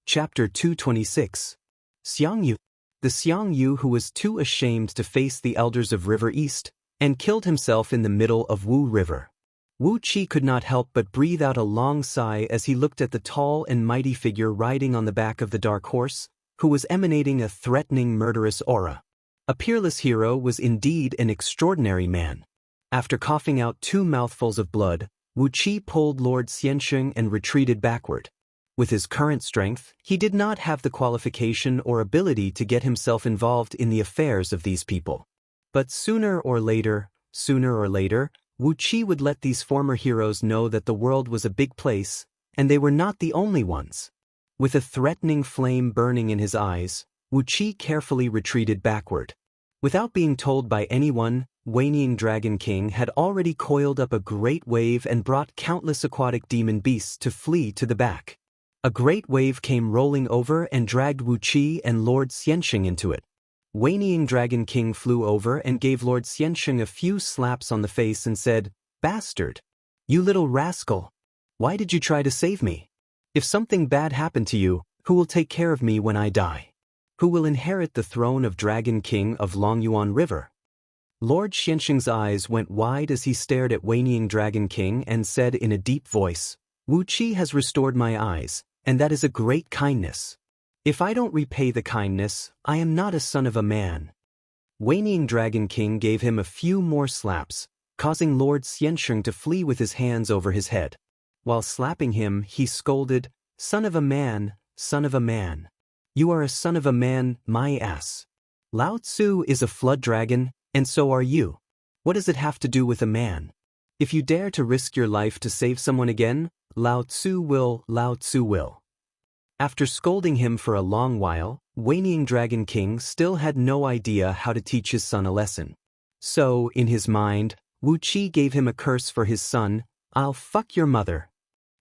Chapter 226. Xiangyu. The Xiangyu who was too ashamed to face the elders of River East, and killed himself in the middle of Wu River. Wu Qi could not help but breathe out a long sigh as he looked at the tall and mighty figure riding on the back of the dark horse, who was emanating a threatening murderous aura. A peerless hero was indeed an extraordinary man. After coughing out 2 mouthfuls of blood, Wu Qi pulled Lord Xiansheng and retreated backward. With his current strength, he did not have the qualification or ability to get himself involved in the affairs of these people. But sooner or later, Wu Qi would let these former heroes know that the world was a big place, and they were not the only ones. With a threatening flame burning in his eyes, Wu Qi carefully retreated backward. Without being told by anyone, Wanying Dragon King had already coiled up a great wave and brought countless aquatic demon beasts to flee to the back. A great wave came rolling over and dragged Wu Qi and Lord Xiansheng into it. Wanying Dragon King flew over and gave Lord Xiansheng a few slaps on the face and said, "Bastard! You little rascal! Why did you try to save me? If something bad happened to you, who will take care of me when I die? Who will inherit the throne of Dragon King of Longyuan River?" Lord Xiansheng's eyes went wide as he stared at Wanying Dragon King and said in a deep voice, "Wu Qi has restored my eyes, and that is a great kindness. If I don't repay the kindness, I am not a son of a man." Wanying Dragon King gave him a few more slaps, causing Lord Xiansheng to flee with his hands over his head. While slapping him, he scolded, "Son of a man, son of a man. You are a son of a man, my ass. Lao Tzu is a flood dragon, and so are you. What does it have to do with a man? If you dare to risk your life to save someone again, Lao Tzu will." After scolding him for a long while, Wanying Dragon King still had no idea how to teach his son a lesson. So, in his mind, Wu Qi gave him a curse for his son, "I'll fuck your mother."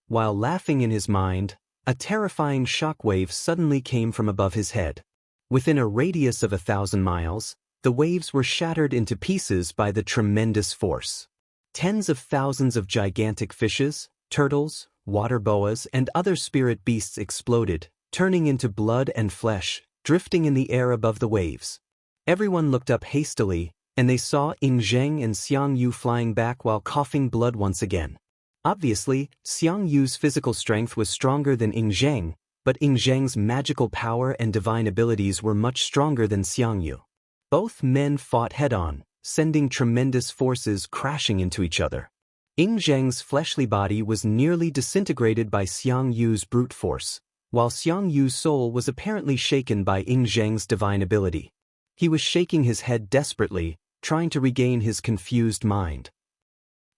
While laughing in his mind, a terrifying shockwave suddenly came from above his head. Within a radius of 1,000 miles, the waves were shattered into pieces by the tremendous force. Tens of thousands of gigantic fishes, turtles, water boas, and other spirit beasts exploded, turning into blood and flesh, drifting in the air above the waves. Everyone looked up hastily, and they saw Ying Zheng and Xiang Yu flying back while coughing blood once again. Obviously, Xiang Yu's physical strength was stronger than Ying Zheng, but Ying Zheng's magical power and divine abilities were much stronger than Xiang Yu. Both men fought head-on, sending tremendous forces crashing into each other. Ying Zheng's fleshly body was nearly disintegrated by Xiang Yu's brute force, while Xiang Yu's soul was apparently shaken by Ying Zheng's divine ability. He was shaking his head desperately, trying to regain his confused mind.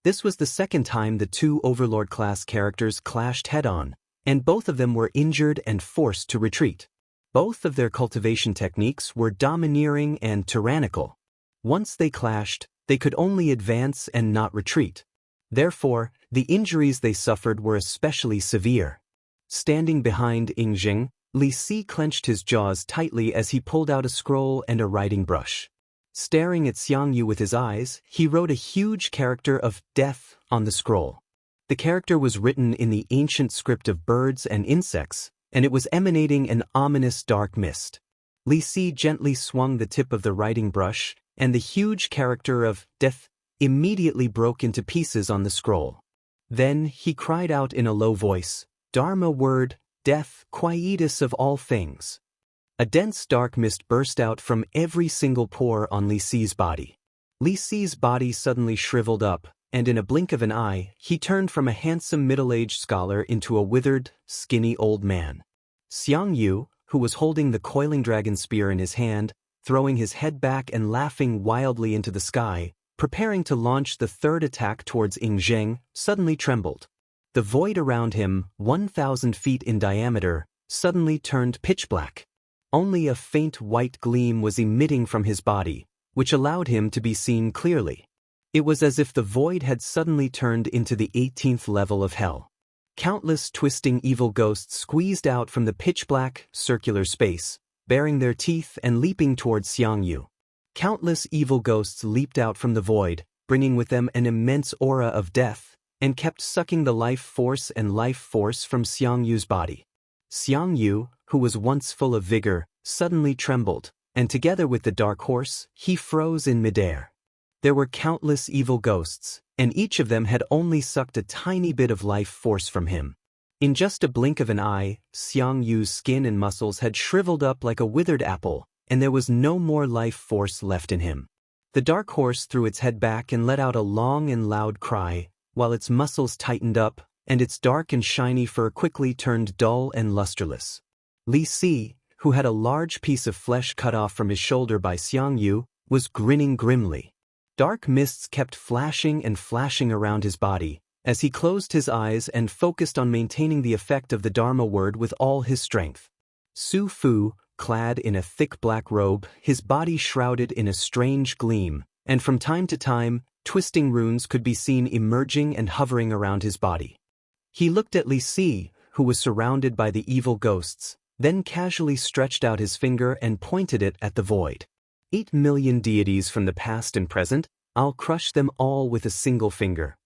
This was the second time the 2 Overlord-class characters clashed head-on, and both of them were injured and forced to retreat. Both of their cultivation techniques were domineering and tyrannical. Once they clashed, they could only advance and not retreat. Therefore, the injuries they suffered were especially severe. Standing behind Ying Zheng, Li Si clenched his jaws tightly as he pulled out a scroll and a writing brush. Staring at Xiang Yu with his eyes, he wrote a huge character of death on the scroll. The character was written in the ancient script of birds and insects, and it was emanating an ominous dark mist. Li Si gently swung the tip of the writing brush, and the huge character of death immediately broke into pieces on the scroll. Then he cried out in a low voice, "Dharma word, death, quietus of all things." A dense dark mist burst out from every single pore on Li Si's body. Li Si's body suddenly shriveled up, and in a blink of an eye, he turned from a handsome middle-aged scholar into a withered, skinny old man. Xiang Yu, who was holding the coiling dragon spear in his hand, throwing his head back and laughing wildly into the sky, preparing to launch the third attack towards Ying Zheng, suddenly trembled. The void around him, 1,000 feet in diameter, suddenly turned pitch black. Only a faint white gleam was emitting from his body, which allowed him to be seen clearly. It was as if the void had suddenly turned into the 18th level of hell. Countless twisting evil ghosts squeezed out from the pitch-black, circular space, baring their teeth and leaping towards Xiang Yu. Countless evil ghosts leaped out from the void, bringing with them an immense aura of death, and kept sucking the life force from Xiang Yu's body. Xiang Yu, who was once full of vigor, suddenly trembled, and together with the dark horse, he froze in midair. There were countless evil ghosts, and each of them had only sucked a tiny bit of life force from him. In just a blink of an eye, Xiang Yu's skin and muscles had shriveled up like a withered apple, and there was no more life force left in him. The dark horse threw its head back and let out a long and loud cry, while its muscles tightened up, and its dark and shiny fur quickly turned dull and lusterless. Li Si, who had a large piece of flesh cut off from his shoulder by Xiang Yu, was grinning grimly. Dark mists kept flashing and flashing around his body, as he closed his eyes and focused on maintaining the effect of the Dharma word with all his strength. Su Fu, clad in a thick black robe, his body shrouded in a strange gleam, and from time to time, twisting runes could be seen emerging and hovering around his body. He looked at Li Si, who was surrounded by the evil ghosts, then casually stretched out his finger and pointed it at the void. 8 million deities from the past and present, I'll crush them all with a single finger.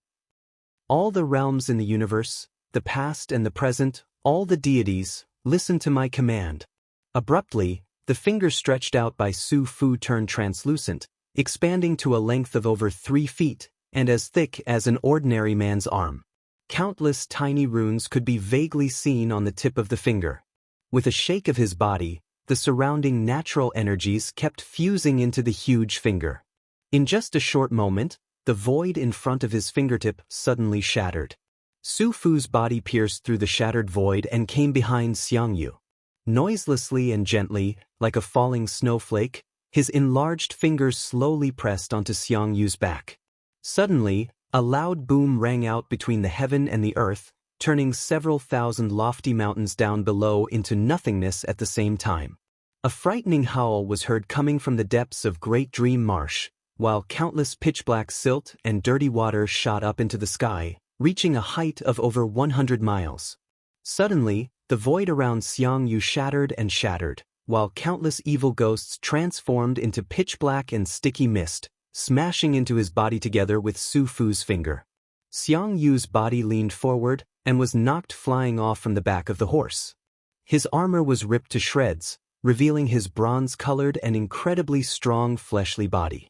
All the realms in the universe, the past and the present, all the deities, listen to my command. Abruptly, the finger stretched out by Su Fu turned translucent, expanding to a length of over 3 feet, and as thick as an ordinary man's arm. Countless tiny runes could be vaguely seen on the tip of the finger. With a shake of his body, the surrounding natural energies kept fusing into the huge finger. In just a short moment, the void in front of his fingertip suddenly shattered. Su Fu's body pierced through the shattered void and came behind Xiang Yu. Noiselessly and gently, like a falling snowflake, his enlarged fingers slowly pressed onto Xiang Yu's back. Suddenly, a loud boom rang out between the heaven and the earth, turning several thousand lofty mountains down below into nothingness at the same time. A frightening howl was heard coming from the depths of Great Dream Marsh, while countless pitch-black silt and dirty water shot up into the sky, reaching a height of over 100 miles. Suddenly, the void around Xiang Yu shattered and shattered, while countless evil ghosts transformed into pitch-black and sticky mist, smashing into his body together with Su Fu's finger. Xiang Yu's body leaned forward and was knocked flying off from the back of the horse. His armor was ripped to shreds, revealing his bronze-colored and incredibly strong fleshly body.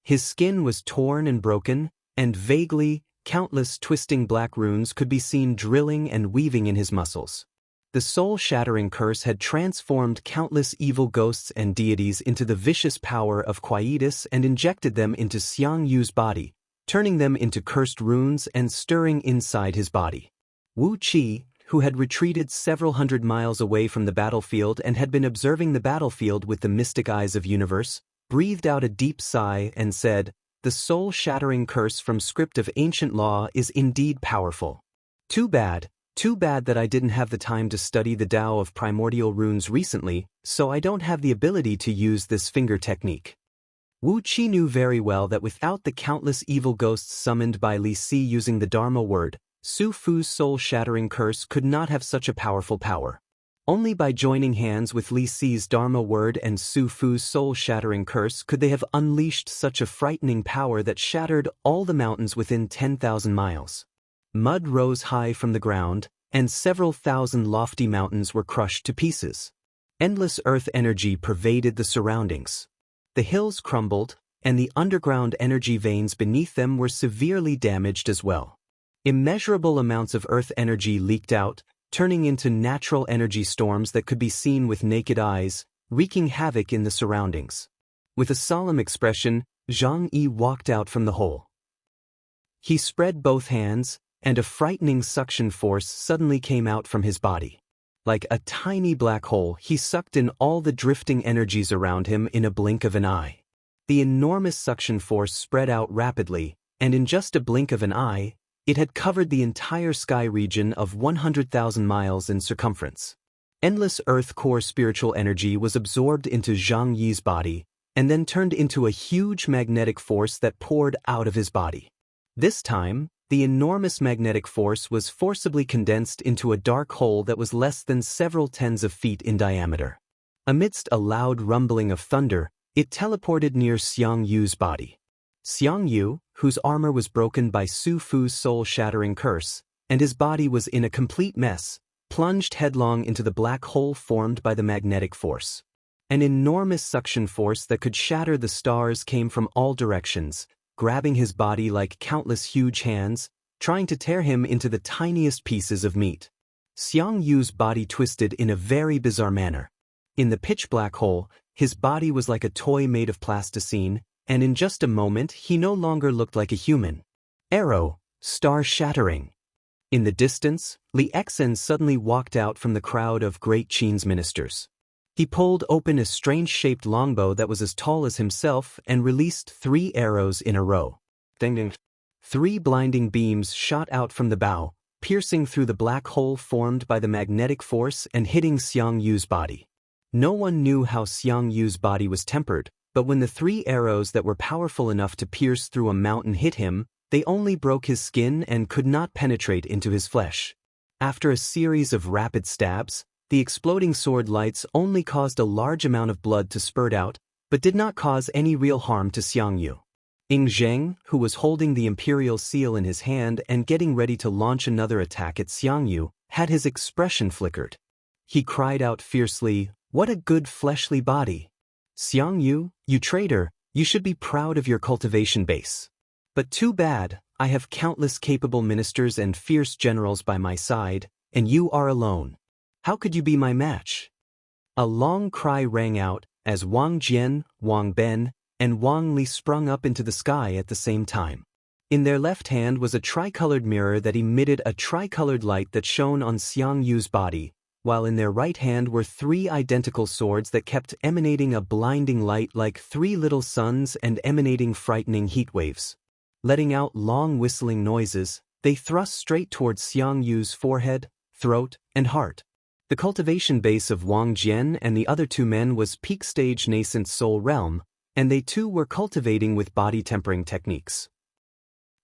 His skin was torn and broken, and vaguely, countless twisting black runes could be seen drilling and weaving in his muscles. The soul-shattering curse had transformed countless evil ghosts and deities into the vicious power of quietus and injected them into Xiang Yu's body, turning them into cursed runes and stirring inside his body. Wu Qi, who had retreated several hundred miles away from the battlefield and had been observing the battlefield with the mystic eyes of universe, breathed out a deep sigh and said, "The soul-shattering curse from script of ancient law is indeed powerful. Too bad that I didn't have the time to study the Tao of primordial runes recently, so I don't have the ability to use this finger technique." Wu Qi knew very well that without the countless evil ghosts summoned by Li Si using the Dharma word, Su Fu's soul-shattering curse could not have such a powerful power. Only by joining hands with Li Si's Dharma word and Su Fu's soul-shattering curse could they have unleashed such a frightening power that shattered all the mountains within 10,000 miles. Mud rose high from the ground, and several thousand lofty mountains were crushed to pieces. Endless earth energy pervaded the surroundings. The hills crumbled, and the underground energy veins beneath them were severely damaged as well. Immeasurable amounts of earth energy leaked out, turning into natural energy storms that could be seen with naked eyes, wreaking havoc in the surroundings. With a solemn expression, Zhang Yi walked out from the hole. He spread both hands, and a frightening suction force suddenly came out from his body. Like a tiny black hole, he sucked in all the drifting energies around him in a blink of an eye. The enormous suction force spread out rapidly, and in just a blink of an eye, it had covered the entire sky region of 100,000 miles in circumference. Endless earth core spiritual energy was absorbed into Zhang Yi's body, and then turned into a huge magnetic force that poured out of his body. This time, the enormous magnetic force was forcibly condensed into a dark hole that was less than several tens of feet in diameter. Amidst a loud rumbling of thunder, it teleported near Xiang Yu's body. Xiang Yu, whose armor was broken by Su Fu's soul-shattering curse, and his body was in a complete mess, plunged headlong into the black hole formed by the magnetic force. An enormous suction force that could shatter the stars came from all directions, grabbing his body like countless huge hands, trying to tear him into the tiniest pieces of meat. Xiang Yu's body twisted in a very bizarre manner. In the pitch black hole, his body was like a toy made of plasticine, and in just a moment he no longer looked like a human. Arrow, star-shattering. In the distance, Li Exen suddenly walked out from the crowd of Great Qin's ministers. He pulled open a strange-shaped longbow that was as tall as himself and released 3 arrows in a row. Ding ding. 3 blinding beams shot out from the bow, piercing through the black hole formed by the magnetic force and hitting Xiang Yu's body. No one knew how Xiang Yu's body was tempered, but when the 3 arrows that were powerful enough to pierce through a mountain hit him, they only broke his skin and could not penetrate into his flesh. After a series of rapid stabs, the exploding sword lights only caused a large amount of blood to spurt out, but did not cause any real harm to Xiang Yu. Ying Zheng, who was holding the imperial seal in his hand and getting ready to launch another attack at Xiang Yu, had his expression flickered. He cried out fiercely, "What a good fleshly body! Xiang Yu, you traitor, you should be proud of your cultivation base. But too bad, I have countless capable ministers and fierce generals by my side, and you are alone. How could you be my match?" A long cry rang out as Wang Jian, Wang Ben, and Wang Li sprung up into the sky at the same time. In their left hand was a tricolored mirror that emitted a tricolored light that shone on Xiang Yu's body, while in their right hand were 3 identical swords that kept emanating a blinding light like 3 little suns and emanating frightening heat waves. Letting out long whistling noises, they thrust straight towards Xiang Yu's forehead, throat, and heart. The cultivation base of Wang Jian and the other 2 men was peak stage nascent soul realm, and they too were cultivating with body tempering techniques.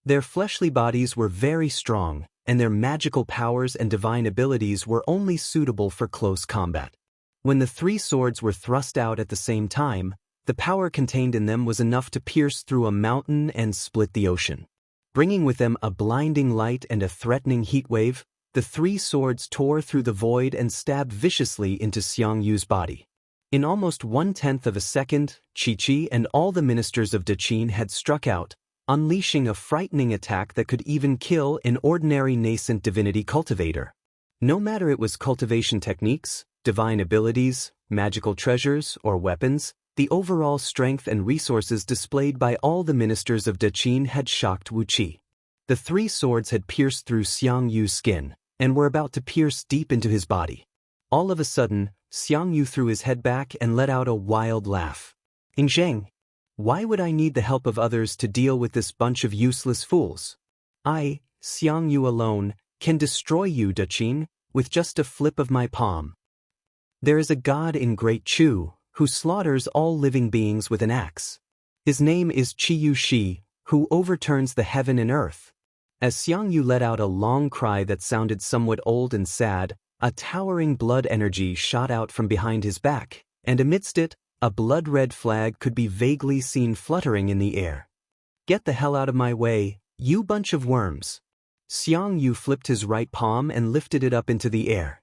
Their fleshly bodies were very strong, and their magical powers and divine abilities were only suitable for close combat. When the 3 swords were thrust out at the same time, the power contained in them was enough to pierce through a mountain and split the ocean. Bringing with them a blinding light and a threatening heat wave, the 3 swords tore through the void and stabbed viciously into Xiang Yu's body. In almost 1/10 of a second, Qi and all the ministers of Deqin had struck out, unleashing a frightening attack that could even kill an ordinary nascent divinity cultivator. No matter it was cultivation techniques, divine abilities, magical treasures, or weapons, the overall strength and resources displayed by all the ministers of Deqin had shocked Wu Qi. The 3 swords had pierced through Xiang Yu's skin, and were about to pierce deep into his body. All of a sudden, Xiang Yu threw his head back and let out a wild laugh. "Ying Zheng, why would I need the help of others to deal with this bunch of useless fools? I, Xiang Yu alone, can destroy you, Deqin, with just a flip of my palm. There is a god in Great Chu, who slaughters all living beings with an axe. His name is Qiyu Shi, who overturns the heaven and earth." As Xiang Yu let out a long cry that sounded somewhat old and sad, a towering blood energy shot out from behind his back, and amidst it, a blood-red flag could be vaguely seen fluttering in the air. "Get the hell out of my way, you bunch of worms." Xiang Yu flipped his right palm and lifted it up into the air.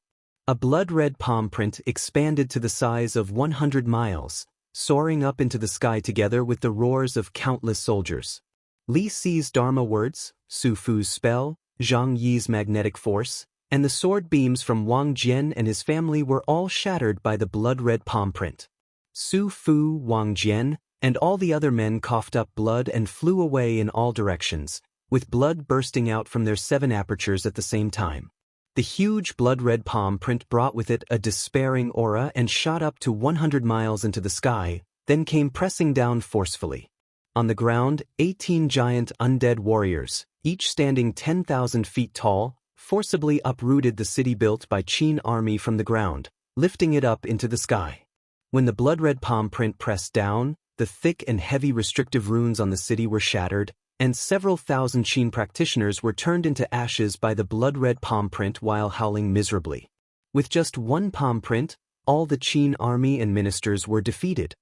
A blood-red palm print expanded to the size of 100 miles, soaring up into the sky together with the roars of countless soldiers. Li Si's Dharma words, Su Fu's spell, Zhang Yi's magnetic force, and the sword beams from Wang Jian and his family were all shattered by the blood-red palm print. Su Fu, Wang Jian, and all the other men coughed up blood and flew away in all directions, with blood bursting out from their 7 apertures at the same time. The huge blood-red palm print brought with it a despairing aura and shot up to 100 miles into the sky, then came pressing down forcefully. On the ground, 18 giant undead warriors, each standing 10,000 feet tall, forcibly uprooted the city built by Qin army from the ground, lifting it up into the sky. When the blood-red palm print pressed down, the thick and heavy restrictive runes on the city were shattered, and several thousand Qin practitioners were turned into ashes by the blood-red palm print while howling miserably. With just 1 palm print, all the Qin army and ministers were defeated.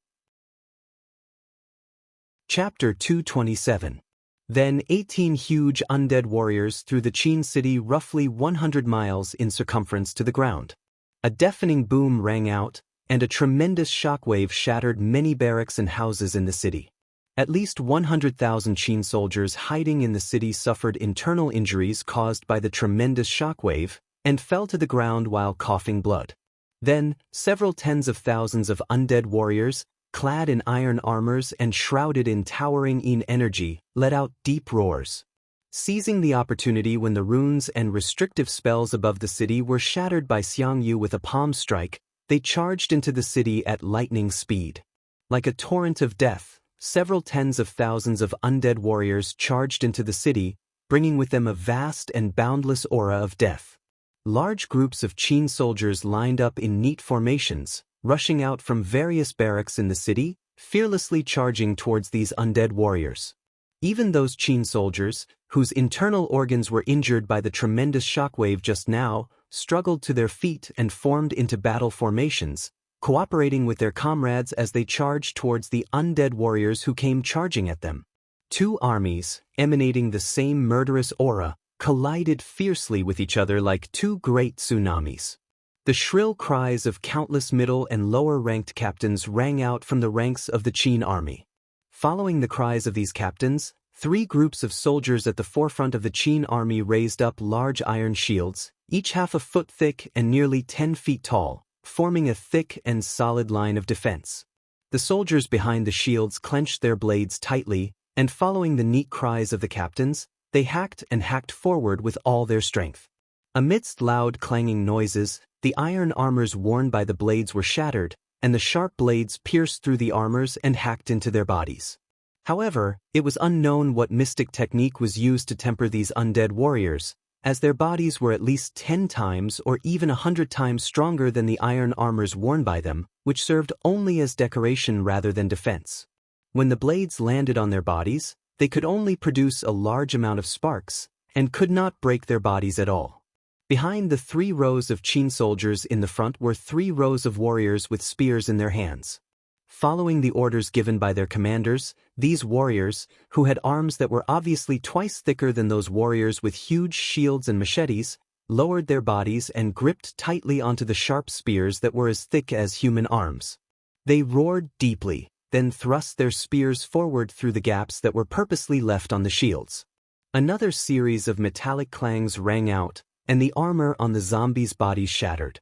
Chapter 227. Then 18 huge undead warriors threw the Qin city roughly 100 miles in circumference to the ground. A deafening boom rang out, and a tremendous shockwave shattered many barracks and houses in the city. At least 100,000 Qin soldiers hiding in the city suffered internal injuries caused by the tremendous shockwave and fell to the ground while coughing blood. Then, several tens of thousands of undead warriors, clad in iron armors and shrouded in towering energy, let out deep roars. Seizing the opportunity when the runes and restrictive spells above the city were shattered by Xiang Yu with a palm strike, they charged into the city at lightning speed. Like a torrent of death, several tens of thousands of undead warriors charged into the city, bringing with them a vast and boundless aura of death. Large groups of Qin soldiers lined up in neat formations, rushing out from various barracks in the city, fearlessly charging towards these undead warriors. Even those Qin soldiers, whose internal organs were injured by the tremendous shockwave just now, struggled to their feet and formed into battle formations, cooperating with their comrades as they charged towards the undead warriors who came charging at them. Two armies, emanating the same murderous aura, collided fiercely with each other like two great tsunamis. The shrill cries of countless middle and lower-ranked captains rang out from the ranks of the Qin army. Following the cries of these captains, 3 groups of soldiers at the forefront of the Qin army raised up large iron shields, each half a foot thick and nearly 10 feet tall, forming a thick and solid line of defense. The soldiers behind the shields clenched their blades tightly, and following the neat cries of the captains, they hacked and hacked forward with all their strength. Amidst loud clanging noises, the iron armors worn by the blades were shattered, and the sharp blades pierced through the armors and hacked into their bodies. However, it was unknown what mystic technique was used to temper these undead warriors, as their bodies were at least 10 times or even 100 times stronger than the iron armors worn by them, which served only as decoration rather than defense. When the blades landed on their bodies, they could only produce a large amount of sparks, and could not break their bodies at all. Behind the 3 rows of Qin soldiers in the front were 3 rows of warriors with spears in their hands. Following the orders given by their commanders, these warriors, who had arms that were obviously twice thicker than those warriors with huge shields and machetes, lowered their bodies and gripped tightly onto the sharp spears that were as thick as human arms. They roared deeply, then thrust their spears forward through the gaps that were purposely left on the shields. Another series of metallic clangs rang out, and the armor on the zombies' bodies shattered.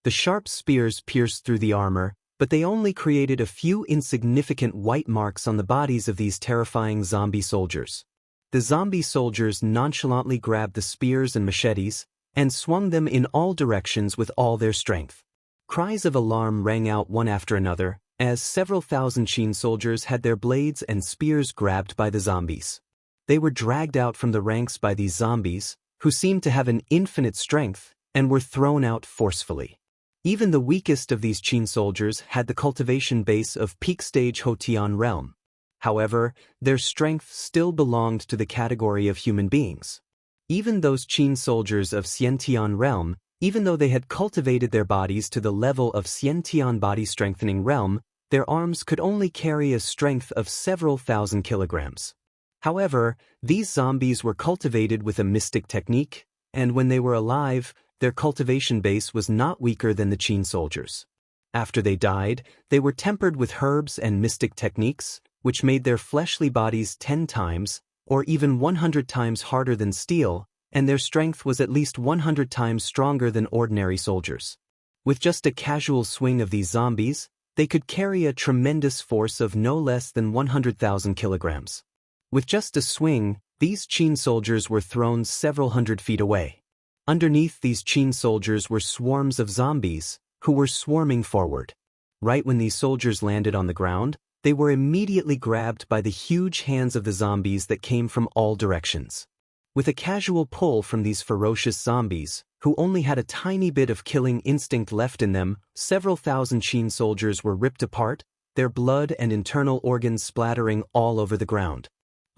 The sharp spears pierced through the armor, but they only created a few insignificant white marks on the bodies of these terrifying zombie soldiers. The zombie soldiers nonchalantly grabbed the spears and machetes, and swung them in all directions with all their strength. Cries of alarm rang out one after another, as several thousand Qin soldiers had their blades and spears grabbed by the zombies. They were dragged out from the ranks by these zombies, who seemed to have an infinite strength, and were thrown out forcefully. Even the weakest of these Qin soldiers had the cultivation base of peak-stage Hotian realm. However, their strength still belonged to the category of human beings. Even those Qin soldiers of Xiantian realm, even though they had cultivated their bodies to the level of Xiantian body-strengthening realm, their arms could only carry a strength of several thousand kilograms. However, these zombies were cultivated with a mystic technique, and when they were alive, their cultivation base was not weaker than the Qin soldiers. After they died, they were tempered with herbs and mystic techniques, which made their fleshly bodies 10 times, or even 100 times harder than steel, and their strength was at least 100 times stronger than ordinary soldiers. With just a casual swing of these zombies, they could carry a tremendous force of no less than 100,000 kilograms. With just a swing, these Qin soldiers were thrown several hundred feet away. Underneath these Qin soldiers were swarms of zombies, who were swarming forward. Right when these soldiers landed on the ground, they were immediately grabbed by the huge hands of the zombies that came from all directions. With a casual pull from these ferocious zombies, who only had a tiny bit of killing instinct left in them, several thousand Qin soldiers were ripped apart, their blood and internal organs splattering all over the ground.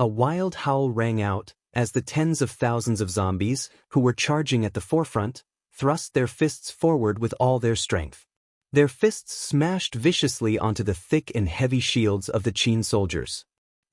A wild howl rang out, as the tens of thousands of zombies, who were charging at the forefront, thrust their fists forward with all their strength. Their fists smashed viciously onto the thick and heavy shields of the Qin soldiers.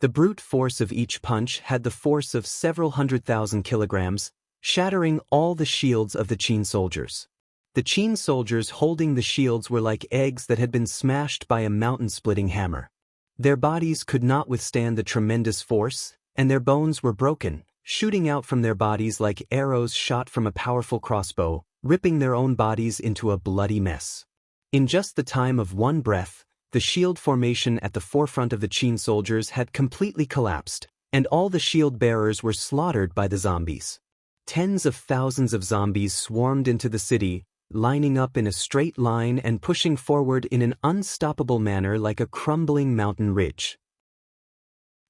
The brute force of each punch had the force of several 100,000 kilograms, shattering all the shields of the Qin soldiers. The Qin soldiers holding the shields were like eggs that had been smashed by a mountain-splitting hammer. Their bodies could not withstand the tremendous force, and their bones were broken, shooting out from their bodies like arrows shot from a powerful crossbow, ripping their own bodies into a bloody mess. In just the time of one breath, the shield formation at the forefront of the Qin soldiers had completely collapsed, and all the shield bearers were slaughtered by the zombies. Tens of thousands of zombies swarmed into the city, lining up in a straight line and pushing forward in an unstoppable manner like a crumbling mountain ridge.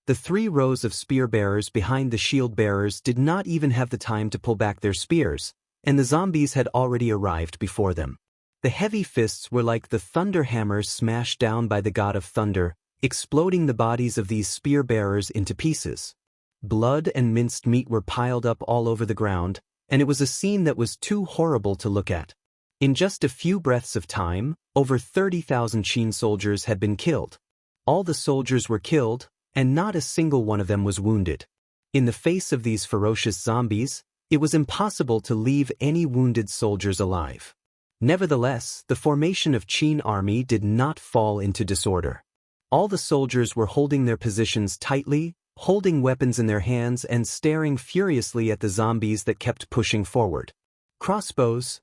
The 3 rows of spear bearers behind the shield bearers did not even have the time to pull back their spears, and the zombies had already arrived before them. The heavy fists were like the thunder hammers smashed down by the god of thunder, exploding the bodies of these spear bearers into pieces. Blood and minced meat were piled up all over the ground, and it was a scene that was too horrible to look at. In just a few breaths of time, over 30,000 Qin soldiers had been killed. All the soldiers were killed, and not a single one of them was wounded. In the face of these ferocious zombies, it was impossible to leave any wounded soldiers alive. Nevertheless, the formation of Qin army did not fall into disorder. All the soldiers were holding their positions tightly, holding weapons in their hands and staring furiously at the zombies that kept pushing forward. Crossbows.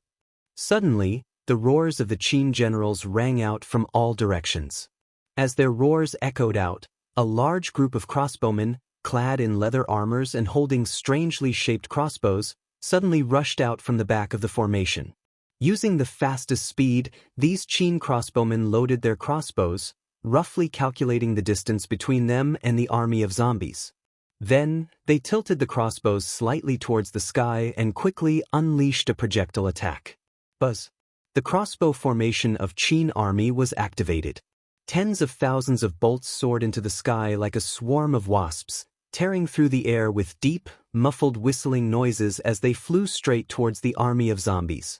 Suddenly, the roars of the Qin generals rang out from all directions. As their roars echoed out, a large group of crossbowmen, clad in leather armors and holding strangely shaped crossbows, suddenly rushed out from the back of the formation. Using the fastest speed, these Qin crossbowmen loaded their crossbows, roughly calculating the distance between them and the army of zombies. Then, they tilted the crossbows slightly towards the sky and quickly unleashed a projectile attack. Buzz. The crossbow formation of Qin army was activated. Tens of thousands of bolts soared into the sky like a swarm of wasps, tearing through the air with deep, muffled whistling noises as they flew straight towards the army of zombies.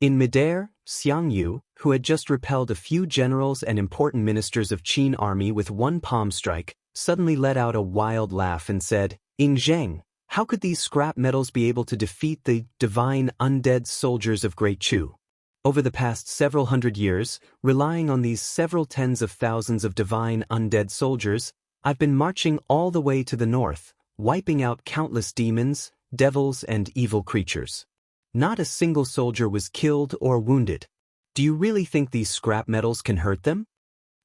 In midair, Xiang Yu, who had just repelled a few generals and important ministers of Qin army with one palm strike, suddenly let out a wild laugh and said, "In Zheng, how could these scrap metals be able to defeat the divine undead soldiers of Great Chu?" Over the past several hundred years, relying on these several tens of thousands of divine undead soldiers, I've been marching all the way to the north, wiping out countless demons, devils, and evil creatures. Not a single soldier was killed or wounded. Do you really think these scrap metals can hurt them?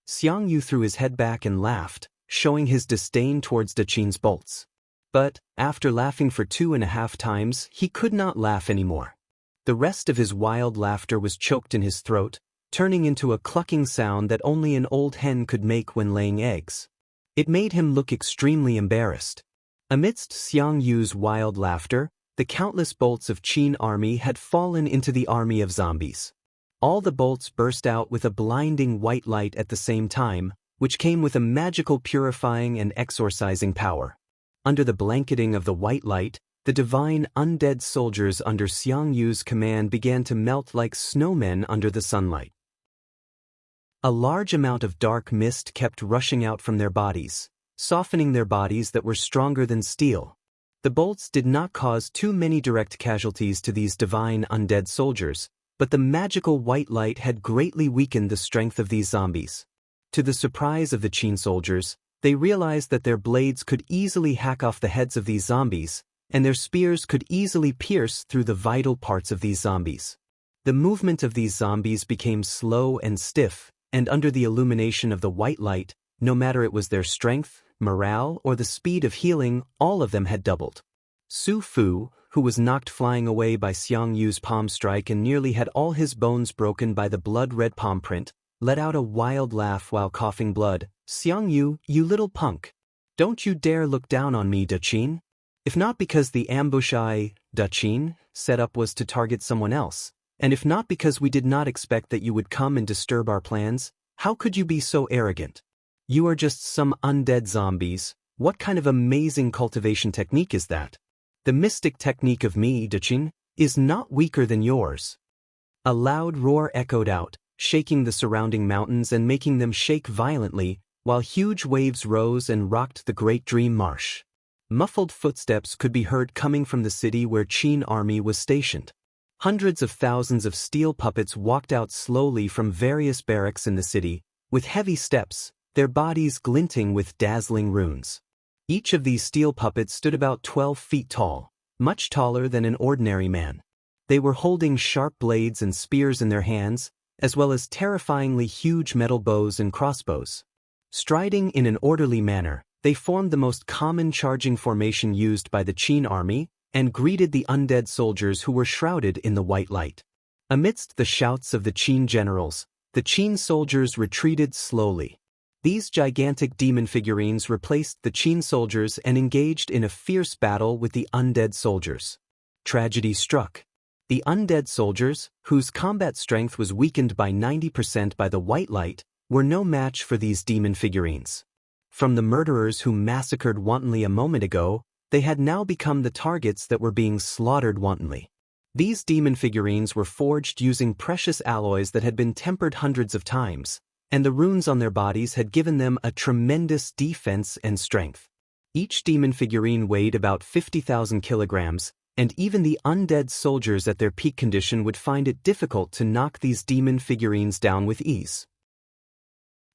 Xiang Yu threw his head back and laughed, showing his disdain towards Da Qin's bolts. But, after laughing for 2.5 times, he could not laugh anymore. The rest of his wild laughter was choked in his throat, turning into a clucking sound that only an old hen could make when laying eggs. It made him look extremely embarrassed. Amidst Xiang Yu's wild laughter, the countless bolts of Qin army had fallen into the army of zombies. All the bolts burst out with a blinding white light at the same time, which came with a magical purifying and exorcising power. Under the blanketing of the white light, the divine undead soldiers under Xiang Yu's command began to melt like snowmen under the sunlight. A large amount of dark mist kept rushing out from their bodies, softening their bodies that were stronger than steel. The bolts did not cause too many direct casualties to these divine undead soldiers, but the magical white light had greatly weakened the strength of these zombies. To the surprise of the Qin soldiers, they realized that their blades could easily hack off the heads of these zombies, and their spears could easily pierce through the vital parts of these zombies. The movement of these zombies became slow and stiff, and under the illumination of the white light, no matter it was their strength, morale, or the speed of healing, all of them had doubled. Su Fu, who was knocked flying away by Xiang Yu's palm strike and nearly had all his bones broken by the blood-red palm print, let out a wild laugh while coughing blood. "Xiang Yu, you little punk. Don't you dare look down on me, Da Qin. If not because the ambush I, Da Qin, set up was to target someone else, and if not because we did not expect that you would come and disturb our plans, how could you be so arrogant? You are just some undead zombies. What kind of amazing cultivation technique is that? The mystic technique of me, Da Qin, is not weaker than yours." A loud roar echoed out, shaking the surrounding mountains and making them shake violently, while huge waves rose and rocked the Great Dream Marsh. Muffled footsteps could be heard coming from the city where Qin army was stationed. Hundreds of thousands of steel puppets walked out slowly from various barracks in the city, with heavy steps, their bodies glinting with dazzling runes. Each of these steel puppets stood about 12 feet tall, much taller than an ordinary man. They were holding sharp blades and spears in their hands, as well as terrifyingly huge metal bows and crossbows. Striding in an orderly manner, they formed the most common charging formation used by the Qin army, and greeted the undead soldiers who were shrouded in the white light. Amidst the shouts of the Qin generals, the Qin soldiers retreated slowly. These gigantic demon figurines replaced the Qin soldiers and engaged in a fierce battle with the undead soldiers. Tragedy struck. The undead soldiers, whose combat strength was weakened by 90% by the white light, were no match for these demon figurines. From the murderers who massacred wantonly a moment ago, they had now become the targets that were being slaughtered wantonly. These demon figurines were forged using precious alloys that had been tempered hundreds of times, and the runes on their bodies had given them a tremendous defense and strength. Each demon figurine weighed about 50,000 kilograms, and even the undead soldiers at their peak condition would find it difficult to knock these demon figurines down with ease.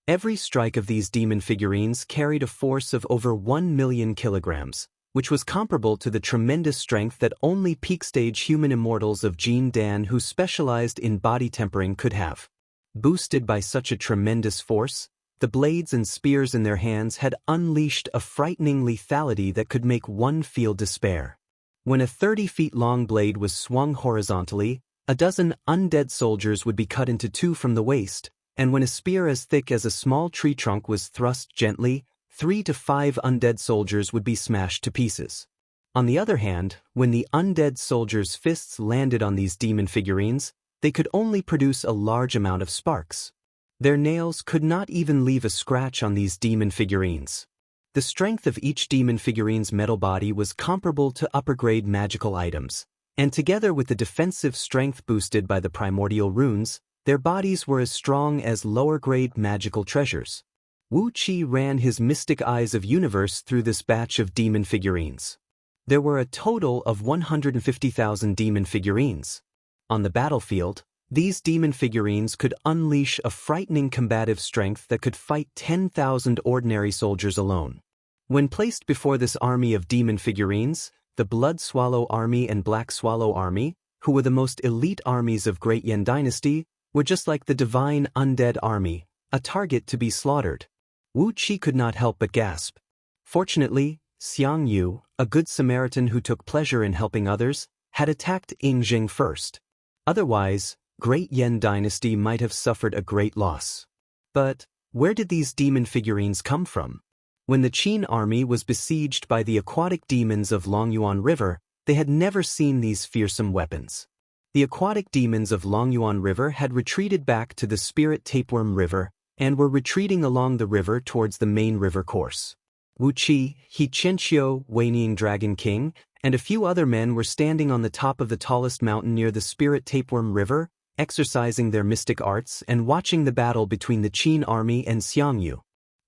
Every strike of these demon figurines carried a force of over 1 million kilograms, which was comparable to the tremendous strength that only peak-stage human immortals of Jin Dan who specialized in body tempering could have. Boosted by such a tremendous force, the blades and spears in their hands had unleashed a frightening lethality that could make one feel despair. When a 30-feet-long blade was swung horizontally, a dozen undead soldiers would be cut into two from the waist, and when a spear as thick as a small tree trunk was thrust gently, 3 to 5 undead soldiers would be smashed to pieces. On the other hand, when the undead soldiers' fists landed on these demon figurines, they could only produce a large amount of sparks. Their nails could not even leave a scratch on these demon figurines. The strength of each demon figurine's metal body was comparable to upper-grade magical items, and together with the defensive strength boosted by the primordial runes, their bodies were as strong as lower-grade magical treasures. Wu Qi ran his mystic eyes of universe through this batch of demon figurines. There were a total of 150,000 demon figurines. On the battlefield, these demon figurines could unleash a frightening combative strength that could fight 10,000 ordinary soldiers alone. When placed before this army of demon figurines, the Blood Swallow Army and Black Swallow Army, who were the most elite armies of Great Yan Dynasty, were just like the Divine Undead Army, a target to be slaughtered. Wu Qi could not help but gasp. Fortunately, Xiang Yu, a good Samaritan who took pleasure in helping others, had attacked Ying Jing first. Otherwise, Great Yan Dynasty might have suffered a great loss. But where did these demon figurines come from? When the Qin army was besieged by the aquatic demons of Longyuan River, they had never seen these fearsome weapons. The aquatic demons of Longyuan River had retreated back to the Spirit Tapeworm River, and were retreating along the river towards the main river course. Wu Qi, He Chenqiu, Weining Dragon King, and a few other men were standing on the top of the tallest mountain near the Spirit Tapeworm River, exercising their mystic arts and watching the battle between the Qin army and Xiang Yu.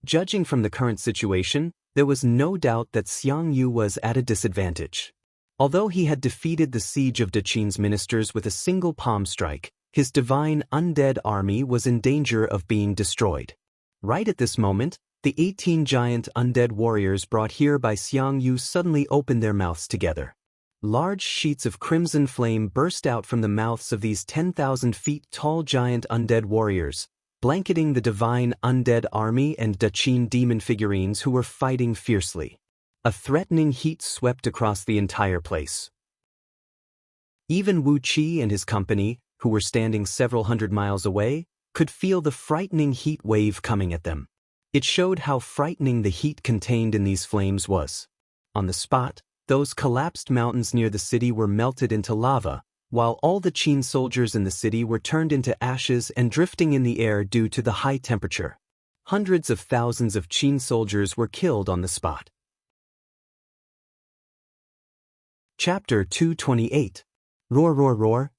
Judging from the current situation, there was no doubt that Xiang Yu was at a disadvantage. Although he had defeated the siege of Daqin's ministers with a single palm strike, his divine undead army was in danger of being destroyed. Right at this moment, the 18 giant undead warriors brought here by Xiang Yu suddenly opened their mouths together. Large sheets of crimson flame burst out from the mouths of these 10,000 feet tall giant undead warriors, blanketing the divine undead army and Daqin demon figurines who were fighting fiercely. A threatening heat swept across the entire place. Even Wu Qi and his company, who were standing several hundred miles away, could feel the frightening heat wave coming at them. It showed how frightening the heat contained in these flames was. On the spot, those collapsed mountains near the city were melted into lava, while all the Qin soldiers in the city were turned into ashes and drifting in the air due to the high temperature. Hundreds of thousands of Qin soldiers were killed on the spot. Chapter 228. Roar, roar, roar.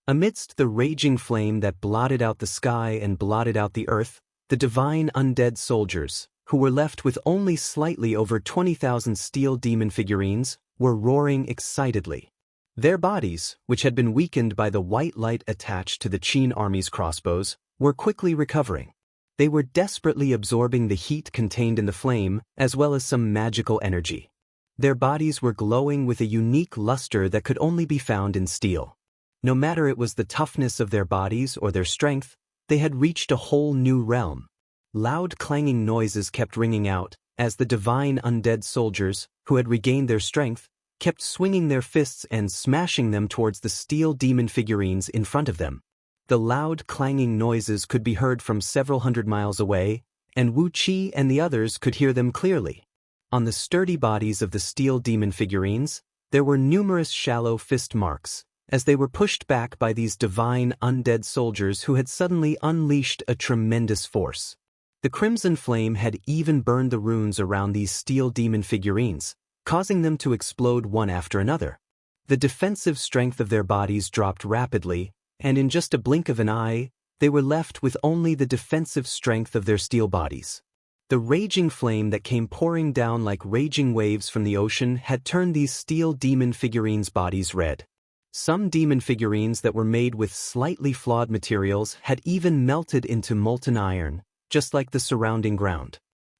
Amidst the raging flame that blotted out the sky and blotted out the earth, the divine undead soldiers, who were left with only slightly over 20,000 steel demon figurines, were roaring excitedly. Their bodies, which had been weakened by the white light attached to the Qin army's crossbows, were quickly recovering. They were desperately absorbing the heat contained in the flame, as well as some magical energy. Their bodies were glowing with a unique luster that could only be found in steel. No matter it was the toughness of their bodies or their strength, they had reached a whole new realm. Loud clanging noises kept ringing out, as the divine undead soldiers, who had regained their strength, kept swinging their fists and smashing them towards the steel demon figurines in front of them. The loud clanging noises could be heard from several hundred miles away, and Wu Qi and the others could hear them clearly. On the sturdy bodies of the steel demon figurines, there were numerous shallow fist marks, as they were pushed back by these divine undead soldiers who had suddenly unleashed a tremendous force. The crimson flame had even burned the runes around these steel demon figurines, causing them to explode one after another. The defensive strength of their bodies dropped rapidly, and in just a blink of an eye, they were left with only the defensive strength of their steel bodies. The raging flame that came pouring down like raging waves from the ocean had turned these steel demon figurines' bodies red. Some demon figurines that were made with slightly flawed materials had even melted into molten iron, just like the surrounding ground.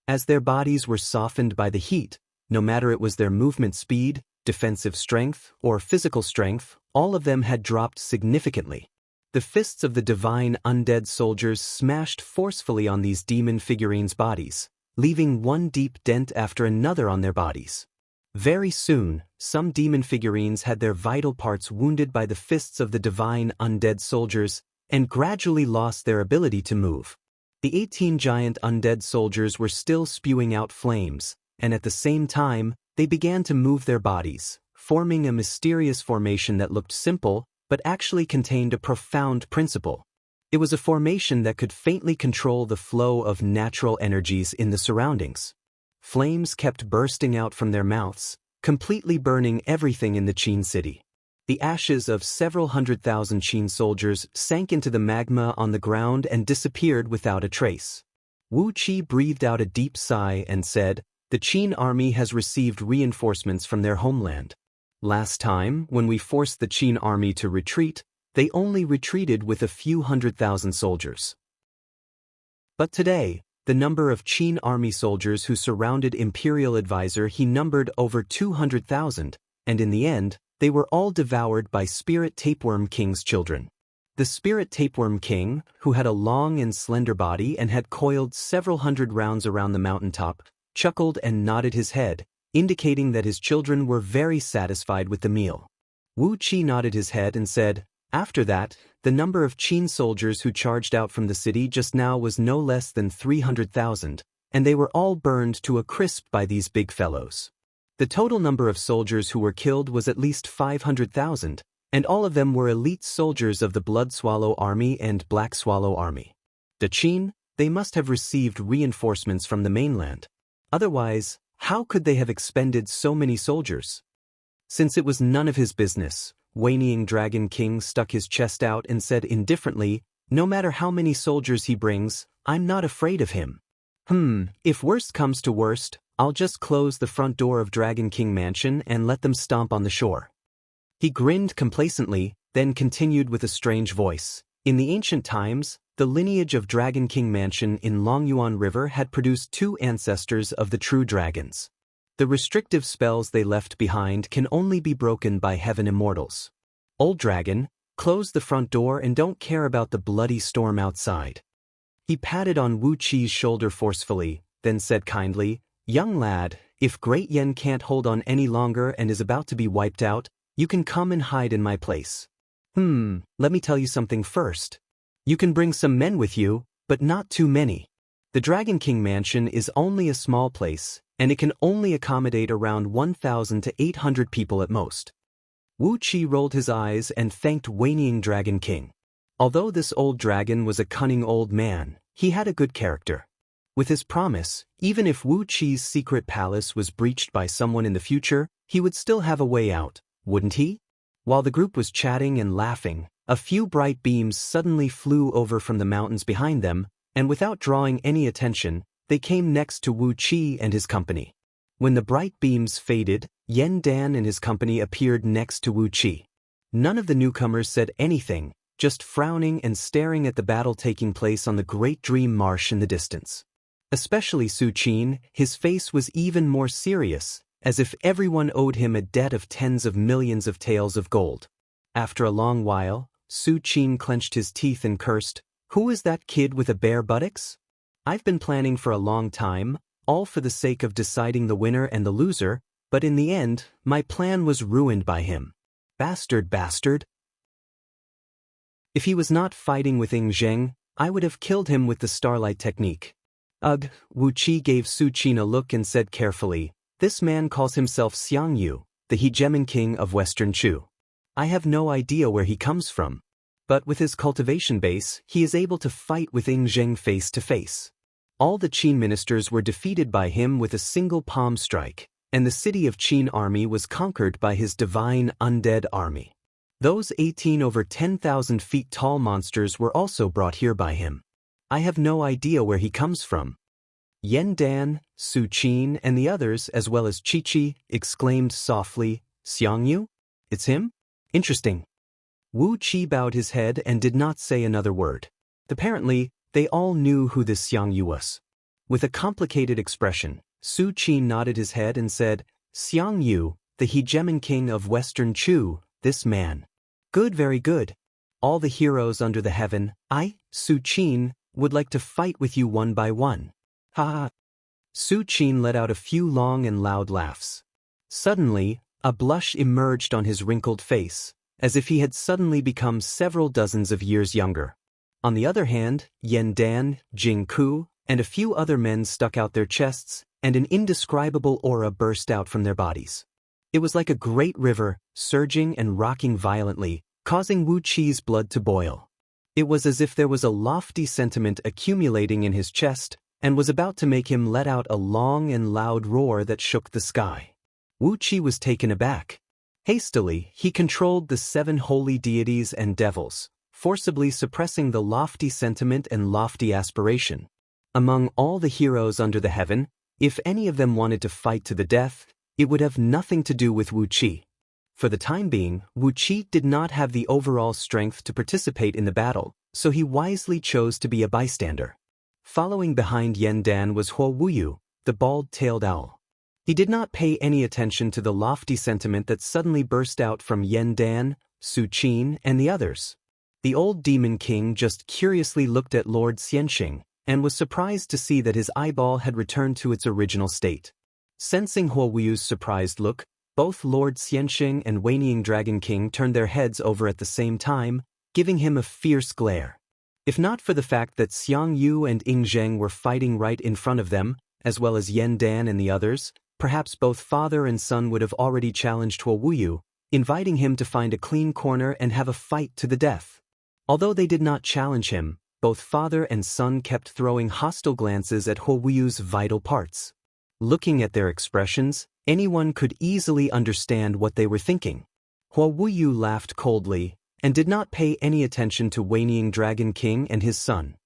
As their bodies were softened by the heat, no matter it was their movement speed, defensive strength, or physical strength, all of them had dropped significantly. The fists of the divine undead soldiers smashed forcefully on these demon figurines' bodies, leaving one deep dent after another on their bodies. Very soon, some demon figurines had their vital parts wounded by the fists of the divine undead soldiers and gradually lost their ability to move. The 18 giant undead soldiers were still spewing out flames, and at the same time, they began to move their bodies, forming a mysterious formation that looked simple but actually contained a profound principle. It was a formation that could faintly control the flow of natural energies in the surroundings. Flames kept bursting out from their mouths, completely burning everything in the Qin city. The ashes of several 100,000 Qin soldiers sank into the magma on the ground and disappeared without a trace. Wu Qi breathed out a deep sigh and said, "The Qin army has received reinforcements from their homeland. Last time, when we forced the Qin army to retreat, they only retreated with a few 100,000 soldiers. But today, the number of Qin army soldiers who surrounded Imperial Advisor he numbered over 200,000, and in the end, they were all devoured by Spirit Tapeworm King's children." The Spirit Tapeworm King, who had a long and slender body and had coiled several hundred rounds around the mountaintop, chuckled and nodded his head, indicating that his children were very satisfied with the meal. Wu Qi nodded his head and said, "After that, the number of Qin soldiers who charged out from the city just now was no less than 300,000, and they were all burned to a crisp by these big fellows. The total number of soldiers who were killed was at least 500,000, and all of them were elite soldiers of the Blood Swallow Army and Black Swallow Army. The Qin, they must have received reinforcements from the mainland. Otherwise, how could they have expended so many soldiers?" Since it was none of his business, Whinnying Dragon King stuck his chest out and said indifferently, "No matter how many soldiers he brings, I'm not afraid of him. If worst comes to worst, I'll just close the front door of Dragon King Mansion and let them stomp on the shore." He grinned complacently, then continued with a strange voice. "In the ancient times, the lineage of Dragon King Mansion in Longyuan River had produced 2 ancestors of the true dragons. The restrictive spells they left behind can only be broken by heaven immortals. Old dragon, close the front door and don't care about the bloody storm outside." He patted on Wu Qi's shoulder forcefully, then said kindly, "Young lad, if Great Yen can't hold on any longer and is about to be wiped out, you can come and hide in my place. Let me tell you something first. You can bring some men with you, but not too many. The Dragon King Mansion is only a small place, and it can only accommodate around 1,000 to 800 people at most." Wu Qi rolled his eyes and thanked Whinnying Dragon King. Although this old dragon was a cunning old man, he had a good character. With his promise, even if Wu Qi's secret palace was breached by someone in the future, he would still have a way out, wouldn't he? While the group was chatting and laughing, a few bright beams suddenly flew over from the mountains behind them, and without drawing any attention, they came next to Wu Qi and his company. When the bright beams faded, Yan Dan and his company appeared next to Wu Qi. None of the newcomers said anything, just frowning and staring at the battle taking place on the Great Dream Marsh in the distance. Especially Su Qin, his face was even more serious, as if everyone owed him a debt of tens of millions of taels of gold. After a long while, Su Qin clenched his teeth and cursed, "Who is that kid with a bare buttocks? I've been planning for a long time, all for the sake of deciding the winner and the loser, but in the end, my plan was ruined by him. Bastard. If he was not fighting with Ying Zheng, I would have killed him with the starlight technique." Ugh, Wu Qi gave Su Qin a look and said carefully, "This man calls himself Xiang Yu, the hegemon king of Western Chu. I have no idea where he comes from. But with his cultivation base, he is able to fight with Ying Zheng face to face. All the Qin ministers were defeated by him with a single palm strike, and the city of Qin army was conquered by his divine undead army. Those 18 over 10,000 feet tall monsters were also brought here by him. I have no idea where he comes from." Yan Dan, Su Qin, and the others, as well as Chi-Chi, exclaimed softly, "Xiang Yu? It's him? Interesting." Wu Qi bowed his head and did not say another word. Apparently, they all knew who this Xiang Yu was. With a complicated expression, Su Qin nodded his head and said, "Xiang Yu, the hegemon king of Western Chu, this man. Good, very good. All the heroes under the heaven, I, Su Qin, would like to fight with you one by one. Ha ha." Su Qin let out a few long and loud laughs. Suddenly, a blush emerged on his wrinkled face, as if he had suddenly become several dozens of years younger. On the other hand, Yan Dan, Jing Ku, and a few other men stuck out their chests, and an indescribable aura burst out from their bodies. It was like a great river, surging and rocking violently, causing Wu Qi's blood to boil. It was as if there was a lofty sentiment accumulating in his chest, and was about to make him let out a long and loud roar that shook the sky. Wu Qi was taken aback. Hastily, he controlled the 7 holy deities and devils, forcibly suppressing the lofty sentiment and lofty aspiration. Among all the heroes under the heaven, if any of them wanted to fight to the death, it would have nothing to do with Wu Qi. For the time being, Wu Qi did not have the overall strength to participate in the battle, so he wisely chose to be a bystander. Following behind Yan Dan was Huo Wuyu, the bald-tailed owl. He did not pay any attention to the lofty sentiment that suddenly burst out from Yan Dan, Su Qin, and the others. The old demon king just curiously looked at Lord Xianxing, and was surprised to see that his eyeball had returned to its original state. Sensing Huo Wuyu's surprised look, both Lord Xianxing and Wanying Dragon King turned their heads over at the same time, giving him a fierce glare. If not for the fact that Xiang Yu and Ying Zheng were fighting right in front of them, as well as Yan Dan and the others, perhaps both father and son would have already challenged Huo Wuyu, inviting him to find a clean corner and have a fight to the death. Although they did not challenge him, both father and son kept throwing hostile glances at Huo Wuyu's vital parts. Looking at their expressions, anyone could easily understand what they were thinking. Huo Wuyu laughed coldly, and did not pay any attention to Wanying Dragon King and his son.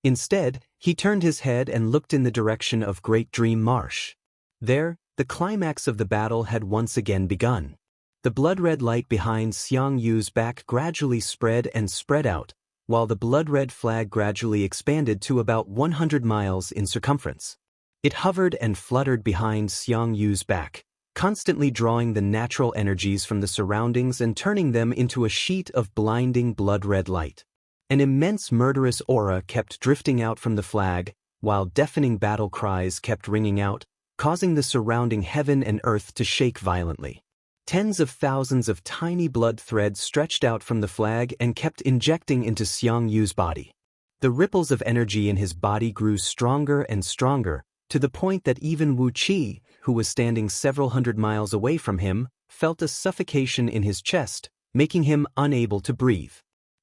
Instead, he turned his head and looked in the direction of Great Dream Marsh. There, the climax of the battle had once again begun. The blood-red light behind Xiang Yu's back gradually spread and spread out, while the blood-red flag gradually expanded to about 100 miles in circumference. It hovered and fluttered behind Xiang Yu's back, constantly drawing the natural energies from the surroundings and turning them into a sheet of blinding blood-red light. An immense murderous aura kept drifting out from the flag, while deafening battle cries kept ringing out, causing the surrounding heaven and earth to shake violently. Tens of thousands of tiny blood threads stretched out from the flag and kept injecting into Xiang Yu's body. The ripples of energy in his body grew stronger and stronger, to the point that even Wu Qi, who was standing several hundred miles away from him, felt a suffocation in his chest, making him unable to breathe.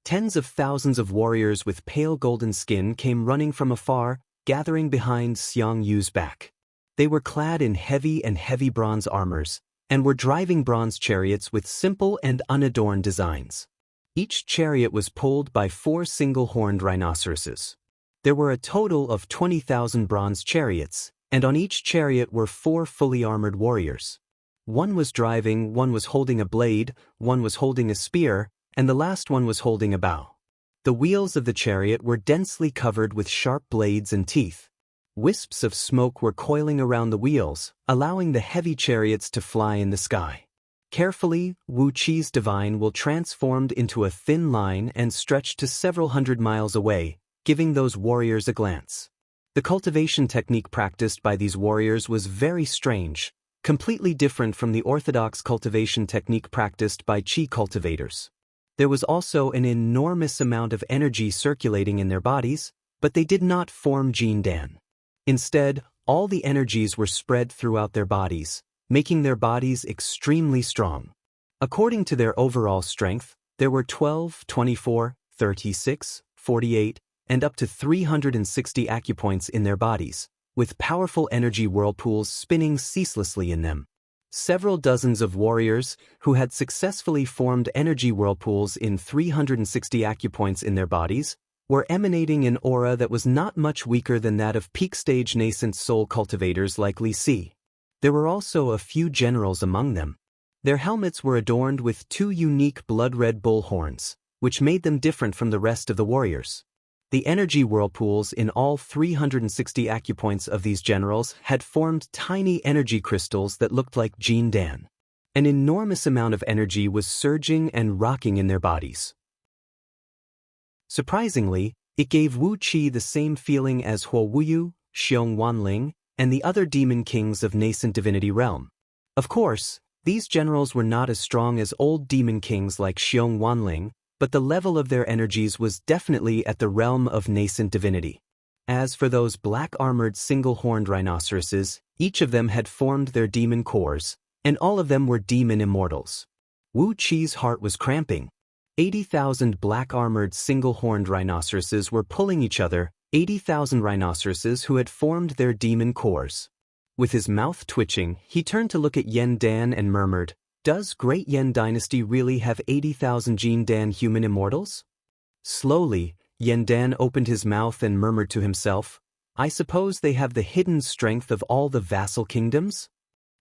Tens of thousands of warriors with pale golden skin came running from afar, gathering behind Xiang Yu's back. They were clad in heavy bronze armors, and were driving bronze chariots with simple and unadorned designs. Each chariot was pulled by 4 single-horned rhinoceroses. There were a total of 20,000 bronze chariots, and on each chariot were 4 fully armored warriors. One was driving, one was holding a blade, one was holding a spear, and the last one was holding a bow. The wheels of the chariot were densely covered with sharp blades and teeth. Wisps of smoke were coiling around the wheels, allowing the heavy chariots to fly in the sky. Carefully, Wu Qi's divine will transformed into a thin line and stretched to several hundred miles away, giving those warriors a glance. The cultivation technique practiced by these warriors was very strange, completely different from the orthodox cultivation technique practiced by Qi cultivators. There was also an enormous amount of energy circulating in their bodies, but they did not form Jin Dan. Instead, all the energies were spread throughout their bodies, making their bodies extremely strong. According to their overall strength, there were 12, 24, 36, 48, and up to 360 acupoints in their bodies, with powerful energy whirlpools spinning ceaselessly in them. Several dozens of warriors, who had successfully formed energy whirlpools in 360 acupoints in their bodies, were emanating an aura that was not much weaker than that of peak-stage nascent soul cultivators like Li Si. There were also a few generals among them. Their helmets were adorned with 2 unique blood-red bull horns, which made them different from the rest of the warriors. The energy whirlpools in all 360 acupoints of these generals had formed tiny energy crystals that looked like Jin Dan. An enormous amount of energy was surging and rocking in their bodies. Surprisingly, it gave Wu Qi the same feeling as Huo Wuyu, Xiong Wanling, and the other demon kings of nascent divinity realm. Of course, these generals were not as strong as old demon kings like Xiong Wanling, but the level of their energies was definitely at the realm of nascent divinity. As for those black-armored single-horned rhinoceroses, each of them had formed their demon cores, and all of them were demon immortals. Wu Qi's heart was cramping. 80,000 black-armored single-horned rhinoceroses were pulling each other, 80,000 rhinoceroses who had formed their demon cores. With his mouth twitching, he turned to look at Yen Dan and murmured, "Does Great Yen Dynasty really have 80,000 Jin Dan human immortals?" Slowly, Yen Dan opened his mouth and murmured to himself, "I suppose they have the hidden strength of all the vassal kingdoms?"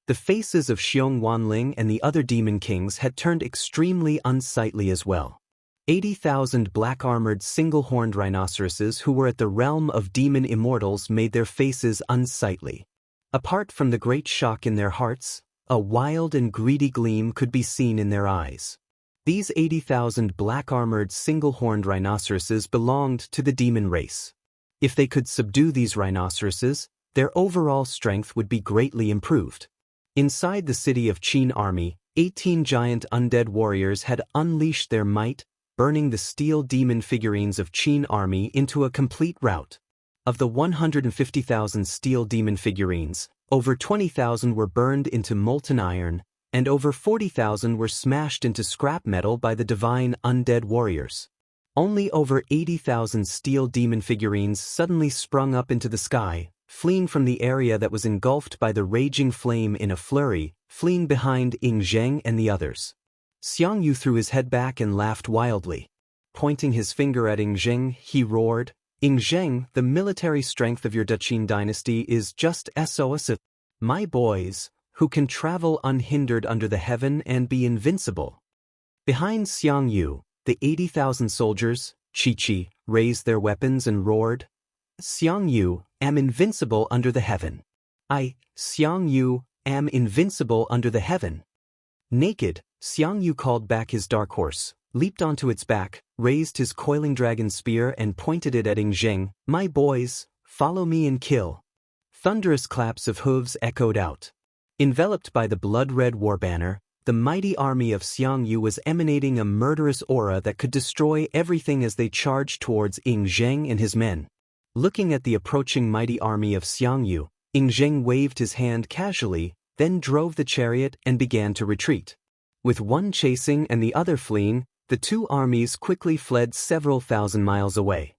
The faces of Xiong Wanling and the other demon kings had turned extremely unsightly as well. 80,000 black-armored single-horned rhinoceroses who were at the realm of demon immortals made their faces unsightly. Apart from the great shock in their hearts, a wild and greedy gleam could be seen in their eyes. These 80,000 black-armored single-horned rhinoceroses belonged to the demon race. If they could subdue these rhinoceroses, their overall strength would be greatly improved. Inside the city of Qin Army, 18 giant undead warriors had unleashed their might, burning the steel demon figurines of Qin Army into a complete rout. Of the 150,000 steel demon figurines, over 20,000 were burned into molten iron, and over 40,000 were smashed into scrap metal by the divine undead warriors. Only over 80,000 steel demon figurines suddenly sprung up into the sky, fleeing from the area that was engulfed by the raging flame in a flurry, fleeing behind Ying Zheng and the others. Xiang Yu threw his head back and laughed wildly. Pointing his finger at Ying Zheng, he roared, "Ying Zheng, the military strength of your Qin dynasty is just SOS. My boys, who can travel unhindered under the heaven and be invincible." Behind Xiang Yu, the 80,000 soldiers, Qi, raised their weapons and roared, "Xiang Yu, am invincible under the heaven. I, Xiang Yu, am invincible under the heaven." Naked, Xiang Yu called back his dark horse, leaped onto its back, raised his coiling dragon spear and pointed it at Ying Zheng. "My boys, follow me and kill." Thunderous claps of hooves echoed out. Enveloped by the blood-red war banner, the mighty army of Xiang Yu was emanating a murderous aura that could destroy everything as they charged towards Ying Zheng and his men. Looking at the approaching mighty army of Xiang Yu, Ying Zheng waved his hand casually, then drove the chariot and began to retreat. With one chasing and the other fleeing, the two armies quickly fled several thousand miles away.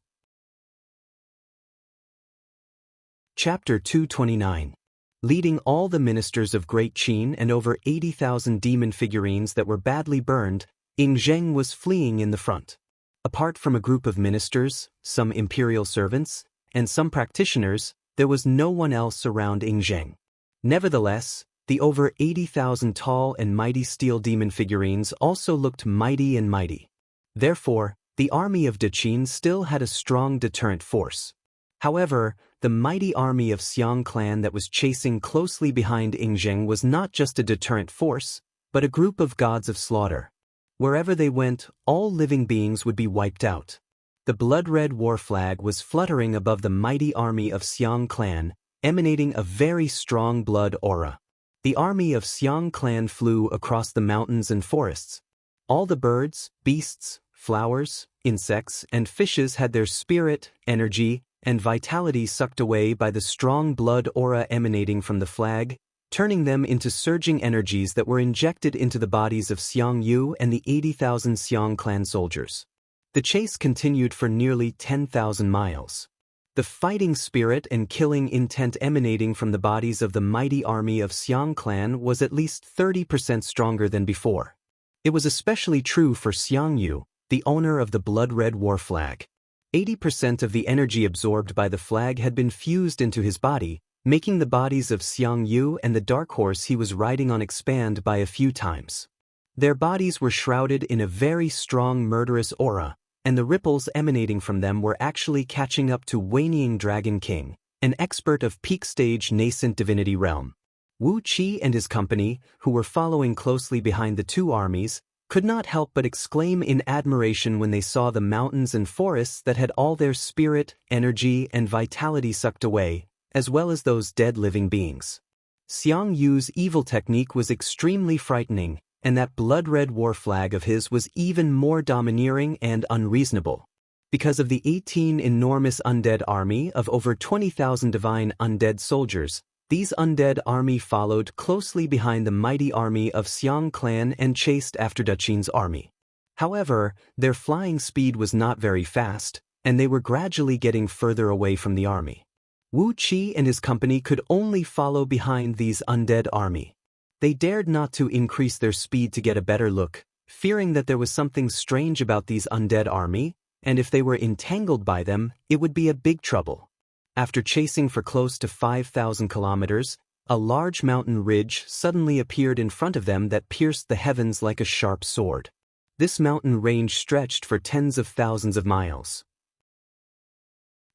Chapter 229. Leading all the ministers of Great Qin and over 80,000 demon figurines that were badly burned, Ying Zheng was fleeing in the front. Apart from a group of ministers, some imperial servants, and some practitioners, there was no one else around Yingzheng. Nevertheless, the over 80,000 tall and mighty steel demon figurines also looked mighty and mighty. Therefore, the army of Deqin still had a strong deterrent force. However, the mighty army of Xiang clan that was chasing closely behind Yingzheng was not just a deterrent force, but a group of gods of slaughter. Wherever they went, all living beings would be wiped out. The blood-red war flag was fluttering above the mighty army of Xiang clan, emanating a very strong blood aura. The army of Xiang clan flew across the mountains and forests. All the birds, beasts, flowers, insects, and fishes had their spirit, energy, and vitality sucked away by the strong blood aura emanating from the flag, turning them into surging energies that were injected into the bodies of Xiang Yu and the 80,000 Xiang clan soldiers. The chase continued for nearly 10,000 miles. The fighting spirit and killing intent emanating from the bodies of the mighty army of Xiang clan was at least 30% stronger than before. It was especially true for Xiang Yu, the owner of the blood-red war flag. 80% of the energy absorbed by the flag had been fused into his body, making the bodies of Xiang Yu and the dark horse he was riding on expand by a few times. Their bodies were shrouded in a very strong murderous aura, and the ripples emanating from them were actually catching up to Wanying Dragon King, an expert of peak-stage nascent divinity realm. Wu Qi and his company, who were following closely behind the two armies, could not help but exclaim in admiration when they saw the mountains and forests that had all their spirit, energy, and vitality sucked away, as well as those dead living beings. Xiang Yu's evil technique was extremely frightening, and that blood-red war flag of his was even more domineering and unreasonable. Because of the 18 enormous undead army of over 20,000 divine undead soldiers, these undead army followed closely behind the mighty army of Xiang clan and chased after Deqin's army. However, their flying speed was not very fast, and they were gradually getting further away from the army. Wu Qi and his company could only follow behind these undead army. They dared not to increase their speed to get a better look, fearing that there was something strange about these undead army, and if they were entangled by them, it would be a big trouble. After chasing for close to 5,000 kilometers, a large mountain ridge suddenly appeared in front of them that pierced the heavens like a sharp sword. This mountain range stretched for tens of thousands of miles.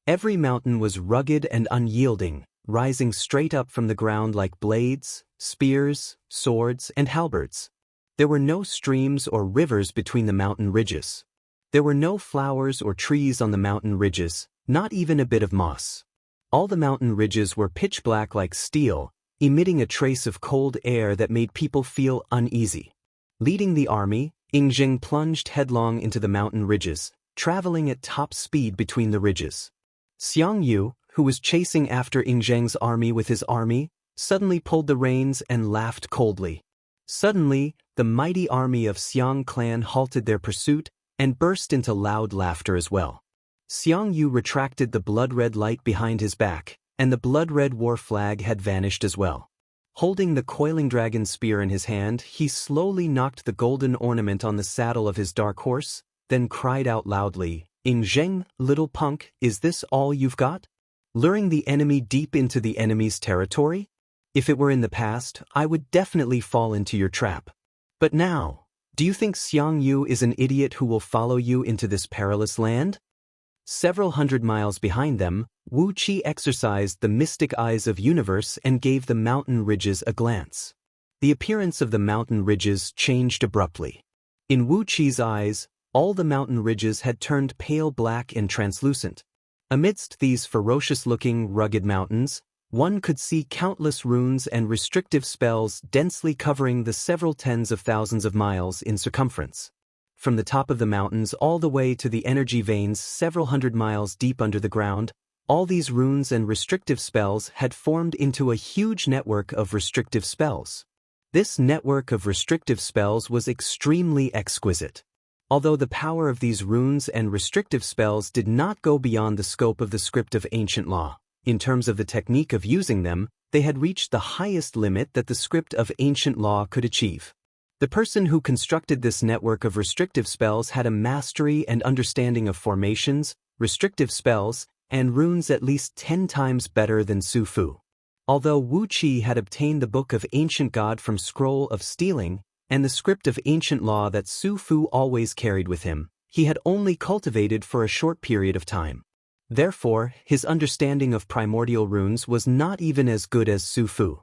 Every mountain was rugged and unyielding, rising straight up from the ground like blades, spears, swords, and halberds. There were no streams or rivers between the mountain ridges. There were no flowers or trees on the mountain ridges, not even a bit of moss. All the mountain ridges were pitch black like steel, emitting a trace of cold air that made people feel uneasy. Leading the army, Yingzheng plunged headlong into the mountain ridges, traveling at top speed between the ridges. Xiang Yu, who was chasing after Yingzheng's army with his army, suddenly pulled the reins and laughed coldly. Suddenly, the mighty army of Xiang clan halted their pursuit and burst into loud laughter as well. Xiang Yu retracted the blood-red light behind his back, and the blood-red war flag had vanished as well. Holding the coiling dragon spear in his hand, he slowly knocked the golden ornament on the saddle of his dark horse, then cried out loudly, "Yingzheng, little punk, is this all you've got? Luring the enemy deep into the enemy's territory? If it were in the past, I would definitely fall into your trap. But now, do you think Xiang Yu is an idiot who will follow you into this perilous land?" Several hundred miles behind them, Wu Qi exercised the mystic eyes of universe and gave the mountain ridges a glance. The appearance of the mountain ridges changed abruptly. In Wu Qi's eyes, all the mountain ridges had turned pale black and translucent. Amidst these ferocious-looking, rugged mountains, one could see countless runes and restrictive spells densely covering the several tens of thousands of miles in circumference. From the top of the mountains all the way to the energy veins several hundred miles deep under the ground, all these runes and restrictive spells had formed into a huge network of restrictive spells. This network of restrictive spells was extremely exquisite. Although the power of these runes and restrictive spells did not go beyond the scope of the script of ancient law, in terms of the technique of using them, they had reached the highest limit that the script of ancient law could achieve. The person who constructed this network of restrictive spells had a mastery and understanding of formations, restrictive spells, and runes at least 10 times better than Su Fu. Although Wu Qi had obtained the Book of Ancient God from Scroll of Stealing, and the script of ancient law that Su Fu always carried with him, he had only cultivated for a short period of time. Therefore, his understanding of primordial runes was not even as good as Su Fu.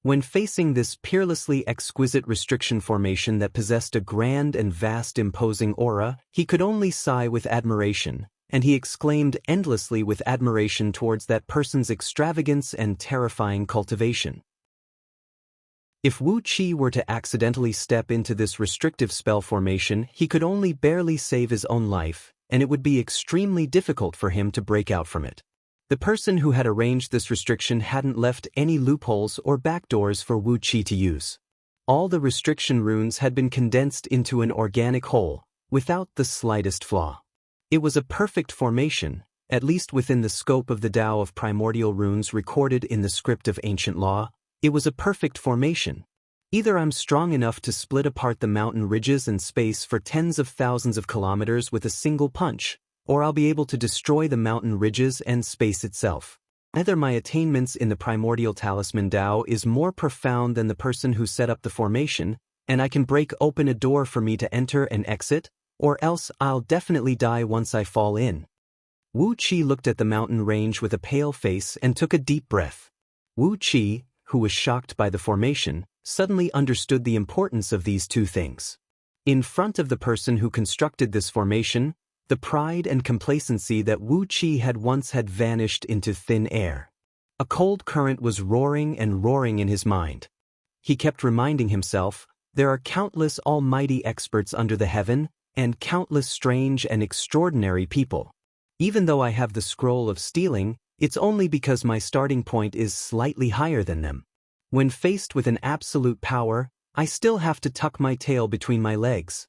When facing this peerlessly exquisite restriction formation that possessed a grand and vast imposing aura, he could only sigh with admiration, and he exclaimed endlessly with admiration towards that person's extravagance and terrifying cultivation. If Wu Qi were to accidentally step into this restrictive spell formation, he could only barely save his own life, and it would be extremely difficult for him to break out from it. The person who had arranged this restriction hadn't left any loopholes or backdoors for Wu Qi to use. All the restriction runes had been condensed into an organic whole, without the slightest flaw. It was a perfect formation, at least within the scope of the Tao of primordial runes recorded in the script of ancient law. It was a perfect formation. Either I'm strong enough to split apart the mountain ridges and space for tens of thousands of kilometers with a single punch, or I'll be able to destroy the mountain ridges and space itself. Either my attainments in the primordial talisman Tao is more profound than the person who set up the formation, and I can break open a door for me to enter and exit, or else I'll definitely die once I fall in. Wu Qi looked at the mountain range with a pale face and took a deep breath. Wu Qi, who was shocked by the formation, suddenly understood the importance of these two things. In front of the person who constructed this formation, the pride and complacency that Wu Qi had once had vanished into thin air. A cold current was roaring and roaring in his mind. He kept reminding himself, there are countless almighty experts under the heaven, and countless strange and extraordinary people. Even though I have the scroll of stealing, it's only because my starting point is slightly higher than them. When faced with an absolute power, I still have to tuck my tail between my legs.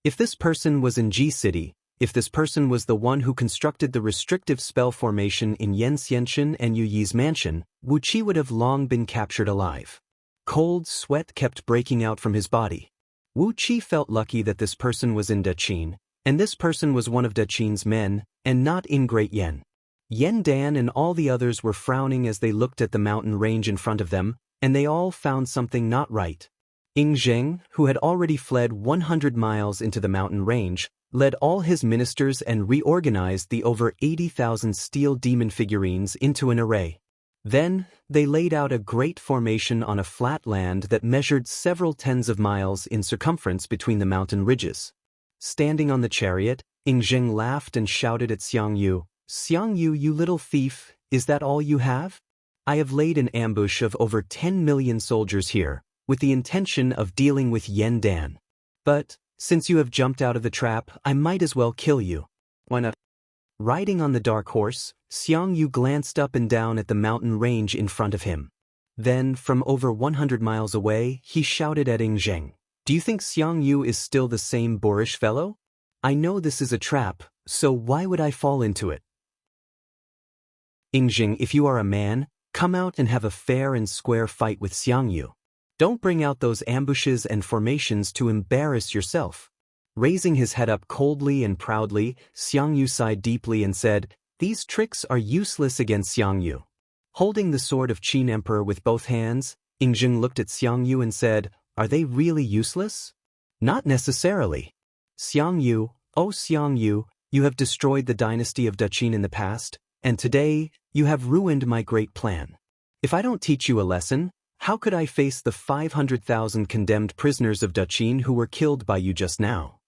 If this person was in Ji City, if this person was the one who constructed the restrictive spell formation in Yan Xianchen and Yu Yi's mansion, Wu Qi would have long been captured alive. Cold sweat kept breaking out from his body. Wu Qi felt lucky that this person was in Daqin, and this person was one of Daqin's men, and not in Great Yan. Yen Dan and all the others were frowning as they looked at the mountain range in front of them, and they all found something not right. Ying Zheng, who had already fled 100 miles into the mountain range, led all his ministers and reorganized the over 80,000 steel demon figurines into an array. Then, they laid out a great formation on a flat land that measured several tens of miles in circumference between the mountain ridges. Standing on the chariot, Ying Zheng laughed and shouted at Xiang Yu, "Xiang Yu, you little thief, is that all you have? I have laid an ambush of over 10 million soldiers here, with the intention of dealing with Yen Dan. But, since you have jumped out of the trap, I might as well kill you. Why not?" Riding on the dark horse, Xiang Yu glanced up and down at the mountain range in front of him. Then, from over 100 miles away, he shouted at Ying Zheng, "Do you think Xiang Yu is still the same boorish fellow? I know this is a trap, so why would I fall into it? Ying Zheng, if you are a man, come out and have a fair and square fight with Xiang Yu. Don't bring out those ambushes and formations to embarrass yourself." Raising his head up coldly and proudly, Xiang Yu sighed deeply and said, "These tricks are useless against Xiang Yu." Holding the sword of Qin Emperor with both hands, Ying Zheng looked at Xiang Yu and said, "Are they really useless?" "Not necessarily. Xiang Yu, oh Xiang Yu, you have destroyed the dynasty of Daqin in the past, and today, you have ruined my great plan. If I don't teach you a lesson, how could I face the 500,000 condemned prisoners of Daqin who were killed by you just now?"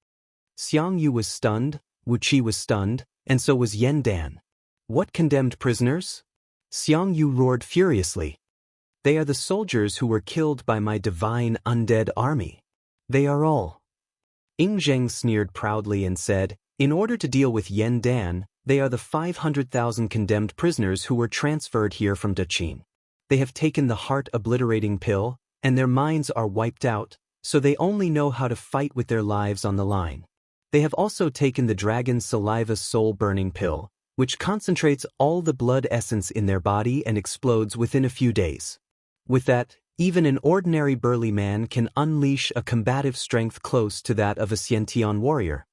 Xiang Yu was stunned, Wu Qi was stunned, and so was Yen Dan. "What condemned prisoners?" Xiang Yu roared furiously. "They are the soldiers who were killed by my divine undead army. They are all." Ying Zheng sneered proudly and said, "In order to deal with Yen Dan, they are the 500,000 condemned prisoners who were transferred here from Daqin. They have taken the heart-obliterating pill, and their minds are wiped out, so they only know how to fight with their lives on the line. They have also taken the dragon saliva soul-burning pill, which concentrates all the blood essence in their body and explodes within a few days. With that, even an ordinary burly man can unleash a combative strength close to that of a Xiantian warrior."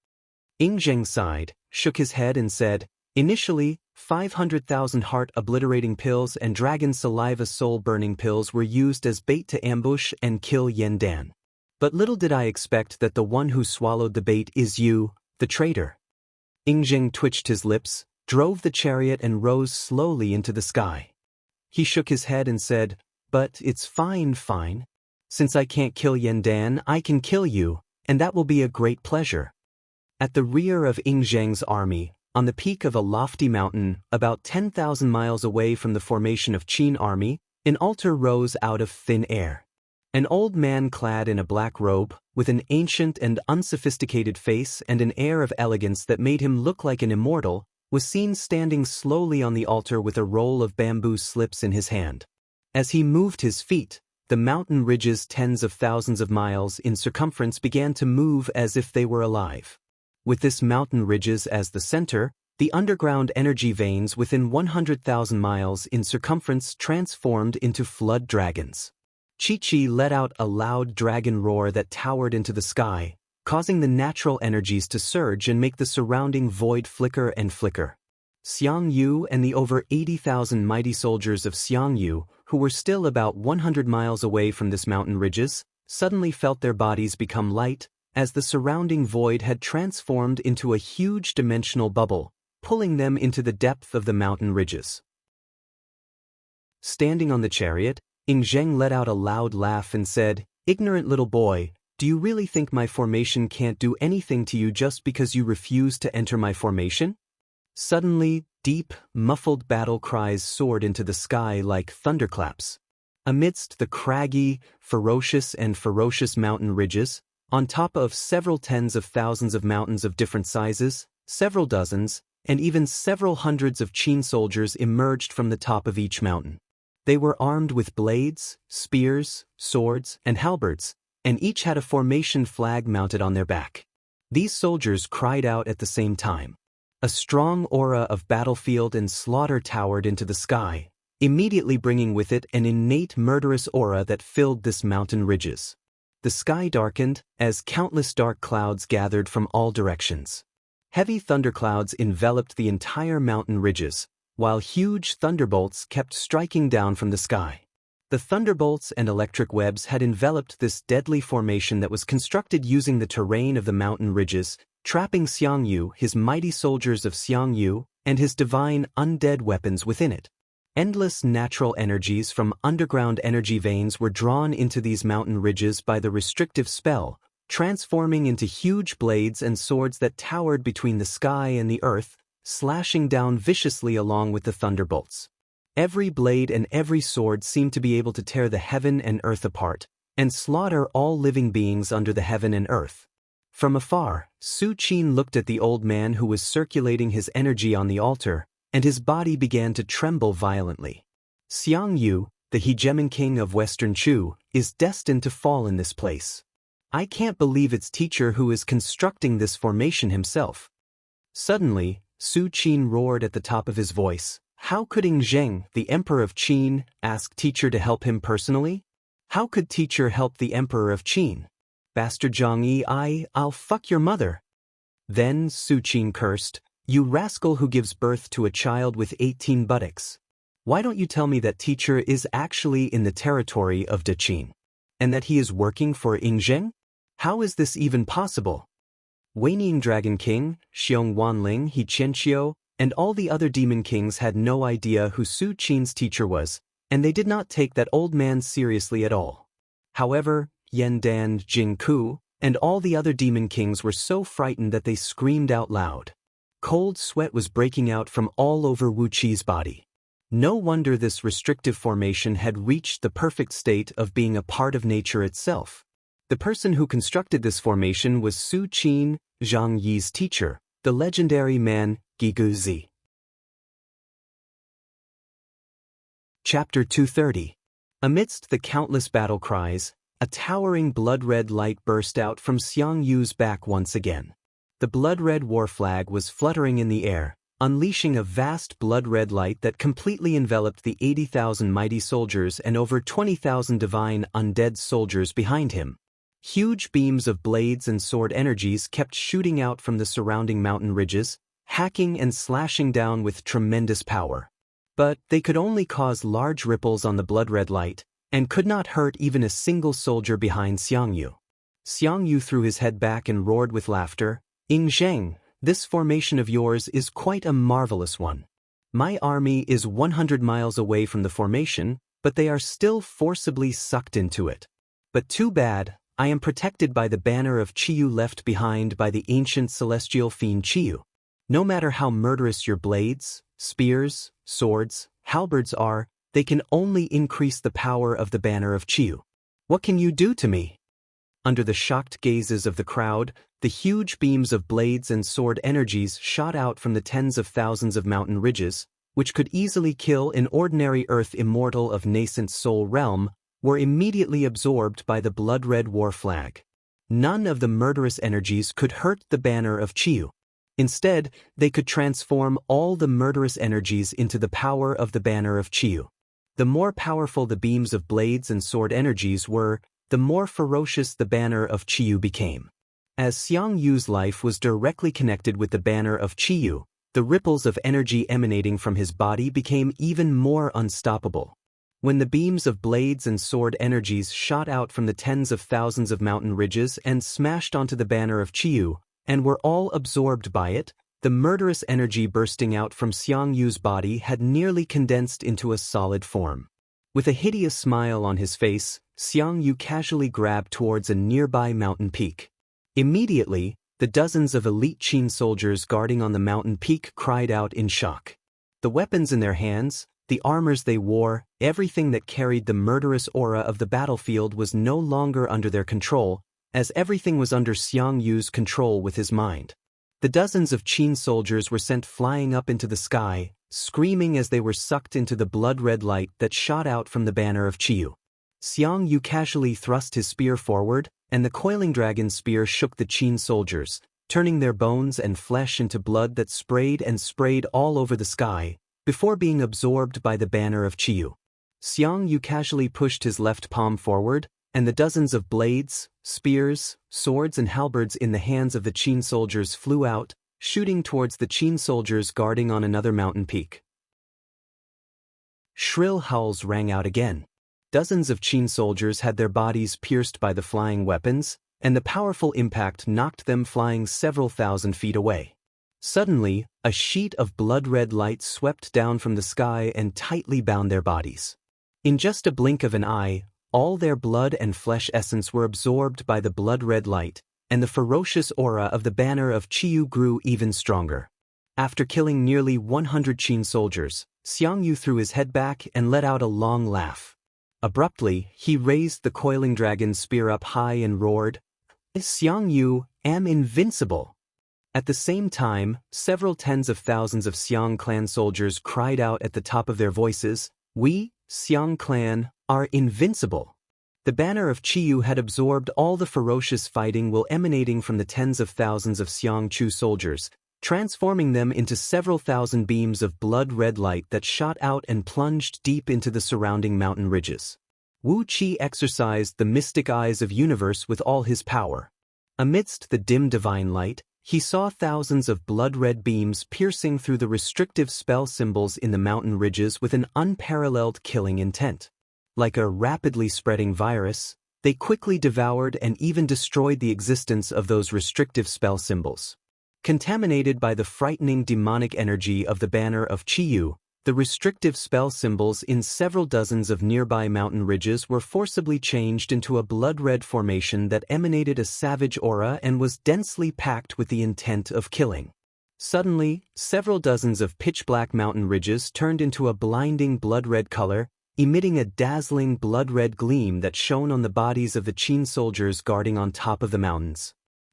Ying Zheng sighed, shook his head and said, Initially, 500,000 heart-obliterating pills and dragon saliva soul-burning pills were used as bait to ambush and kill Yandan. But little did I expect that the one who swallowed the bait is you, the traitor. Yingzheng twitched his lips, drove the chariot and rose slowly into the sky. He shook his head and said, "But it's fine. Since I can't kill Yandan, I can kill you, and that will be a great pleasure." At the rear of Yingzheng's army, on the peak of a lofty mountain, about 10,000 miles away from the formation of Qin army, an altar rose out of thin air. An old man clad in a black robe, with an ancient and unsophisticated face and an air of elegance that made him look like an immortal, was seen standing slowly on the altar with a roll of bamboo slips in his hand. As he moved his feet, the mountain ridges tens of thousands of miles in circumference began to move as if they were alive. With this mountain ridges as the center, the underground energy veins within 100,000 miles in circumference transformed into flood dragons. Chi-Chi let out a loud dragon roar that towered into the sky, causing the natural energies to surge and make the surrounding void flicker and flicker. Xiang Yu and the over 80,000 mighty soldiers of Xiang Yu, who were still about 100 miles away from this mountain ridges, suddenly felt their bodies become light, as the surrounding void had transformed into a huge dimensional bubble, pulling them into the depth of the mountain ridges. Standing on the chariot, Yingzheng let out a loud laugh and said, "Ignorant little boy, do you really think my formation can't do anything to you just because you refuse to enter my formation?" Suddenly, deep, muffled battle cries soared into the sky like thunderclaps. Amidst the craggy, ferocious mountain ridges, on top of several tens of thousands of mountains of different sizes, several dozens, and even several hundreds of Qin soldiers emerged from the top of each mountain. They were armed with blades, spears, swords, and halberds, and each had a formation flag mounted on their back. These soldiers cried out at the same time. A strong aura of battlefield and slaughter towered into the sky, immediately bringing with it an innate murderous aura that filled this mountain ridges. The sky darkened as countless dark clouds gathered from all directions. Heavy thunderclouds enveloped the entire mountain ridges, while huge thunderbolts kept striking down from the sky. The thunderbolts and electric webs had enveloped this deadly formation that was constructed using the terrain of the mountain ridges, trapping Xiang Yu, his mighty soldiers of Xiang Yu, and his divine undead weapons within it. Endless natural energies from underground energy veins were drawn into these mountain ridges by the restrictive spell, transforming into huge blades and swords that towered between the sky and the earth, slashing down viciously along with the thunderbolts. Every blade and every sword seemed to be able to tear the heaven and earth apart, and slaughter all living beings under the heaven and earth. From afar, Su Qin looked at the old man who was circulating his energy on the altar, and his body began to tremble violently. Xiang Yu, the hegemon king of Western Chu, is destined to fall in this place. I can't believe it's teacher who is constructing this formation himself. Suddenly, Su Qin roared at the top of his voice. How could Yingzheng, the emperor of Qin, ask teacher to help him personally? How could teacher help the emperor of Qin? Bastard Zhang Yi, I'll fuck your mother. Then Su Qin cursed, "You rascal who gives birth to a child with 18 buttocks. Why don't you tell me that teacher is actually in the territory of De Qin? And that he is working for Yingzheng? How is this even possible?" Weining Dragon King, Xiong Wanling, He Qianqiu, and all the other demon kings had no idea who Su Qin's teacher was, and they did not take that old man seriously at all. However, Yandan, Jingku, and all the other demon kings were so frightened that they screamed out loud. Cold sweat was breaking out from all over Wu Qi's body. No wonder this restrictive formation had reached the perfect state of being a part of nature itself. The person who constructed this formation was Su Qin, Zhang Yi's teacher, the legendary man Giguzi. Chapter 230. Amidst the countless battle cries, a towering blood-red light burst out from Xiang Yu's back once again. The blood-red war flag was fluttering in the air, unleashing a vast blood-red light that completely enveloped the 80,000 mighty soldiers and over 20,000 divine undead soldiers behind him. Huge beams of blades and sword energies kept shooting out from the surrounding mountain ridges, hacking and slashing down with tremendous power. But they could only cause large ripples on the blood-red light, and could not hurt even a single soldier behind Xiang Yu. Xiang Yu threw his head back and roared with laughter. "Ying Zheng, this formation of yours is quite a marvelous one. My army is 100 miles away from the formation, but they are still forcibly sucked into it. But too bad, I am protected by the banner of Qiyu left behind by the ancient celestial fiend Qiyu. No matter how murderous your blades, spears, swords, halberds are, they can only increase the power of the banner of Qiyu. What can you do to me?" Under the shocked gazes of the crowd, the huge beams of blades and sword energies shot out from the tens of thousands of mountain ridges, which could easily kill an ordinary earth immortal of nascent soul realm, were immediately absorbed by the blood-red war flag. None of the murderous energies could hurt the banner of Qiyu. Instead, they could transform all the murderous energies into the power of the banner of Qiyu. The more powerful the beams of blades and sword energies were, the more ferocious the banner of Qiyu became. As Xiang Yu's life was directly connected with the banner of Qiyu, the ripples of energy emanating from his body became even more unstoppable. When the beams of blades and sword energies shot out from the tens of thousands of mountain ridges and smashed onto the banner of Qiyu, and were all absorbed by it, the murderous energy bursting out from Xiang Yu's body had nearly condensed into a solid form. With a hideous smile on his face, Xiang Yu casually grabbed towards a nearby mountain peak. Immediately, the dozens of elite Qin soldiers guarding on the mountain peak cried out in shock. The weapons in their hands, the armors they wore, everything that carried the murderous aura of the battlefield was no longer under their control, as everything was under Xiang Yu's control with his mind. The dozens of Qin soldiers were sent flying up into the sky, screaming as they were sucked into the blood-red light that shot out from the banner of Qiyu. Xiang Yu casually thrust his spear forward, and the coiling dragon's spear shook the Qin soldiers, turning their bones and flesh into blood that sprayed and sprayed all over the sky, before being absorbed by the banner of Qiyu. Xiang Yu casually pushed his left palm forward, and the dozens of blades, spears, swords and halberds in the hands of the Qin soldiers flew out, shooting towards the Qin soldiers guarding on another mountain peak. Shrill howls rang out again. Dozens of Qin soldiers had their bodies pierced by the flying weapons, and the powerful impact knocked them flying several thousand feet away. Suddenly, a sheet of blood-red light swept down from the sky and tightly bound their bodies. In just a blink of an eye, all their blood and flesh essence were absorbed by the blood-red light, and the ferocious aura of the banner of Qiyu grew even stronger. After killing nearly 100 Qin soldiers, Xiang Yu threw his head back and let out a long laugh. Abruptly, he raised the coiling dragon's spear up high and roared, "Xiang Yu, am invincible!" At the same time, several tens of thousands of Xiang clan soldiers cried out at the top of their voices, "We, Xiang clan, are invincible!" The banner of Qiyu had absorbed all the ferocious fighting will emanating from the tens of thousands of Xiang Chu soldiers, transforming them into several thousand beams of blood-red light that shot out and plunged deep into the surrounding mountain ridges. Wu Qi exercised the mystic eyes of universe with all his power. Amidst the dim divine light, he saw thousands of blood-red beams piercing through the restrictive spell symbols in the mountain ridges with an unparalleled killing intent. Like a rapidly spreading virus, they quickly devoured and even destroyed the existence of those restrictive spell symbols. Contaminated by the frightening demonic energy of the banner of Qiyu, the restrictive spell symbols in several dozens of nearby mountain ridges were forcibly changed into a blood-red formation that emanated a savage aura and was densely packed with the intent of killing. Suddenly, several dozens of pitch-black mountain ridges turned into a blinding blood-red color, emitting a dazzling blood-red gleam that shone on the bodies of the Qin soldiers guarding on top of the mountains.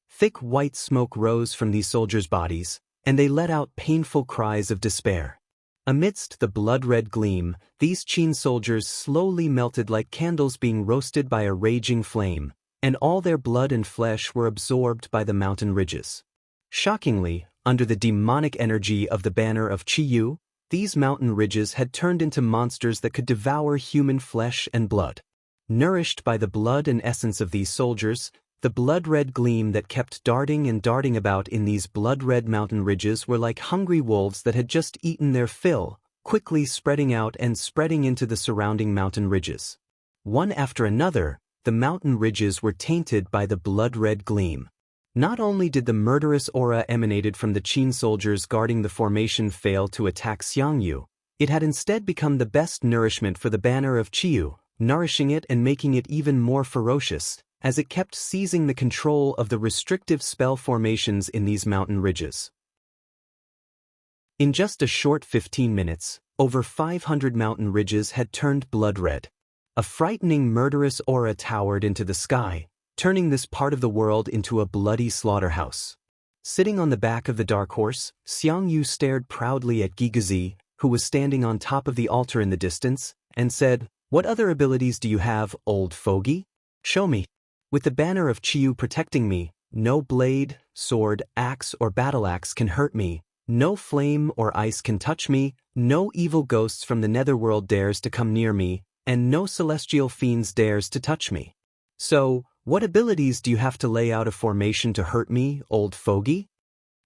Thick white smoke rose from these soldiers' bodies, and they let out painful cries of despair. Amidst the blood-red gleam, these Qin soldiers slowly melted like candles being roasted by a raging flame, and all their blood and flesh were absorbed by the mountain ridges. Shockingly, under the demonic energy of the banner of Qiyu, these mountain ridges had turned into monsters that could devour human flesh and blood. Nourished by the blood and essence of these soldiers, The blood-red gleam that kept darting and darting about in these blood-red mountain ridges were like hungry wolves that had just eaten their fill, quickly spreading out and spreading into the surrounding mountain ridges. One after another, the mountain ridges were tainted by the blood-red gleam. Not only did the murderous aura emanated from the Qin soldiers guarding the formation fail to attack Xiangyu, it had instead become the best nourishment for the banner of Qiyu, nourishing it and making it even more ferocious, as it kept seizing the control of the restrictive spell formations in these mountain ridges. In just a short 15 minutes, over 500 mountain ridges had turned blood-red. A frightening murderous aura towered into the sky, turning this part of the world into a bloody slaughterhouse. Sitting on the back of the dark horse, Xiangyu stared proudly at Gigazi, who was standing on top of the altar in the distance, and said, "What other abilities do you have, old fogey? Show me." With the banner of Qiyu protecting me, no blade, sword, axe or battle axe can hurt me, no flame or ice can touch me, no evil ghosts from the netherworld dares to come near me, and no celestial fiends dares to touch me. So, what abilities do you have to lay out a formation to hurt me, old fogey?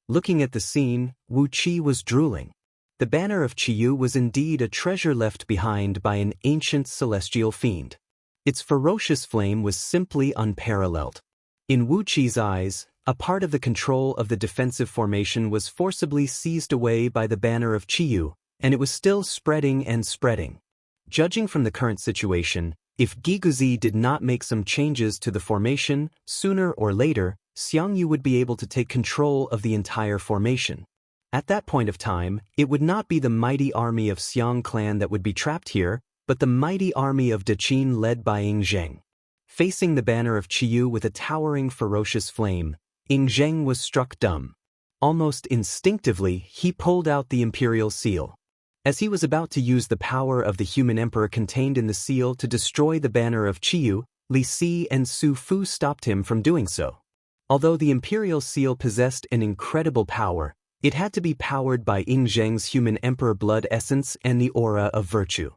Looking at the scene, Wu Qi was drooling. The banner of Qiyu was indeed a treasure left behind by an ancient celestial fiend. Its ferocious flame was simply unparalleled. In Wu Qi's eyes, a part of the control of the defensive formation was forcibly seized away by the banner of Qiyu, and it was still spreading and spreading. Judging from the current situation, if Giguzi did not make some changes to the formation, sooner or later, Xiangyu would be able to take control of the entire formation. At that point of time, it would not be the mighty army of Xiang clan that would be trapped here, but the mighty army of Deqin led by Ying Zheng. Facing the banner of Qiyu with a towering ferocious flame, Ying Zheng was struck dumb. Almost instinctively, he pulled out the imperial seal. As he was about to use the power of the human emperor contained in the seal to destroy the banner of Qiyu, Li Si and Su Fu stopped him from doing so. Although the imperial seal possessed an incredible power, it had to be powered by Ying Zheng's human emperor blood essence and the aura of virtue.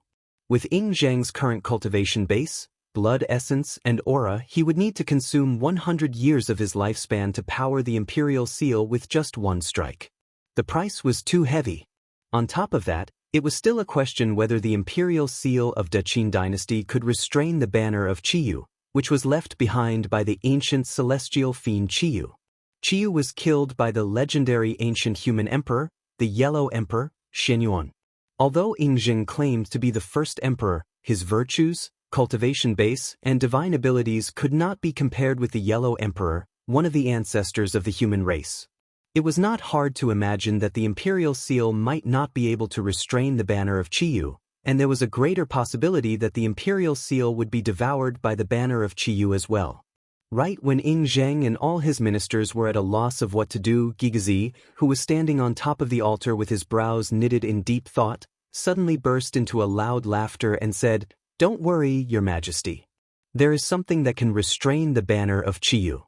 With Ying Zheng's current cultivation base, blood essence, and aura, he would need to consume 100 years of his lifespan to power the imperial seal with just one strike. The price was too heavy. On top of that, it was still a question whether the imperial seal of Deqin dynasty could restrain the banner of Qiyu, which was left behind by the ancient celestial fiend Qiyu. Qiyu was killed by the legendary ancient human emperor, the Yellow Emperor, Shenyuan. Although Ying Zheng claimed to be the first emperor, his virtues, cultivation base, and divine abilities could not be compared with the Yellow Emperor, one of the ancestors of the human race. It was not hard to imagine that the imperial seal might not be able to restrain the banner of Qiyu, and there was a greater possibility that the imperial seal would be devoured by the banner of Qiyu as well. Right when Ying Zheng and all his ministers were at a loss of what to do, Gigazi, who was standing on top of the altar with his brows knitted in deep thought, suddenly burst into a loud laughter and said, "Don't worry, Your Majesty. There is something that can restrain the banner of Qiyu."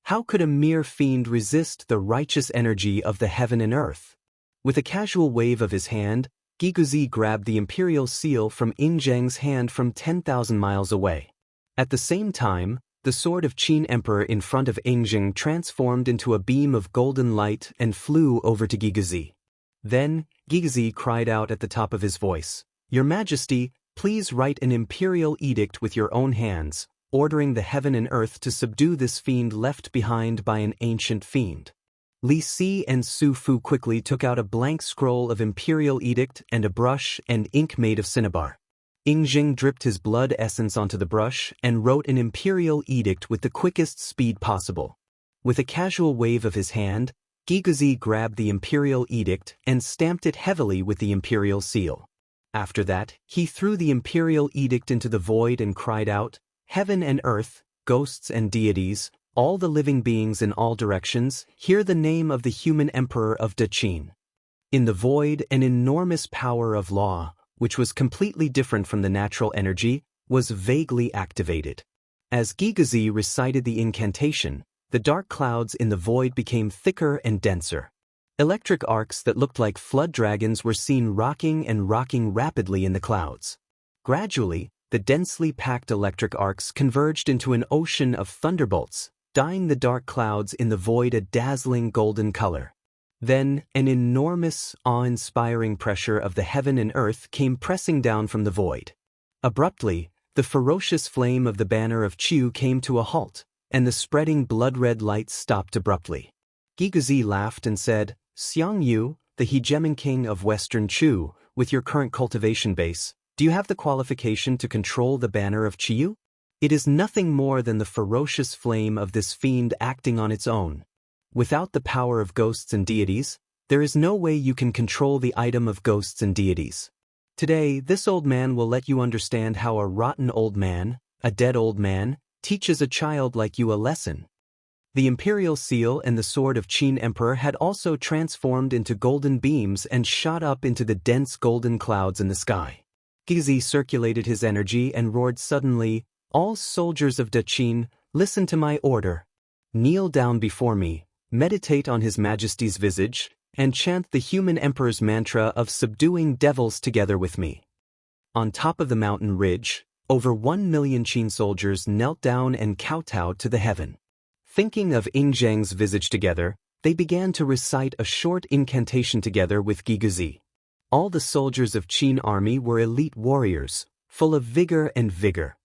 How could a mere fiend resist the righteous energy of the heaven and earth? With a casual wave of his hand, Gigazi grabbed the imperial seal from Ying Zheng's hand from 10,000 miles away. At the same time, the sword of Qin Emperor in front of Ying Zheng transformed into a beam of golden light and flew over to Gigazi. Then, Gigazi cried out at the top of his voice, "Your Majesty, please write an imperial edict with your own hands, ordering the heaven and earth to subdue this fiend left behind by an ancient fiend." Li Si and Su Fu quickly took out a blank scroll of imperial edict and a brush and ink made of cinnabar. Ying Zheng dripped his blood essence onto the brush and wrote an imperial edict with the quickest speed possible. With a casual wave of his hand, Gigazi grabbed the imperial edict and stamped it heavily with the imperial seal. After that, he threw the imperial edict into the void and cried out, "Heaven and earth, ghosts and deities, all the living beings in all directions, hear the name of the human emperor of Deqin." In the void, an enormous power of law, which was completely different from the natural energy, was vaguely activated. As Gigazi recited the incantation, the dark clouds in the void became thicker and denser. Electric arcs that looked like flood dragons were seen rocking and rocking rapidly in the clouds. Gradually, the densely packed electric arcs converged into an ocean of thunderbolts, dyeing the dark clouds in the void a dazzling golden color. Then, an enormous, awe-inspiring pressure of the heaven and earth came pressing down from the void. Abruptly, the ferocious flame of the banner of Qiu came to a halt, and the spreading blood-red light stopped abruptly. Gigazi laughed and said, "Xiang Yu, the hegemon king of Western Chu, with your current cultivation base, do you have the qualification to control the banner of Qiu? It is nothing more than the ferocious flame of this fiend acting on its own. Without the power of ghosts and deities, there is no way you can control the item of ghosts and deities. Today, this old man will let you understand how a rotten old man, a dead old man, teaches a child like you a lesson." The imperial seal and the sword of Qin Emperor had also transformed into golden beams and shot up into the dense golden clouds in the sky. Gigazi circulated his energy and roared suddenly, "All soldiers of Qin, listen to my order. Kneel down before me, meditate on His Majesty's visage, and chant the human emperor's mantra of subduing devils together with me." On top of the mountain ridge, over 1 million Qin soldiers knelt down and kowtowed to the heaven. Thinking of Ingzhang's visage together, they began to recite a short incantation together with Gigazi. All the soldiers of Qin army were elite warriors, full of vigor and vigor.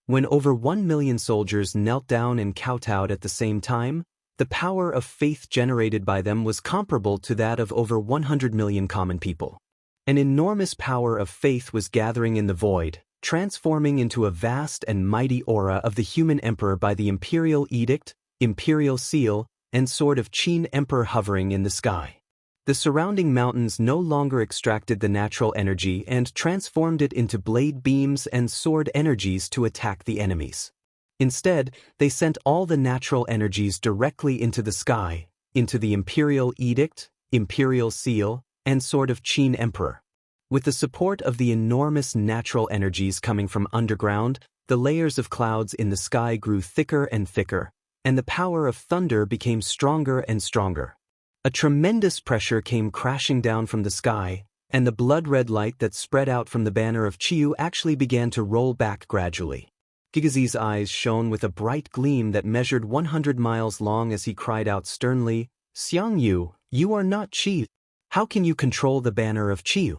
When over 1 million soldiers knelt down and kowtowed at the same time, the power of faith generated by them was comparable to that of over 100 million common people. An enormous power of faith was gathering in the void, transforming into a vast and mighty aura of the human emperor by the imperial edict, imperial seal, and sword of Qin Emperor hovering in the sky. The surrounding mountains no longer extracted the natural energy and transformed it into blade beams and sword energies to attack the enemies. Instead, they sent all the natural energies directly into the sky, into the imperial edict, imperial seal, and sword of Qin Emperor. With the support of the enormous natural energies coming from underground, the layers of clouds in the sky grew thicker and thicker, and the power of thunder became stronger and stronger. A tremendous pressure came crashing down from the sky, and the blood-red light that spread out from the banner of Qiu actually began to roll back gradually. Gigazi's eyes shone with a bright gleam that measured 100 miles long as he cried out sternly, "Xiang Yu, you are not Qi. How can you control the banner of Qiu?"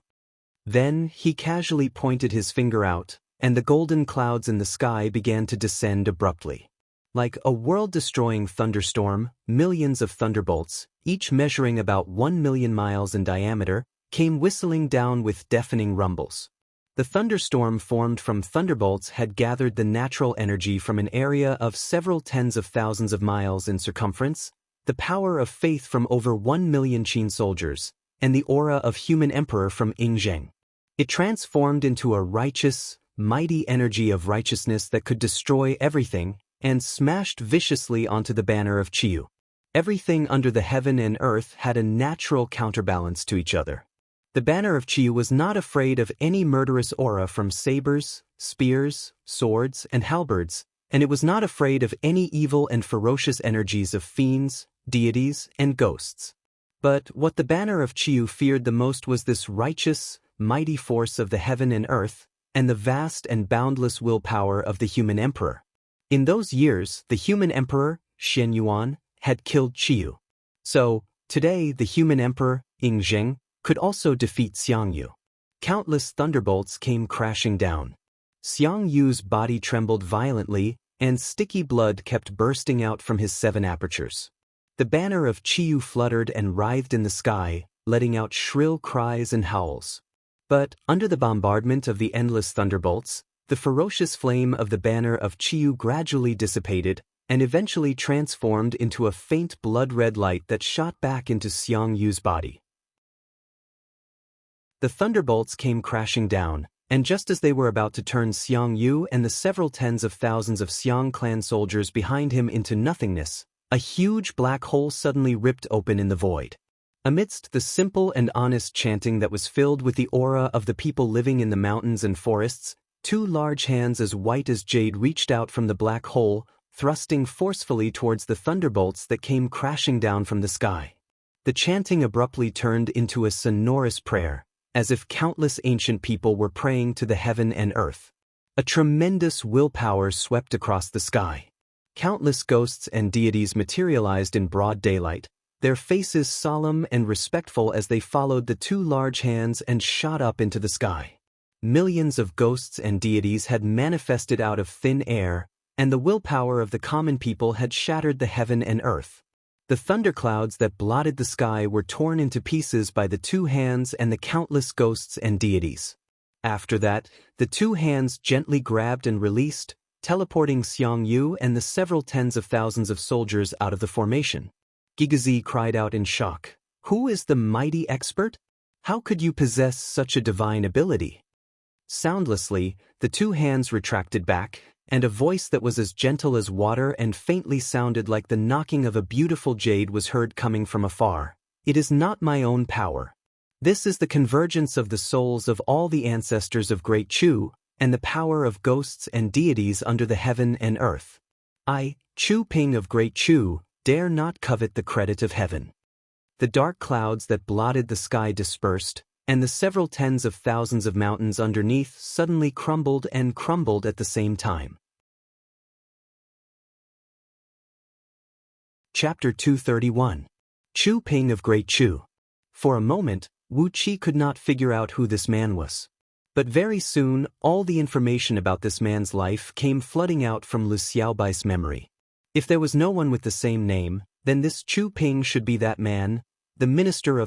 Then he casually pointed his finger out, and the golden clouds in the sky began to descend abruptly. Like a world-destroying thunderstorm, millions of thunderbolts, each measuring about 1 million miles in diameter, came whistling down with deafening rumbles. The thunderstorm formed from thunderbolts had gathered the natural energy from an area of several tens of thousands of miles in circumference, the power of faith from over 1 million Qin soldiers, and the aura of human emperor from Ingzhang. It transformed into a righteous, mighty energy of righteousness that could destroy everything, and smashed viciously onto the banner of Qiu. Everything under the heaven and earth had a natural counterbalance to each other. The banner of Qiu was not afraid of any murderous aura from sabers, spears, swords, and halberds, and it was not afraid of any evil and ferocious energies of fiends, deities, and ghosts. But what the banner of Qiu feared the most was this righteous, mighty force of the heaven and earth, and the vast and boundless willpower of the human emperor. In those years, the human emperor, Shen Yuan, had killed Qiu. So, today the human emperor, Ingzheng, could also defeat Xiang Yu. Countless thunderbolts came crashing down. Xiang Yu's body trembled violently, and sticky blood kept bursting out from his 7 apertures. The banner of Qiu fluttered and writhed in the sky, letting out shrill cries and howls. But, under the bombardment of the endless thunderbolts, the ferocious flame of the banner of Qiu gradually dissipated, and eventually transformed into a faint blood-red light that shot back into Xiang Yu's body. The thunderbolts came crashing down, and just as they were about to turn Xiang Yu and the several tens of thousands of Xiang clan soldiers behind him into nothingness, a huge black hole suddenly ripped open in the void. Amidst the simple and honest chanting that was filled with the aura of the people living in the mountains and forests, 2 large hands as white as jade reached out from the black hole, thrusting forcefully towards the thunderbolts that came crashing down from the sky. The chanting abruptly turned into a sonorous prayer, as if countless ancient people were praying to the heaven and earth. A tremendous willpower swept across the sky. Countless ghosts and deities materialized in broad daylight, their faces solemn and respectful as they followed the two large hands and shot up into the sky. Millions of ghosts and deities had manifested out of thin air, and the willpower of the common people had shattered the heaven and earth. The thunderclouds that blotted the sky were torn into pieces by the two hands and the countless ghosts and deities. After that, the two hands gently grabbed and released, teleporting Xiang Yu and the several tens of thousands of soldiers out of the formation. Gigazi cried out in shock. "Who is the mighty expert? How could you possess such a divine ability?" Soundlessly, the two hands retracted back, and a voice that was as gentle as water and faintly sounded like the knocking of a beautiful jade was heard coming from afar. "It is not my own power. This is the convergence of the souls of all the ancestors of Great Chu, and the power of ghosts and deities under the heaven and earth. I, Chu Ping of Great Chu, dare not covet the credit of heaven." The dark clouds that blotted the sky dispersed, and the several tens of thousands of mountains underneath suddenly crumbled and crumbled at the same time. Chapter 231. Chu Ping of Great Chu. For a moment, Wu Qi could not figure out who this man was. But very soon, all the information about this man's life came flooding out from Lu Xiaobai's memory. If there was no one with the same name, then this Chu Ping should be that man, the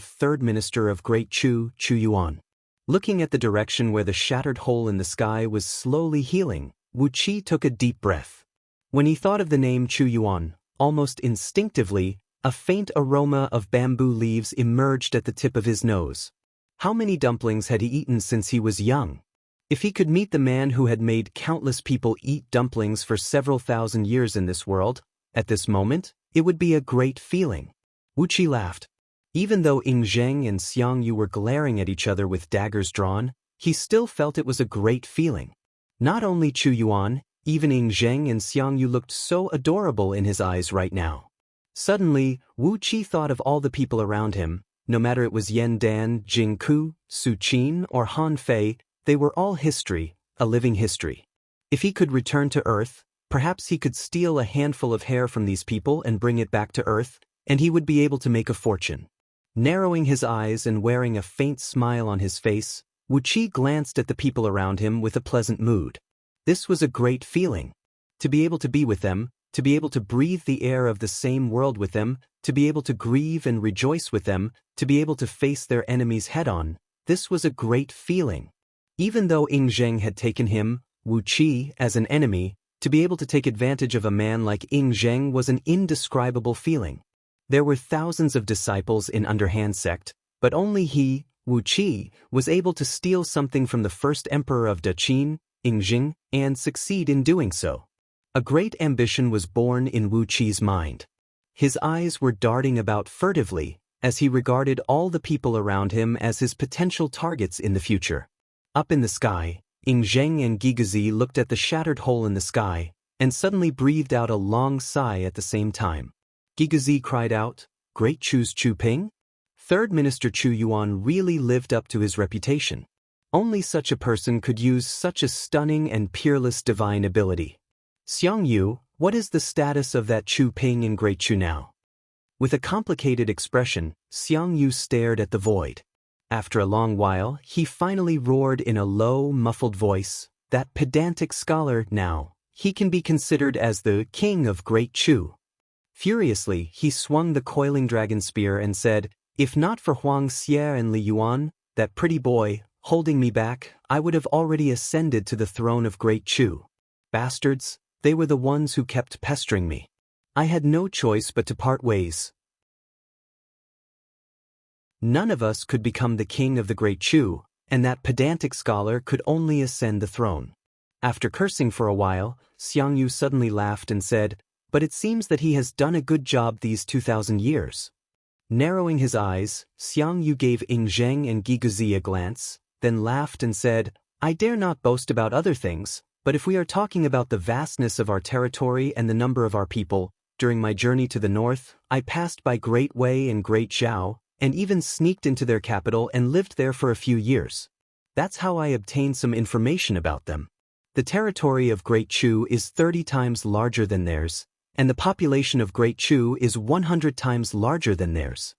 third minister of Great Chu, Chu Yuan. Looking at the direction where the shattered hole in the sky was slowly healing, Wu Qi took a deep breath. When he thought of the name Chu Yuan, almost instinctively, a faint aroma of bamboo leaves emerged at the tip of his nose. How many dumplings had he eaten since he was young? If he could meet the man who had made countless people eat dumplings for several thousand years in this world, at this moment, it would be a great feeling. Wu Qi laughed. Even though Ying Zheng and Xiang Yu were glaring at each other with daggers drawn, he still felt it was a great feeling. Not only Chu Yuan, even Ying Zheng and Xiang Yu looked so adorable in his eyes right now. Suddenly, Wu Qi thought of all the people around him, no matter it was Yan Dan, Jing Ku, Su Qin, or Han Fei, they were all history, a living history. If he could return to Earth, perhaps he could steal a handful of hair from these people and bring it back to Earth, and he would be able to make a fortune. Narrowing his eyes and wearing a faint smile on his face, Wu Qi glanced at the people around him with a pleasant mood. This was a great feeling. To be able to be with them, to be able to breathe the air of the same world with them, to be able to grieve and rejoice with them, to be able to face their enemies head-on, this was a great feeling. Even though Ying Zheng had taken him, Wu Qi, as an enemy, to be able to take advantage of a man like Ying Zheng was an indescribable feeling. There were thousands of disciples in Underhand sect, but only he, Wu Qi, was able to steal something from the first emperor of Daqin, Ying Zheng, and succeed in doing so. A great ambition was born in Wu Qi's mind. His eyes were darting about furtively, as he regarded all the people around him as his potential targets in the future. Up in the sky, Ying Zheng and Gigazi looked at the shattered hole in the sky, and suddenly breathed out a long sigh at the same time. Gigazi cried out, "Great Chu's Chu Ping?" Third Minister Chu Yuan really lived up to his reputation. Only such a person could use such a stunning and peerless divine ability. "Xiang Yu, what is the status of that Chu Ping in Great Chu now?" With a complicated expression, Xiang Yu stared at the void. After a long while, he finally roared in a low, muffled voice, "That pedantic scholar, now, he can be considered as the king of Great Chu." Furiously, he swung the coiling dragon spear and said, "If not for Huang Xie and Li Yuan, that pretty boy, holding me back, I would have already ascended to the throne of Great Chu. Bastards, they were the ones who kept pestering me. I had no choice but to part ways. None of us could become the king of the Great Chu, and that pedantic scholar could only ascend the throne." After cursing for a while, Xiang Yu suddenly laughed and said, "But it seems that he has done a good job these 2,000 years. Narrowing his eyes, Xiang Yu gave Ying Zheng and Gigazi a glance, then laughed and said, "I dare not boast about other things, but if we are talking about the vastness of our territory and the number of our people, during my journey to the north, I passed by Great Wei and Great Zhao, and even sneaked into their capital and lived there for a few years. That's how I obtained some information about them. The territory of Great Chu is 30 times larger than theirs, and the population of Great Chu is 100 times larger than theirs.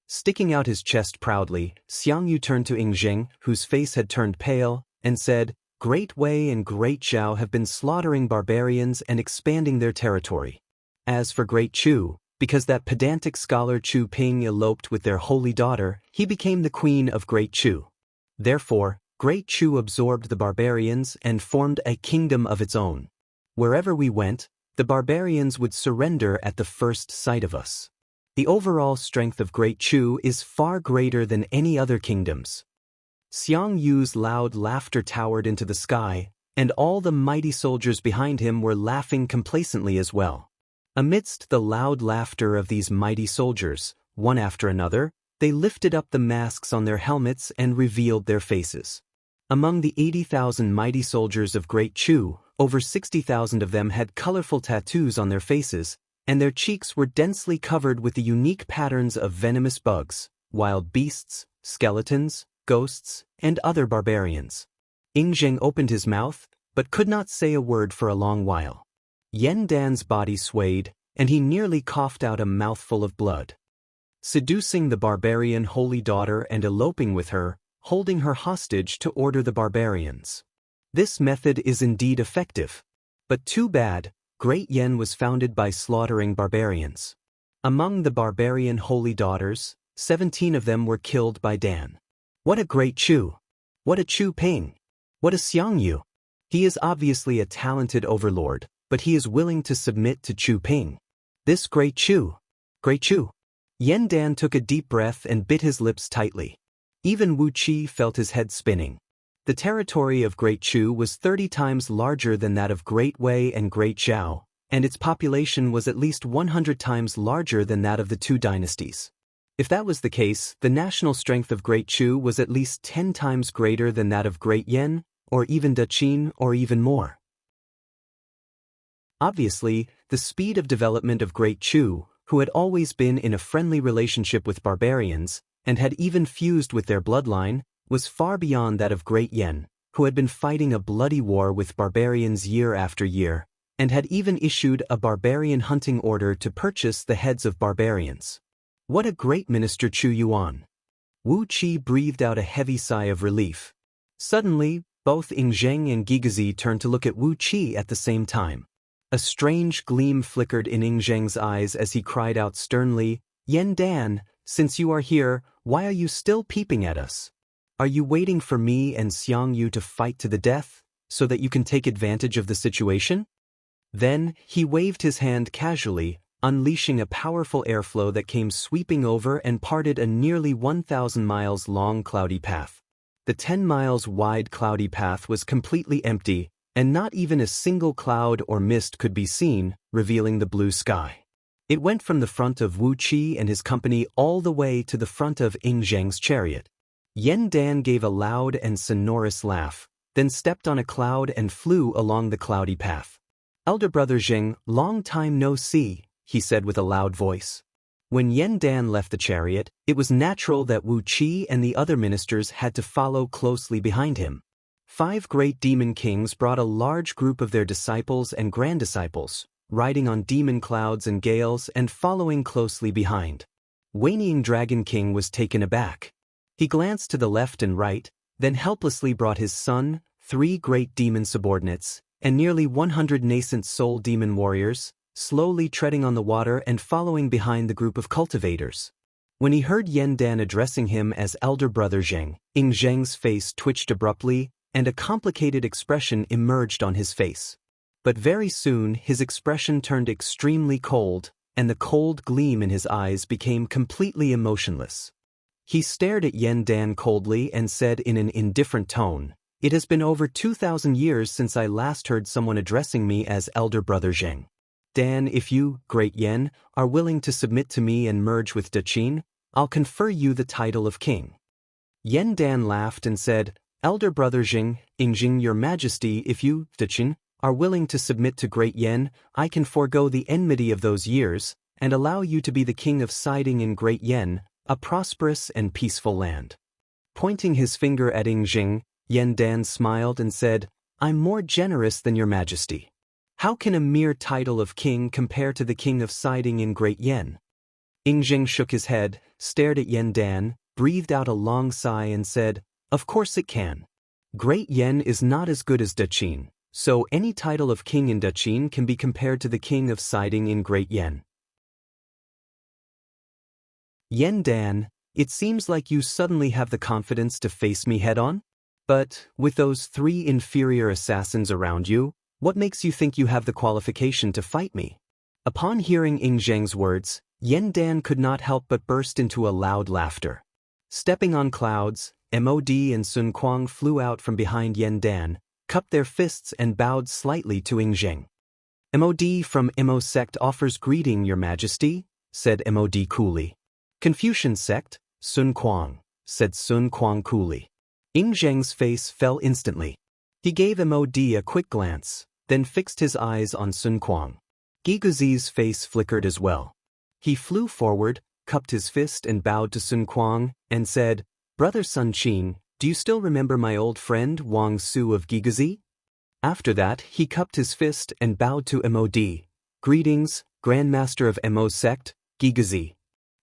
Sticking out his chest proudly, Xiang Yu turned to Ying, whose face had turned pale, and said, "Great Wei and Great Zhao have been slaughtering barbarians and expanding their territory. As for Great Chu, because that pedantic scholar Chu Ping eloped with their holy daughter, he became the queen of Great Chu. Therefore, Great Chu absorbed the barbarians and formed a kingdom of its own. Wherever we went, the barbarians would surrender at the first sight of us. The overall strength of Great Chu is far greater than any other kingdoms." Xiang Yu's loud laughter towered into the sky, and all the mighty soldiers behind him were laughing complacently as well. Amidst the loud laughter of these mighty soldiers, one after another, they lifted up the masks on their helmets and revealed their faces. Among the 80,000 mighty soldiers of Great Chu, over 60,000 of them had colorful tattoos on their faces, and their cheeks were densely covered with the unique patterns of venomous bugs, wild beasts, skeletons, ghosts, and other barbarians. Ying opened his mouth, but could not say a word for a long while. Yen Dan's body swayed, and he nearly coughed out a mouthful of blood. Seducing the barbarian holy daughter and eloping with her, holding her hostage to order the barbarians. This method is indeed effective. But too bad, Great Yen was founded by slaughtering barbarians. Among the barbarian holy daughters, 17 of them were killed by Dan. What a Great Chu! What a Chu Ping! What a Xiang Yu! He is obviously a talented overlord, but he is willing to submit to Chu Ping. This Great Chu! Great Chu! Yen Dan took a deep breath and bit his lips tightly. Even Wu Qi felt his head spinning. The territory of Great Chu was 30 times larger than that of Great Wei and Great Zhao, and its population was at least 100 times larger than that of the two dynasties. If that was the case, the national strength of Great Chu was at least 10 times greater than that of Great Yen, or even Daqin, or even more. Obviously, the speed of development of Great Chu, who had always been in a friendly relationship with barbarians, and had even fused with their bloodline, was far beyond that of Great Yen, who had been fighting a bloody war with barbarians year after year, and had even issued a barbarian hunting order to purchase the heads of barbarians. What a great minister Chu Yuan! Wu Qi breathed out a heavy sigh of relief. Suddenly, both Ying and Gigazi turned to look at Wu Qi at the same time. A strange gleam flickered in Ying's eyes as he cried out sternly, "Yen Dan, since you are here, why are you still peeping at us? Are you waiting for me and Xiang Yu to fight to the death, so that you can take advantage of the situation?" Then, he waved his hand casually, unleashing a powerful airflow that came sweeping over and parted a nearly 1,000 miles long cloudy path. The 10 miles wide cloudy path was completely empty, and not even a single cloud or mist could be seen, revealing the blue sky. It went from the front of Wu Qi and his company all the way to the front of Ying's chariot. Yen Dan gave a loud and sonorous laugh, then stepped on a cloud and flew along the cloudy path. "Elder brother Jing, long time no see," he said with a loud voice. When Yen Dan left the chariot, it was natural that Wu Qi and the other ministers had to follow closely behind him. 5 great demon kings brought a large group of their disciples and grand-disciples, riding on demon clouds and gales and following closely behind. Waning Dragon King was taken aback. He glanced to the left and right, then helplessly brought his son, 3 great demon subordinates, and nearly 100 nascent soul demon warriors, slowly treading on the water and following behind the group of cultivators. When he heard Yen Dan addressing him as elder brother Zheng, Ying's face twitched abruptly, and a complicated expression emerged on his face. But very soon his expression turned extremely cold, and the cold gleam in his eyes became completely emotionless. He stared at Yen Dan coldly and said in an indifferent tone, "It has been over 2,000 years since I last heard someone addressing me as elder brother Zheng. Dan, if you, great Yen, are willing to submit to me and merge with Daqin, I'll confer you the title of king." Yen Dan laughed and said, "Elder brother Ying, your majesty, if you, Daqin, are willing to submit to great Yen, I can forego the enmity of those years, and allow you to be the king of siding in great Yen, a prosperous and peaceful land. Pointing his finger at Ying, Yen Dan smiled and said, I'm more generous than your majesty. How can a mere title of king compare to the king of Siding in Great Yen? Ying shook his head, stared at Yen Dan, breathed out a long sigh and said, Of course it can. Great Yen is not as good as Daqin, so any title of king in Daqin can be compared to the king of Siding in Great Yen. Yen Dan, it seems like you suddenly have the confidence to face me head-on? But, with those 3 inferior assassins around you, what makes you think you have the qualification to fight me? Upon hearing Ying's words, Yen Dan could not help but burst into a loud laughter. Stepping on clouds, Mod and Sun Kuang flew out from behind Yen Dan, cupped their fists and bowed slightly to Ying. Mod from Mo sect offers greeting, Your Majesty, said Mod coolly. Confucian sect, Sun Kuang, said Sun Kuang coolly. Ying's face fell instantly. He gave Mod a quick glance, then fixed his eyes on Sun Kuang. Giguzi's face flickered as well. He flew forward, cupped his fist and bowed to Sun Kuang, and said, Brother Sun Qing, do you still remember my old friend Wang Su of Giguzi? After that, he cupped his fist and bowed to Mod. Greetings, Grandmaster of Mo sect, Giguzi.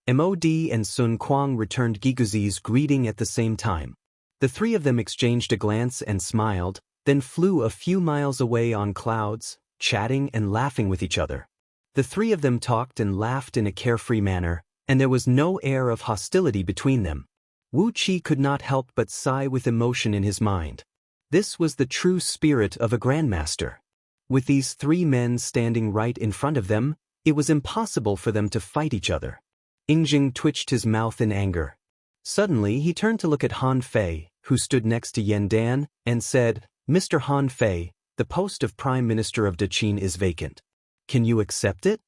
Mod and Sun Kuang returned Giguzi's greeting at the same time. The 3 of them exchanged a glance and smiled, then flew a few miles away on clouds, chatting and laughing with each other. The 3 of them talked and laughed in a carefree manner, and there was no air of hostility between them. Wu Qi could not help but sigh with emotion in his mind. This was the true spirit of a grandmaster. With these 3 men standing right in front of them, it was impossible for them to fight each other. Ying twitched his mouth in anger. Suddenly he turned to look at Han Fei, who stood next to Yen Dan, and said, Mr. Han Fei, the post of Prime Minister of Daqin is vacant. Can you accept it?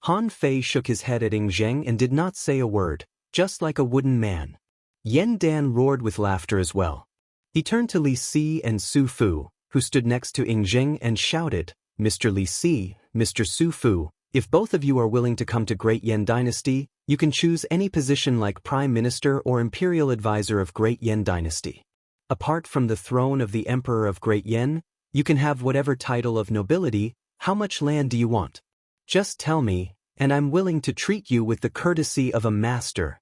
Han Fei shook his head at Ying and did not say a word, just like a wooden man. Yen Dan roared with laughter as well. He turned to Li Si and Su Fu, who stood next to Ying and shouted, Mr. Li Si, Mr. Su Fu, if both of you are willing to come to Great Yen Dynasty, you can choose any position like Prime Minister or Imperial Advisor of Great Yen Dynasty. Apart from the throne of the Emperor of Great Yen, you can have whatever title of nobility. How much land do you want? Just tell me, and I'm willing to treat you with the courtesy of a master.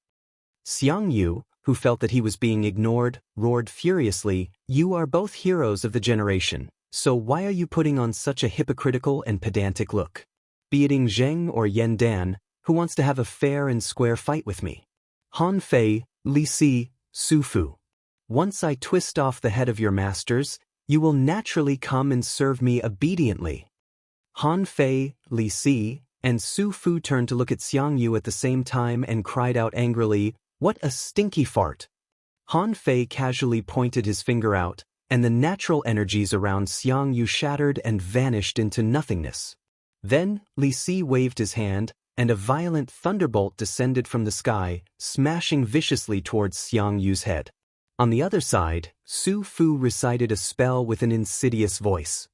Xiang Yu, who felt that he was being ignored, roared furiously, You are both heroes of the generation, so why are you putting on such a hypocritical and pedantic look? Be it Ying or Yen Dan, who wants to have a fair and square fight with me? Han Fei, Li Si, Su Fu. Once I twist off the head of your masters, you will naturally come and serve me obediently. Han Fei, Li Si, and Su Fu turned to look at Xiang Yu at the same time and cried out angrily, What a stinky fart! Han Fei casually pointed his finger out, and the natural energies around Xiang Yu shattered and vanished into nothingness. Then, Li Si waved his hand, and a violent thunderbolt descended from the sky, smashing viciously towards Xiang Yu's head. On the other side, Su Fu recited a spell with an insidious voice.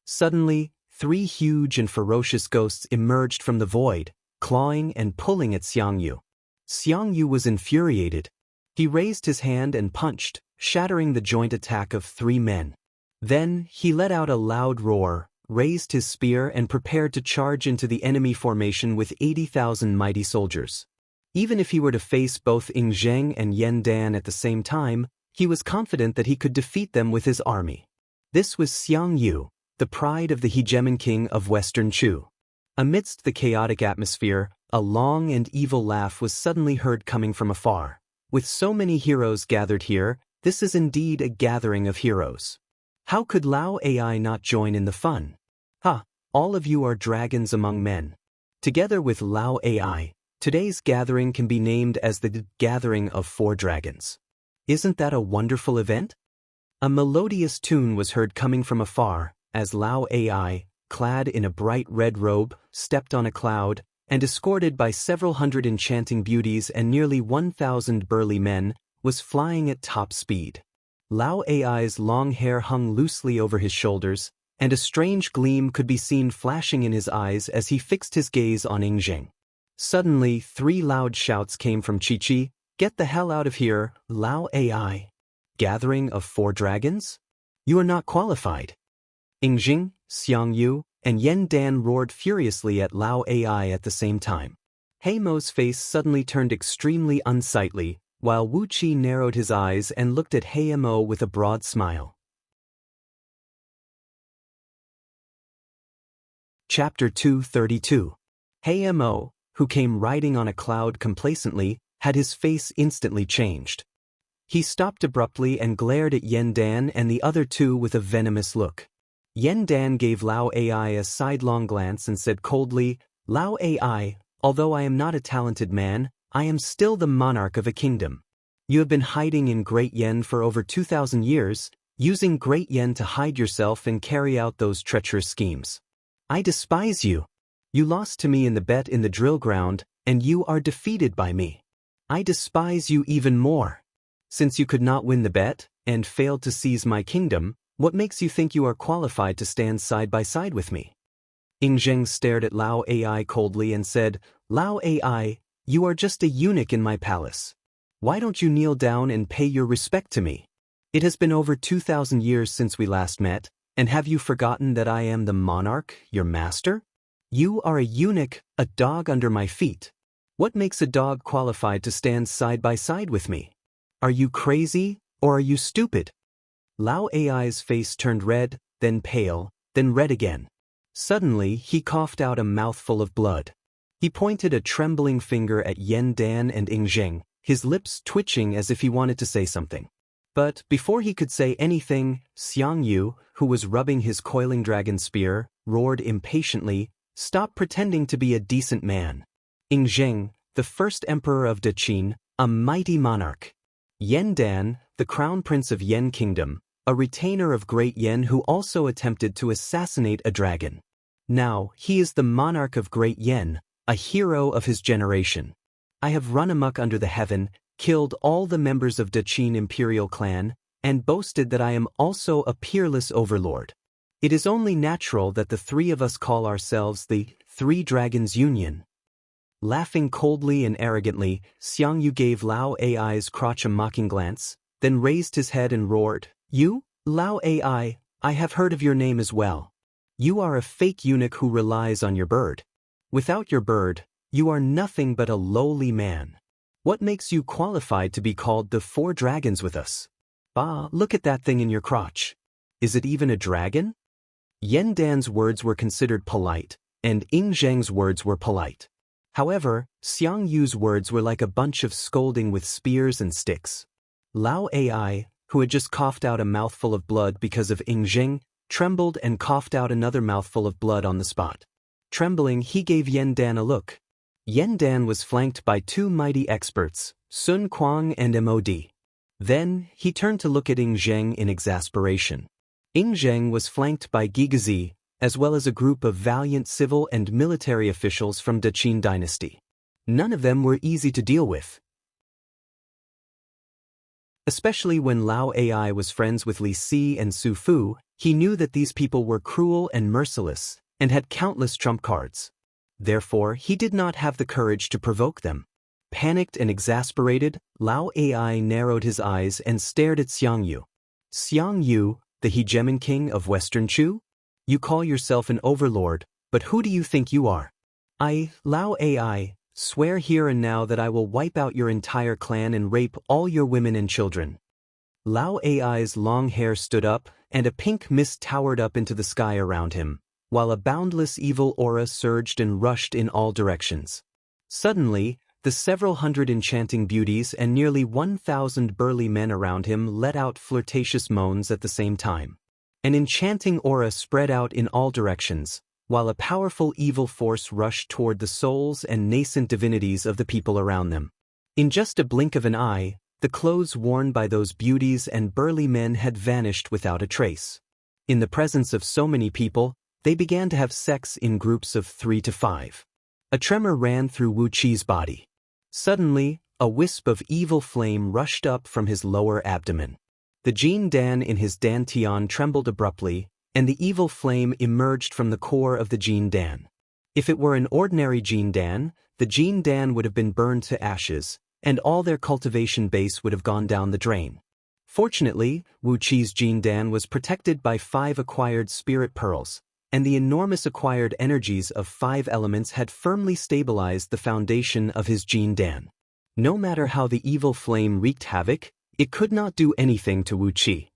Suddenly, 3 huge and ferocious ghosts emerged from the void, clawing and pulling at Xiang Yu. Xiang Yu was infuriated. He raised his hand and punched, shattering the joint attack of 3 men. Then, he let out a loud roar, raised his spear and prepared to charge into the enemy formation with 80,000 mighty soldiers. Even if he were to face both Ying and Yen Dan at the same time, he was confident that he could defeat them with his army. This was Xiang Yu, the pride of the hegemon king of Western Chu. Amidst the chaotic atmosphere, a long and evil laugh was suddenly heard coming from afar. With so many heroes gathered here, this is indeed a gathering of heroes. How could Lao AI not join in the fun? Ha! All of you are dragons among men. Together with Lao AI, today's gathering can be named as the Gathering of 4 Dragons. Isn't that a wonderful event? A melodious tune was heard coming from afar, as Lao AI, clad in a bright red robe, stepped on a cloud, and escorted by several hundred enchanting beauties and nearly 1,000 burly men, was flying at top speed. Lao AI's long hair hung loosely over his shoulders, and a strange gleam could be seen flashing in his eyes as he fixed his gaze on Ying. Suddenly, 3 loud shouts came from Chi-Chi. "Get the hell out of here, Lao AI. Gathering of 4 dragons? You are not qualified." Yingjing, Xiang Yu, and Yen Dan roared furiously at Lao AI at the same time. He Mo's face suddenly turned extremely unsightly, while Wu Qi narrowed his eyes and looked at He Mo with a broad smile. Chapter 232. He Mo, who came riding on a cloud complacently, had his face instantly changed. He stopped abruptly and glared at Yen Dan and the other 2 with a venomous look. Yen Dan gave Lao AI a sidelong glance and said coldly, "Lao AI, although I am not a talented man, I am still the monarch of a kingdom. You have been hiding in Great Yen for over 2,000 years, using Great Yen to hide yourself and carry out those treacherous schemes. I despise you. You lost to me in the bet in the drill ground, and you are defeated by me. I despise you even more. Since you could not win the bet, and failed to seize my kingdom, what makes you think you are qualified to stand side by side with me?" Yingjing stared at Lao AI coldly and said, "Lao AI, you are just a eunuch in my palace. Why don't you kneel down and pay your respect to me? It has been over 2,000 years since we last met, and have you forgotten that I am the monarch, your master? You are a eunuch, a dog under my feet. What makes a dog qualified to stand side by side with me? Are you crazy, or are you stupid?" Lao AI's face turned red, then pale, then red again. Suddenly, he coughed out a mouthful of blood. He pointed a trembling finger at Yen Dan and Yingjing, his lips twitching as if he wanted to say something. But before he could say anything, Xiang Yu, who was rubbing his coiling dragon spear, roared impatiently, "Stop pretending to be a decent man. Yingjing, the first emperor of Daqin, a mighty monarch. Yen Dan, the crown prince of Yen Kingdom, a retainer of Great Yen who also attempted to assassinate a dragon. Now, he is the monarch of Great Yen, a hero of his generation. I have run amok under the heaven, killed all the members of Daqin imperial clan, and boasted that I am also a peerless overlord. It is only natural that the 3 of us call ourselves the 3 Dragons Union." Laughing coldly and arrogantly, Xiang Yu gave Lao AI's crotch a mocking glance, then raised his head and roared, "You, Lao AI, I have heard of your name as well. You are a fake eunuch who relies on your bird. Without your bird, you are nothing but a lowly man. What makes you qualified to be called the 4 dragons with us? Bah, look at that thing in your crotch. Is it even a dragon?" Yen Dan's words were considered polite, and Yingjing's words were polite. However, Xiang Yu's words were like a bunch of scolding with spears and sticks. Lao AI, who had just coughed out a mouthful of blood because of Yingjing, trembled and coughed out another mouthful of blood on the spot. Trembling, he gave Yen Dan a look. Yen Dan was flanked by 2 mighty experts, Sun Kuang and Mod. Then, he turned to look at Yingjing in exasperation. Yingjing was flanked by Gigazi, as well as a group of valiant civil and military officials from Daqin dynasty. None of them were easy to deal with, especially when Lao AI was friends with Li Si and Su Fu. He knew that these people were cruel and merciless, and had countless trump cards. Therefore, he did not have the courage to provoke them. Panicked and exasperated, Lao AI narrowed his eyes and stared at Xiang Yu. "Xiang Yu, the hegemon king of Western Chu? You call yourself an overlord, but who do you think you are? I, Lao AI, swear here and now that I will wipe out your entire clan and rape all your women and children." Lao AI's long hair stood up, and a pink mist towered up into the sky around him, while a boundless evil aura surged and rushed in all directions. Suddenly, the several hundred enchanting beauties and nearly 1,000 burly men around him let out flirtatious moans at the same time. An enchanting aura spread out in all directions, while a powerful evil force rushed toward the souls and nascent divinities of the people around them. In just a blink of an eye, the clothes worn by those beauties and burly men had vanished without a trace. In the presence of so many people, they began to have sex in groups of 3 to 5. A tremor ran through Wu Qi's body. Suddenly, a wisp of evil flame rushed up from his lower abdomen. The Jin Dan in his dantian trembled abruptly, and the evil flame emerged from the core of the Jin Dan. If it were an ordinary Jin Dan, the Jin Dan would have been burned to ashes, and all their cultivation base would have gone down the drain. Fortunately, Wu Qi's Jin Dan was protected by 5 acquired spirit pearls, and the enormous acquired energies of 5 elements had firmly stabilized the foundation of his Jin Dan. No matter how the evil flame wreaked havoc, it could not do anything to Wu Qi.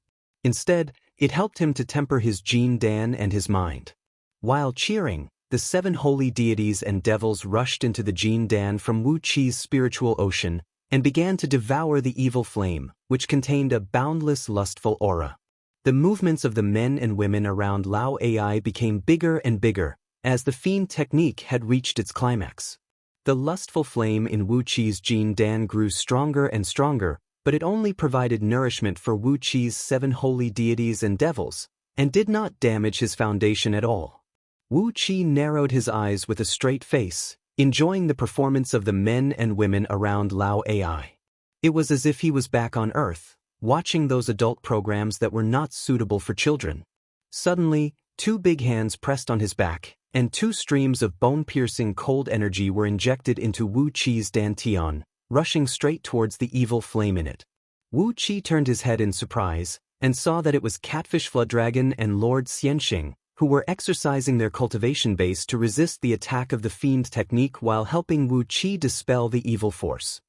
Instead, it helped him to temper his Jin Dan and his mind. While cheering, the 7 holy deities and devils rushed into the Jin Dan from Wu Qi's spiritual ocean and began to devour the evil flame, which contained a boundless lustful aura. The movements of the men and women around Lao Ai became bigger and bigger, as the fiend technique had reached its climax. The lustful flame in Wu Qi's Jin Dan grew stronger and stronger, but it only provided nourishment for Wu Qi's 7 holy deities and devils, and did not damage his foundation at all. Wu Qi narrowed his eyes with a straight face, enjoying the performance of the men and women around Lao Ai. It was as if he was back on Earth, watching those adult programs that were not suitable for children. Suddenly, 2 big hands pressed on his back, and 2 streams of bone-piercing cold energy were injected into Wu Qi's dantian, rushing straight towards the evil flame in it. Wu Qi turned his head in surprise, and saw that it was Catfish Flood Dragon and Lord Xianxing, who were exercising their cultivation base to resist the attack of the fiend technique while helping Wu Qi dispel the evil force.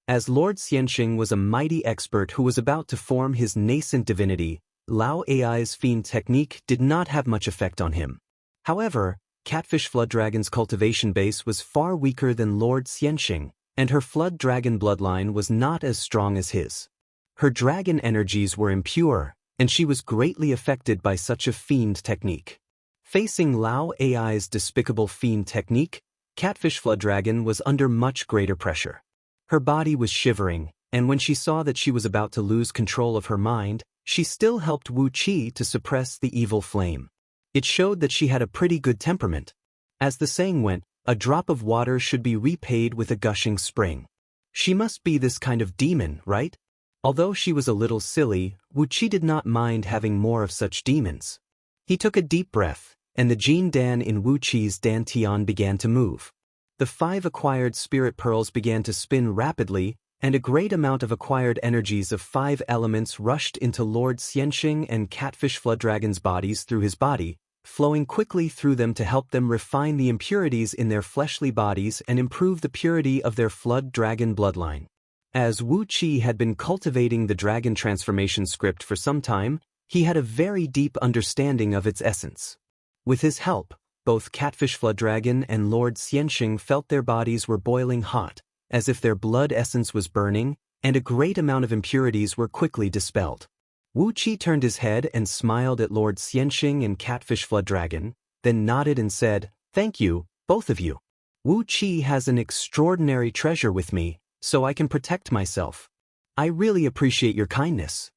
As Lord Xianxing was a mighty expert who was about to form his nascent divinity, Lao Ai's fiend technique did not have much effect on him. However, Catfish Flood Dragon's cultivation base was far weaker than Lord Xianxing, and her Flood Dragon bloodline was not as strong as his. Her dragon energies were impure, and she was greatly affected by such a fiend technique. Facing Lao Ai's despicable fiend technique, Catfish Flood Dragon was under much greater pressure. Her body was shivering, and when she saw that she was about to lose control of her mind, she still helped Wu Qi to suppress the evil flame. It showed that she had a pretty good temperament. As the saying went, a drop of water should be repaid with a gushing spring. She must be this kind of demon, right? Although she was a little silly, Wu Qi did not mind having more of such demons. He took a deep breath, and the Jin Dan in Wu Qi's dantian began to move. The 5 acquired spirit pearls began to spin rapidly, and a great amount of acquired energies of 5 elements rushed into Lord Xianxing and Catfish Flood Dragon's bodies through his body, flowing quickly through them to help them refine the impurities in their fleshly bodies and improve the purity of their Flood Dragon bloodline. As Wu Qi had been cultivating the dragon transformation script for some time, he had a very deep understanding of its essence. With his help, both Catfish Flood Dragon and Lord Xianxing felt their bodies were boiling hot, as if their blood essence was burning, and a great amount of impurities were quickly dispelled. Wu Qi turned his head and smiled at Lord Xianxing and Catfish Flood Dragon, then nodded and said, "Thank you, both of you. Wu Qi has an extraordinary treasure with me, so I can protect myself. I really appreciate your kindness."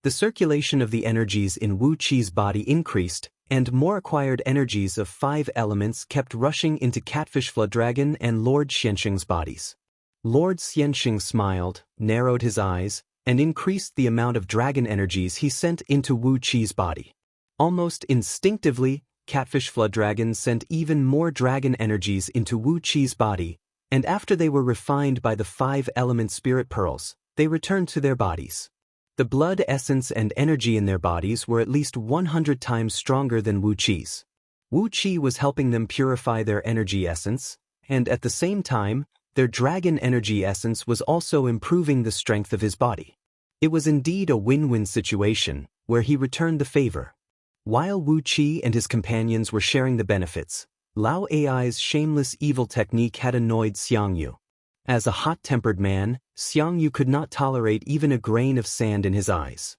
The circulation of the energies in Wu Qi's body increased, and more acquired energies of 5 elements kept rushing into Catfish Flood Dragon and Lord Xianxing's bodies. Lord Xianxing smiled, narrowed his eyes, and increased the amount of dragon energies he sent into Wu Qi's body. Almost instinctively, Catfish Flood Dragon sent even more dragon energies into Wu Qi's body, and after they were refined by the 5 element spirit pearls, they returned to their bodies. The blood essence and energy in their bodies were at least 100 times stronger than Wu Qi's. Wu Qi was helping them purify their energy essence, and at the same time, their dragon energy essence was also improving the strength of his body. It was indeed a win-win situation, where he returned the favor. While Wu Qi and his companions were sharing the benefits, Lao Ai's shameless evil technique had annoyed Xiangyu. As a hot-tempered man, Xiangyu could not tolerate even a grain of sand in his eyes.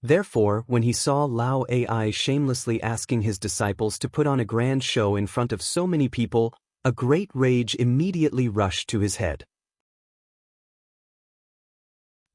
Therefore, when he saw Lao Ai shamelessly asking his disciples to put on a grand show in front of so many people, a great rage immediately rushed to his head.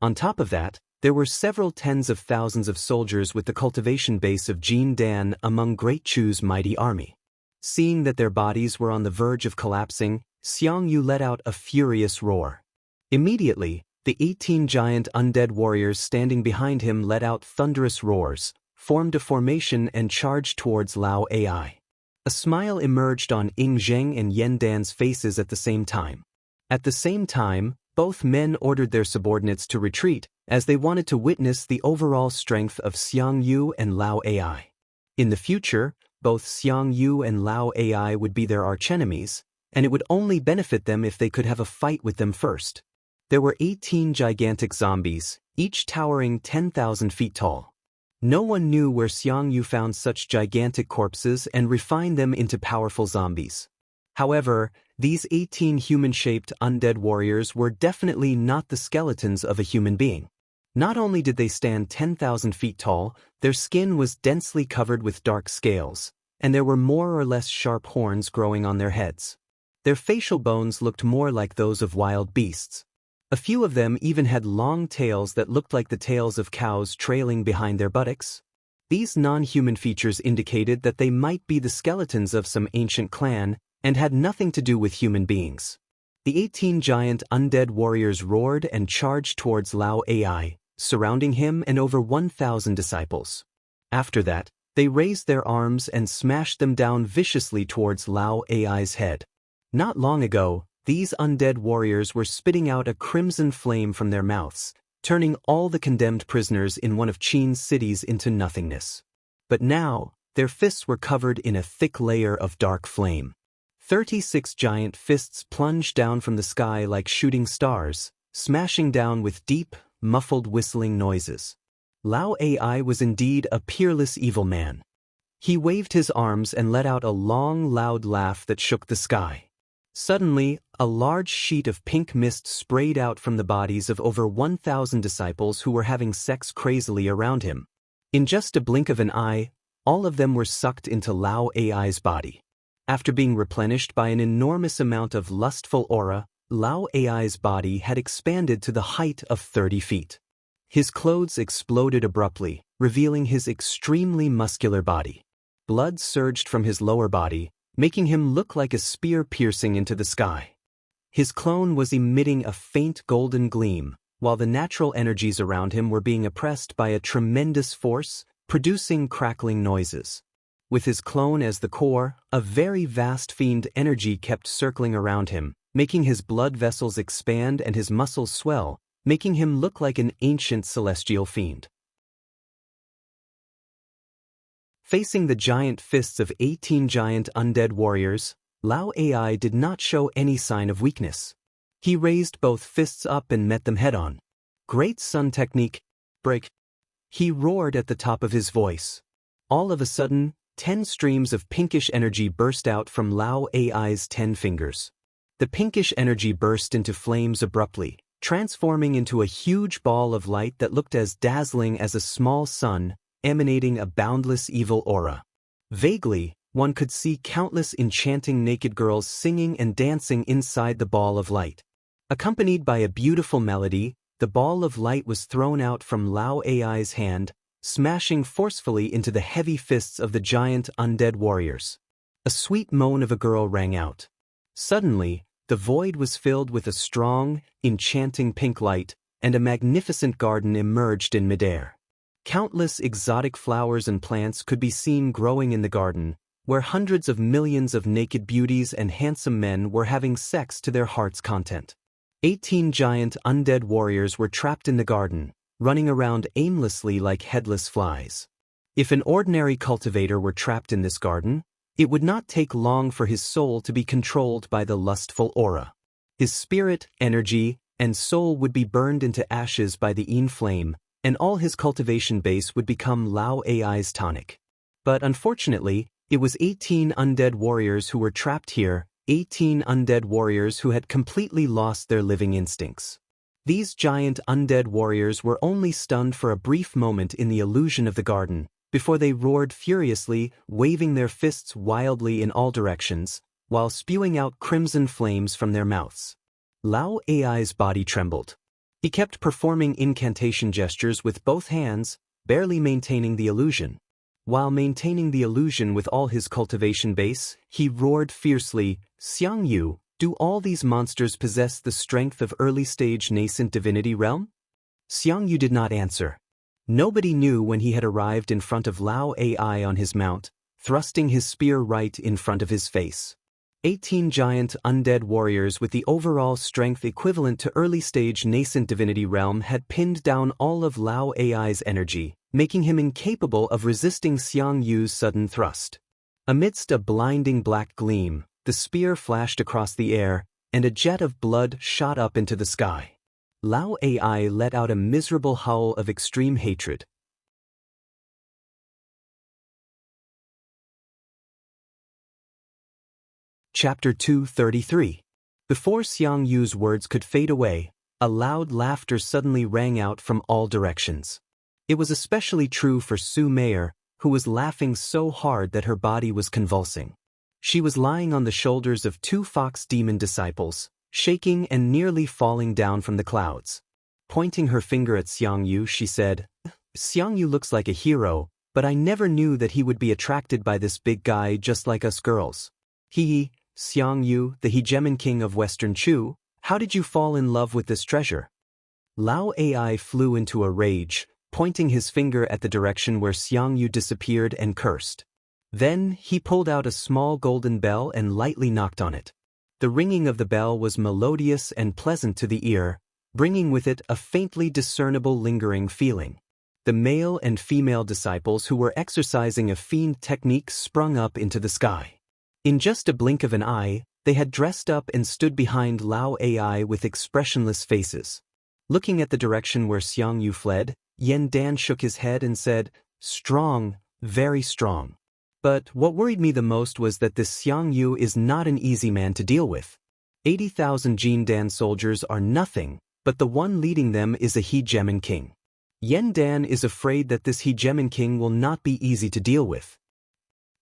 On top of that, there were several tens of thousands of soldiers with the cultivation base of Jin Dan among Great Chu's mighty army. Seeing that their bodies were on the verge of collapsing, Xiangyu let out a furious roar. Immediately, the 18 giant undead warriors standing behind him let out thunderous roars, formed a formation and charged towards Lao AI. A smile emerged on Ying Zheng and Yan Dan's faces at the same time. At the same time, both men ordered their subordinates to retreat, as they wanted to witness the overall strength of Xiang Yu and Lao AI. In the future, both Xiang Yu and Lao AI would be their archenemies, and it would only benefit them if they could have a fight with them first. There were 18 gigantic zombies, each towering 10,000 feet tall. No one knew where Xiang Yu found such gigantic corpses and refined them into powerful zombies. However, these 18 human-shaped undead warriors were definitely not the skeletons of a human being. Not only did they stand 10,000 feet tall, their skin was densely covered with dark scales, and there were more or less sharp horns growing on their heads. Their facial bones looked more like those of wild beasts. A few of them even had long tails that looked like the tails of cows trailing behind their buttocks. These non-human features indicated that they might be the skeletons of some ancient clan and had nothing to do with human beings. The 18 giant undead warriors roared and charged towards Lao AI, surrounding him and over 1,000 disciples. After that, they raised their arms and smashed them down viciously towards Lao AI's head. Not long ago, these undead warriors were spitting out a crimson flame from their mouths, turning all the condemned prisoners in one of Qin's cities into nothingness. But now, their fists were covered in a thick layer of dark flame. 36 giant fists plunged down from the sky like shooting stars, smashing down with deep, muffled whistling noises. Lao AI was indeed a peerless evil man. He waved his arms and let out a long, loud laugh that shook the sky. Suddenly, a large sheet of pink mist sprayed out from the bodies of over 1,000 disciples who were having sex crazily around him. In just a blink of an eye, all of them were sucked into Lao AI's body. After being replenished by an enormous amount of lustful aura, Lao AI's body had expanded to the height of 30 feet. His clothes exploded abruptly, revealing his extremely muscular body. Blood surged from his lower body, making him look like a spear piercing into the sky. His clone was emitting a faint golden gleam, while the natural energies around him were being oppressed by a tremendous force, producing crackling noises. With his clone as the core, a very vast fiend energy kept circling around him, making his blood vessels expand and his muscles swell, making him look like an ancient celestial fiend. Facing the giant fists of 18 giant undead warriors, Lao AI did not show any sign of weakness. He raised both fists up and met them head-on. Great Sun Technique, break! He roared at the top of his voice. All of a sudden, 10 streams of pinkish energy burst out from Lao AI's 10 fingers. The pinkish energy burst into flames abruptly, transforming into a huge ball of light that looked as dazzling as a small sun, emanating a boundless evil aura. Vaguely, one could see countless enchanting naked girls singing and dancing inside the ball of light. Accompanied by a beautiful melody, the ball of light was thrown out from Lao AI's hand, smashing forcefully into the heavy fists of the giant undead warriors. A sweet moan of a girl rang out. Suddenly, the void was filled with a strong, enchanting pink light, and a magnificent garden emerged in midair. Countless exotic flowers and plants could be seen growing in the garden, where hundreds of millions of naked beauties and handsome men were having sex to their heart's content. 18 giant undead warriors were trapped in the garden, running around aimlessly like headless flies. If an ordinary cultivator were trapped in this garden, it would not take long for his soul to be controlled by the lustful aura. His spirit, energy, and soul would be burned into ashes by the Yin flame, and all his cultivation base would become Lao AI's tonic. But unfortunately, it was 18 undead warriors who were trapped here, 18 undead warriors who had completely lost their living instincts. These giant undead warriors were only stunned for a brief moment in the illusion of the garden, before they roared furiously, waving their fists wildly in all directions, while spewing out crimson flames from their mouths. Lao AI's body trembled. He kept performing incantation gestures with both hands, barely maintaining the illusion. While maintaining the illusion with all his cultivation base, he roared fiercely, "Xiang Yu, do all these monsters possess the strength of early-stage nascent divinity realm?" Xiang Yu did not answer. Nobody knew when he had arrived in front of Lao Ai on his mount, thrusting his spear right in front of his face. 18 giant undead warriors with the overall strength equivalent to early-stage nascent divinity realm had pinned down all of Lao Ai's energy, making him incapable of resisting Xiang Yu's sudden thrust. Amidst a blinding black gleam, the spear flashed across the air, and a jet of blood shot up into the sky. Lao Ai let out a miserable howl of extreme hatred. Chapter 233. Before Xiang Yu's words could fade away, a loud laughter suddenly rang out from all directions. It was especially true for Su Meier, who was laughing so hard that her body was convulsing. She was lying on the shoulders of 2 fox demon disciples, shaking and nearly falling down from the clouds. Pointing her finger at Xiang Yu, she said, "Xiang Yu looks like a hero, but I never knew that he would be attracted by this big guy just like us girls. He, Xiang Yu, the hegemon king of Western Chu, how did you fall in love with this treasure?" Lao Ai flew into a rage, pointing his finger at the direction where Xiang Yu disappeared and cursed. Then he pulled out a small golden bell and lightly knocked on it. The ringing of the bell was melodious and pleasant to the ear, bringing with it a faintly discernible lingering feeling. The male and female disciples who were exercising a fiend technique sprung up into the sky. In just a blink of an eye, they had dressed up and stood behind Lao Ai with expressionless faces. Looking at the direction where Xiang Yu fled, Yan Dan shook his head and said, "Strong, very strong. But what worried me the most was that this Xiang Yu is not an easy man to deal with. 80,000 Jin Dan soldiers are nothing, but the one leading them is a hegemon king. Yan Dan is afraid that this hegemon king will not be easy to deal with."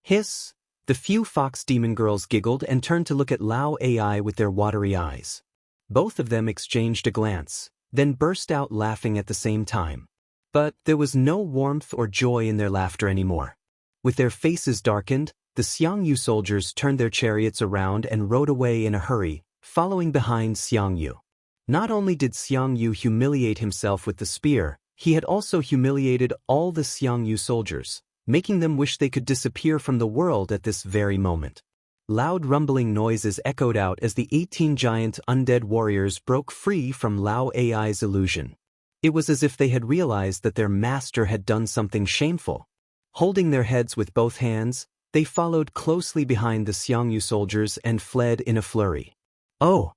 Hiss! The few fox demon girls giggled and turned to look at Lao Ai with their watery eyes. Both of them exchanged a glance, then burst out laughing at the same time. But there was no warmth or joy in their laughter anymore. With their faces darkened, the Xiang Yu soldiers turned their chariots around and rode away in a hurry, following behind Xiang Yu. Not only did Xiang Yu humiliate himself with the spear, he had also humiliated all the Xiang Yu soldiers, making them wish they could disappear from the world at this very moment. Loud rumbling noises echoed out as the 18 giant undead warriors broke free from Lao Ai's illusion. It was as if they had realized that their master had done something shameful. Holding their heads with both hands, they followed closely behind the Xiang Yu soldiers and fled in a flurry. "Oh!"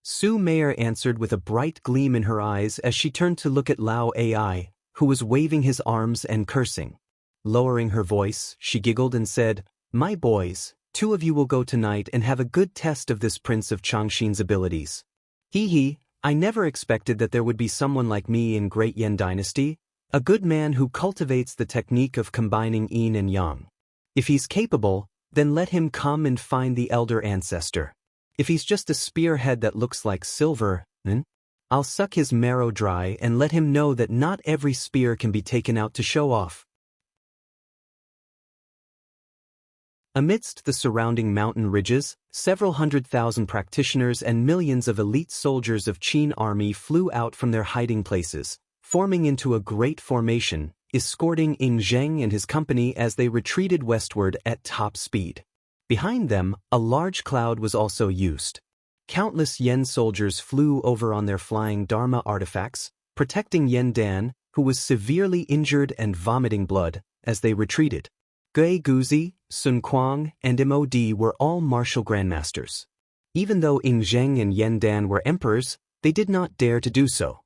Su Meier answered with a bright gleam in her eyes as she turned to look at Lao Ai, who was waving his arms and cursing. Lowering her voice, she giggled and said, "My boys, 2 of you will go tonight and have a good test of this Prince of Changxin's abilities. Hee, I never expected that there would be someone like me in Great Yan Dynasty, a good man who cultivates the technique of combining yin and yang. If he's capable, then let him come and find the elder ancestor. If he's just a spearhead that looks like silver, I'll suck his marrow dry and let him know that not every spear can be taken out to show off." Amidst the surrounding mountain ridges, several 100,000 practitioners and millions of elite soldiers of Qin army flew out from their hiding places, forming into a great formation, escorting Ing Zheng and his company as they retreated westward at top speed. Behind them, a large cloud was also used. Countless Yen soldiers flew over on their flying Dharma artifacts, protecting Yan Dan, who was severely injured and vomiting blood, as they retreated. Gui Guzi, Sun Kuang, and Mod were all martial grandmasters. Even though Ing Zheng and Yan Dan were emperors, they did not dare to do so.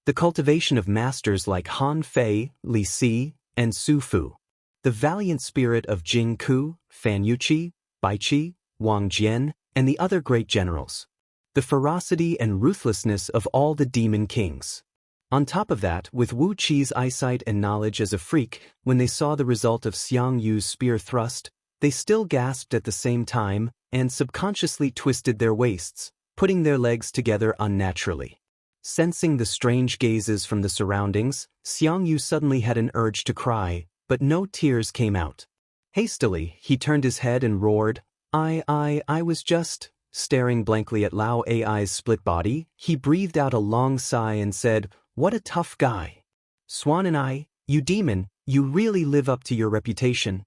The cultivation of masters like Han Fei, Li Si, and Su Fu. The valiant spirit of Jing Ku, Fan Yuqi, Bai Qi, Wang Jian, and the other great generals. The ferocity and ruthlessness of all the demon kings. On top of that, with Wu Qi's eyesight and knowledge as a freak, when they saw the result of Xiang Yu's spear thrust, they still gasped at the same time and subconsciously twisted their waists, putting their legs together unnaturally. Sensing the strange gazes from the surroundings, Xiang Yu suddenly had an urge to cry, but no tears came out. Hastily, he turned his head and roared, I was just... Staring blankly at Lao Ai's split body, he breathed out a long sigh and said, "What a tough guy. Swan and I, You demon, you really live up to your reputation."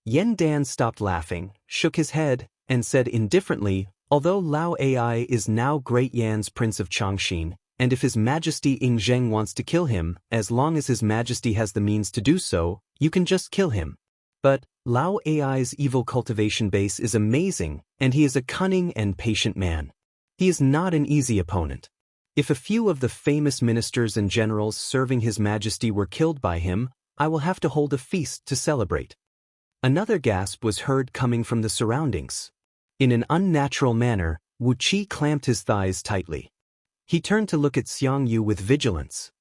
Yen Dan stopped laughing, shook his head, and said indifferently, "Although Lao Ai is now Great Yan's Prince of Chongqing, and if His Majesty Ing Zheng wants to kill him, as long as His Majesty has the means to do so, you can just kill him. But Lao Ai's evil cultivation base is amazing, and he is a cunning and patient man. He is not an easy opponent. If a few of the famous ministers and generals serving His Majesty were killed by him, I will have to hold a feast to celebrate." Another gasp was heard coming from the surroundings. In an unnatural manner, Wu Qi clamped his thighs tightly. He turned to look at Xiang Yu with vigilance.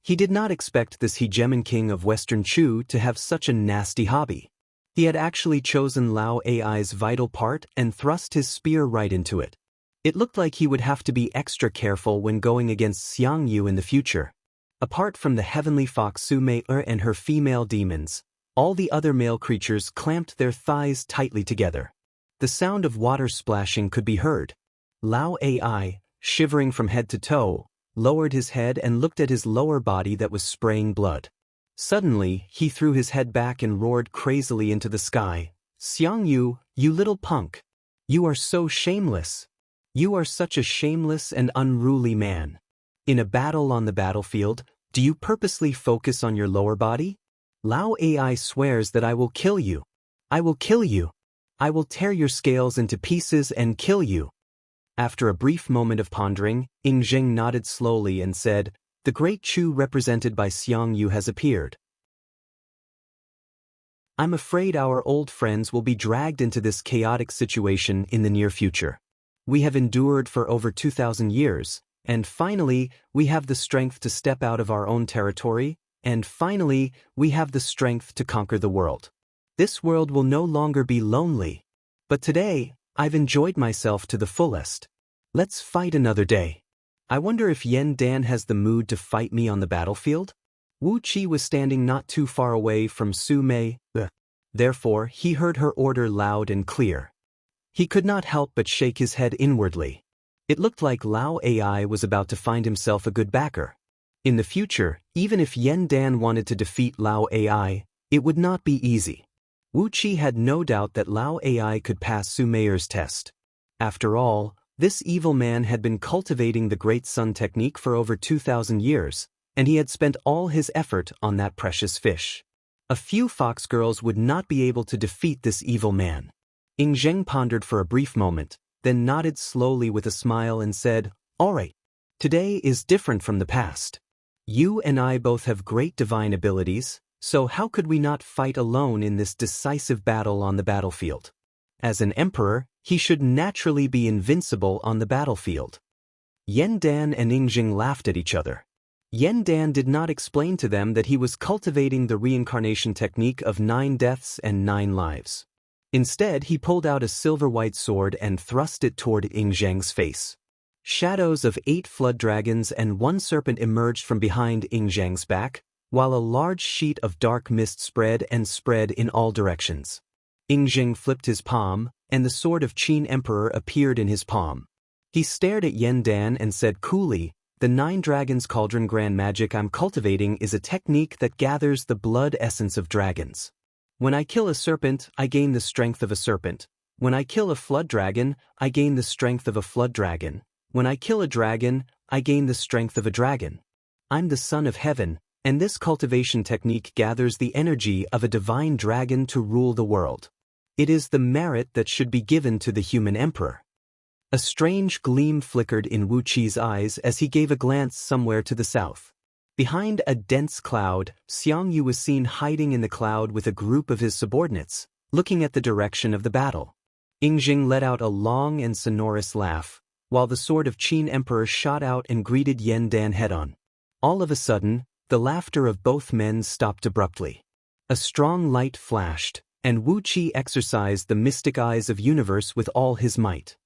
He did not expect this hegemon king of Western Chu to have such a nasty hobby. He had actually chosen Lao Ai's vital part and thrust his spear right into it. It looked like he would have to be extra careful when going against Xiang Yu in the future. Apart from the heavenly fox Su Mei and her female demons, all the other male creatures clamped their thighs tightly together. The sound of water splashing could be heard. Lao Ai, shivering from head to toe, lowered his head and looked at his lower body that was spraying blood. Suddenly, he threw his head back and roared crazily into the sky. "Xiang Yu, you little punk! You are so shameless! You are such a shameless and unruly man. In a battle on the battlefield, do you purposely focus on your lower body? Lao Ai swears that I will kill you. I will kill you. I will tear your scales into pieces and kill you." After a brief moment of pondering, Ing Zheng nodded slowly and said, "The great Chu represented by Xiang Yu has appeared. I'm afraid our old friends will be dragged into this chaotic situation in the near future. We have endured for over 2,000 years, and finally, we have the strength to step out of our own territory, and finally, we have the strength to conquer the world. This world will no longer be lonely. But today, I've enjoyed myself to the fullest. Let's fight another day. I wonder if Yen Dan has the mood to fight me on the battlefield?" Wu Qi was standing not too far away from Su Mei. Therefore, he heard her order loud and clear. He could not help but shake his head inwardly. It looked like Lao Ai was about to find himself a good backer. In the future, even if Yen Dan wanted to defeat Lao Ai, it would not be easy. Wu Qi had no doubt that Lao Ai could pass Su Mei's test. After all, this evil man had been cultivating the Great Sun technique for over 2,000 years, and he had spent all his effort on that precious fish. A few fox girls would not be able to defeat this evil man. Ing Zheng pondered for a brief moment, then nodded slowly with a smile and said, "All right. Today is different from the past. You and I both have great divine abilities, so how could we not fight alone in this decisive battle on the battlefield? As an emperor, he should naturally be invincible on the battlefield." Yen Dan and Ing Zheng laughed at each other. Yen Dan did not explain to them that he was cultivating the reincarnation technique of 9 deaths and 9 lives. Instead, he pulled out a silver-white sword and thrust it toward Ing Zheng's face. Shadows of 8 flood dragons and 1 serpent emerged from behind Ing Zheng's back, while a large sheet of dark mist spread in all directions. Ing Zheng flipped his palm, and the sword of Qin Emperor appeared in his palm. He stared at Yen Dan and said coolly, "The 9 Dragons Cauldron Grand Magic I'm cultivating is a technique that gathers the blood essence of dragons. When I kill a serpent, I gain the strength of a serpent. When I kill a flood dragon, I gain the strength of a flood dragon. When I kill a dragon, I gain the strength of a dragon. I'm the son of heaven, and this cultivation technique gathers the energy of a divine dragon to rule the world. It is the merit that should be given to the human emperor." A strange gleam flickered in Wu Qi's eyes as he gave a glance somewhere to the south. Behind a dense cloud, Xiang Yu was seen hiding in the cloud with a group of his subordinates, looking at the direction of the battle. Ing Zheng let out a long and sonorous laugh, while the sword of Qin Emperor shot out and greeted Yen Dan head-on. All of a sudden, the laughter of both men stopped abruptly. A strong light flashed, and Wu Qi exercised the mystic eyes of universe with all his might.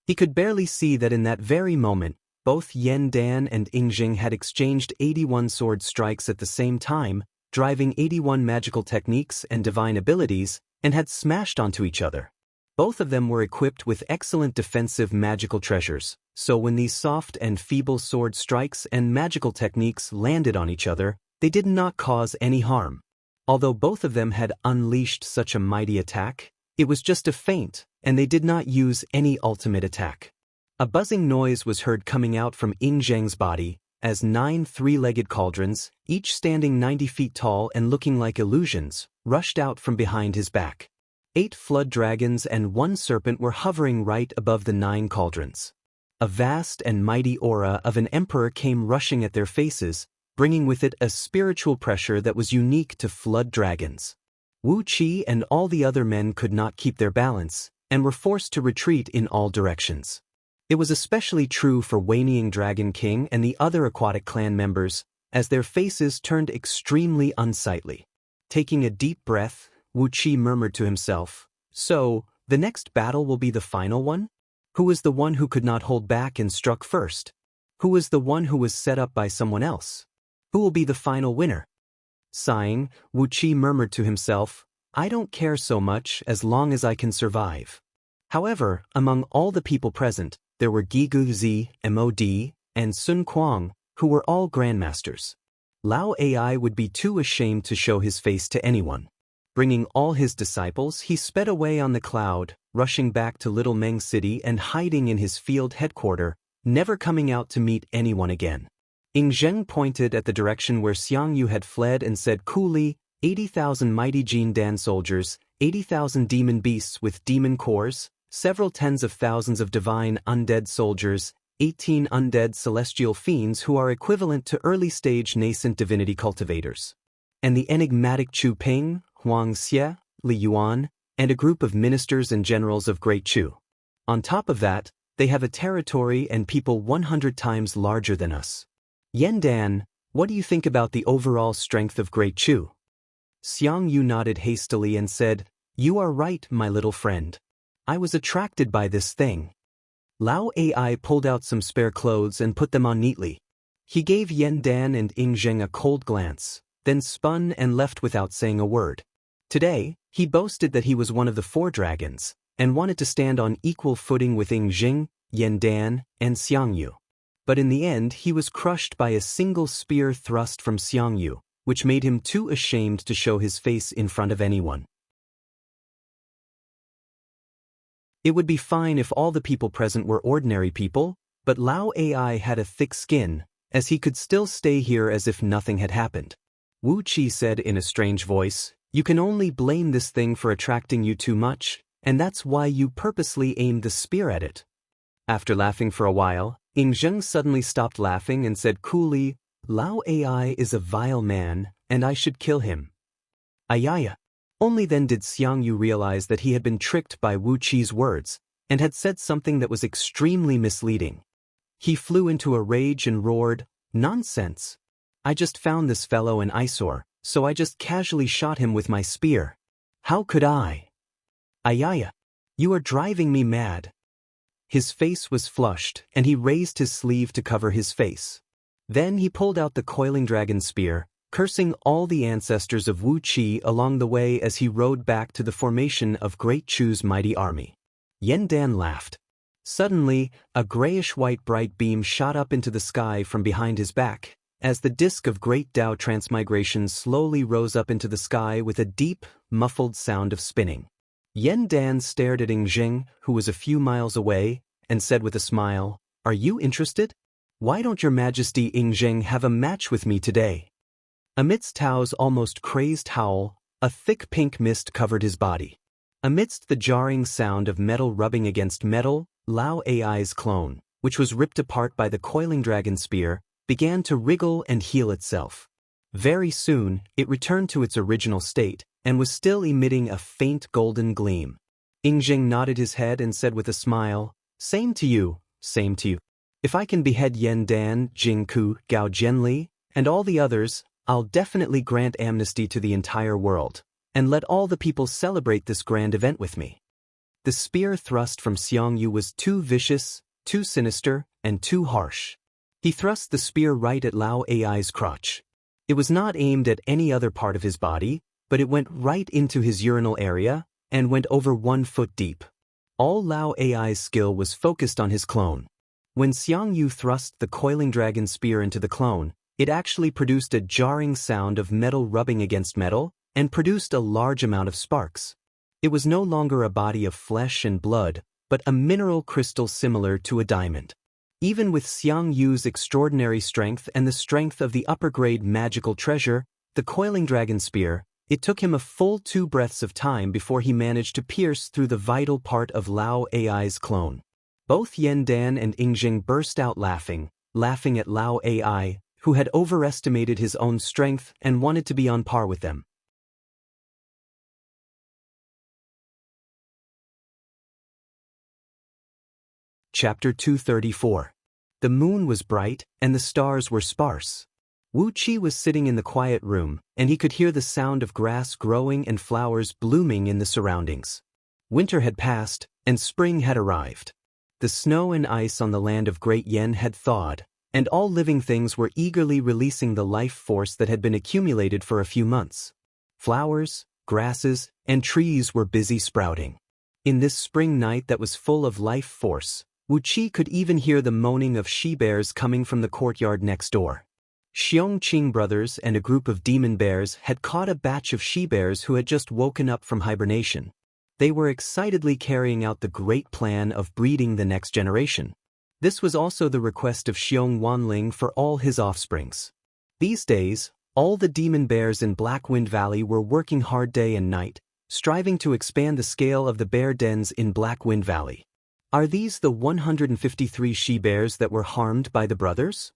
He could barely see that in that very moment, both Yen Dan and Ing Zheng had exchanged 81 sword strikes at the same time, driving 81 magical techniques and divine abilities, and had smashed onto each other. Both of them were equipped with excellent defensive magical treasures, so when these soft and feeble sword strikes and magical techniques landed on each other, they did not cause any harm. Although both of them had unleashed such a mighty attack, it was just a feint, and they did not use any ultimate attack. A buzzing noise was heard coming out from Ing Zheng's body, as 9 three-legged cauldrons, each standing 90 feet tall and looking like illusions, rushed out from behind his back. 8 flood dragons and 1 serpent were hovering right above the 9 cauldrons. A vast and mighty aura of an emperor came rushing at their faces, bringing with it a spiritual pressure that was unique to flood dragons. Wu Qi and all the other men could not keep their balance, and were forced to retreat in all directions. It was especially true for Wanying Dragon King and the other aquatic clan members, as their faces turned extremely unsightly. Taking a deep breath, Wu Qi murmured to himself, "So, the next battle will be the final one? Who was the one who could not hold back and struck first? Who was the one who was set up by someone else? Who will be the final winner?" Sighing, Wu Qi murmured to himself, "I don't care so much as long as I can survive." However, among all the people present, there were Gigu Zi, Mod, and Sun Kuang, who were all grandmasters. Lao Ai would be too ashamed to show his face to anyone. Bringing all his disciples, he sped away on the cloud, rushing back to Little Meng City and hiding in his field headquarters, never coming out to meet anyone again. Ing Zheng pointed at the direction where Xiang Yu had fled and said coolly, 80,000 mighty Jin Dan soldiers, 80,000 demon beasts with demon cores, several tens of thousands of divine undead soldiers, 18 undead celestial fiends who are equivalent to early-stage nascent divinity cultivators. And the enigmatic Chu Ping, Huang Xie, Li Yuan, and a group of ministers and generals of Great Chu. On top of that, they have a territory and people 100 times larger than us. Yan Dan, what do you think about the overall strength of Great Chu? Xiang Yu nodded hastily and said, "You are right, my little friend. I was attracted by this thing." Lao Ai pulled out some spare clothes and put them on neatly. He gave Yan Dan and Ing Zheng a cold glance, then spun and left without saying a word. Today, he boasted that he was one of the 4 dragons, and wanted to stand on equal footing with Ing Zheng, Yan Dan, and Xiang Yu. But in the end he was crushed by a single spear thrust from Xiang Yu, which made him too ashamed to show his face in front of anyone. It would be fine if all the people present were ordinary people, but Lao Ai had a thick skin, as he could still stay here as if nothing had happened. Wu Qi said in a strange voice, "You can only blame this thing for attracting you too much, and that's why you purposely aimed the spear at it." After laughing for a while, Ing Zheng suddenly stopped laughing and said coolly, "Lao Ai is a vile man, and I should kill him." Ayaya. Only then did Xiang Yu realize that he had been tricked by Wu Qi's words, and had said something that was extremely misleading. He flew into a rage and roared, "Nonsense! I just found this fellow an eyesore, so I just casually shot him with my spear. How could I? Ayaya, you are driving me mad." His face was flushed, and he raised his sleeve to cover his face. Then he pulled out the coiling dragon spear, cursing all the ancestors of Wu Qi along the way as he rode back to the formation of Great Chu's mighty army. Yan Dan laughed. Suddenly, a grayish-white bright beam shot up into the sky from behind his back, as the disk of Great Tao Transmigration slowly rose up into the sky with a deep, muffled sound of spinning. Yan Dan stared at Ing Zheng, who was a few miles away, and said with a smile, "Are you interested? Why don't your Majesty Ing Zheng have a match with me today?" Amidst Tao's almost crazed howl, a thick pink mist covered his body. Amidst the jarring sound of metal rubbing against metal, Lao Ai's clone, which was ripped apart by the coiling dragon spear, began to wriggle and heal itself. Very soon, it returned to its original state, and was still emitting a faint golden gleam. Ing Zheng nodded his head and said with a smile, "Same to you, same to you. If I can behead Yan Dan, Jing Ku, Gao Jianli, and all the others, I'll definitely grant amnesty to the entire world, and let all the people celebrate this grand event with me." The spear thrust from Xiang Yu was too vicious, too sinister, and too harsh. He thrust the spear right at Lao Ai's crotch. It was not aimed at any other part of his body, but it went right into his urinal area, and went over 1 foot deep. All Lao Ai's skill was focused on his clone. When Xiang Yu thrust the coiling dragon spear into the clone, it actually produced a jarring sound of metal rubbing against metal and produced a large amount of sparks. It was no longer a body of flesh and blood, but a mineral crystal similar to a diamond. Even with Xiang Yu's extraordinary strength and the strength of the upper-grade magical treasure, the coiling dragon spear, it took him a full 2 breaths of time before he managed to pierce through the vital part of Lao Ai's clone. Both Yan Dan and Yingzheng burst out laughing at Lao Ai, who had overestimated his own strength and wanted to be on par with them. Chapter 234. The moon was bright, and the stars were sparse. Wu Qi was sitting in the quiet room, and he could hear the sound of grass growing and flowers blooming in the surroundings. Winter had passed, and spring had arrived. The snow and ice on the land of Great Yen had thawed, and all living things were eagerly releasing the life force that had been accumulated for a few months. Flowers, grasses, and trees were busy sprouting. In this spring night that was full of life force, Wu Qi could even hear the moaning of she-bears coming from the courtyard next door. Xiong Qing brothers and a group of demon bears had caught a batch of she-bears who had just woken up from hibernation. They were excitedly carrying out the great plan of breeding the next generation. This was also the request of Xiong Wanling for all his offsprings. These days, all the demon bears in Blackwind Valley were working hard day and night, striving to expand the scale of the bear dens in Blackwind Valley. Are these the 153 she-bears that were harmed by the brothers?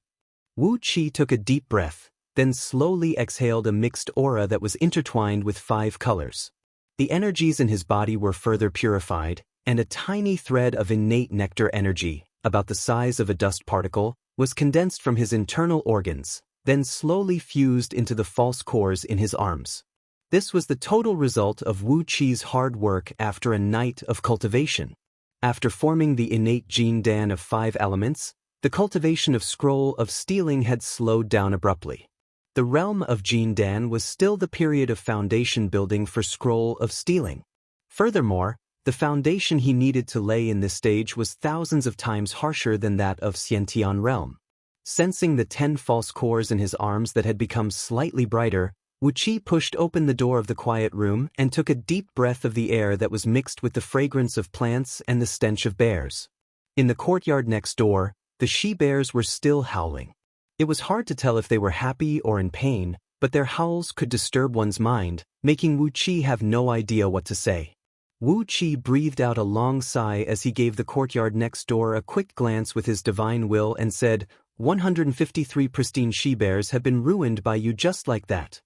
Wu Qi took a deep breath, then slowly exhaled a mixed aura that was intertwined with 5 colors. The energies in his body were further purified, and a tiny thread of innate nectar energy, about the size of a dust particle, was condensed from his internal organs, then slowly fused into the false cores in his arms. This was the total result of Wu Qi's hard work after a night of cultivation. After forming the innate gene Dan of 5 elements, the cultivation of Scroll of Stealing had slowed down abruptly. The realm of Gene Dan was still the period of foundation building for Scroll of Stealing. Furthermore, the foundation he needed to lay in this stage was thousands of times harsher than that of Xiantian realm. Sensing the 10 false cores in his arms that had become slightly brighter, Wu Qi pushed open the door of the quiet room and took a deep breath of the air that was mixed with the fragrance of plants and the stench of bears. In the courtyard next door, the she-bears were still howling. It was hard to tell if they were happy or in pain, but their howls could disturb one's mind, making Wu Qi have no idea what to say. Wu Qi breathed out a long sigh as he gave the courtyard next door a quick glance with his divine will and said, 153 pristine she-bears have been ruined by you just like that.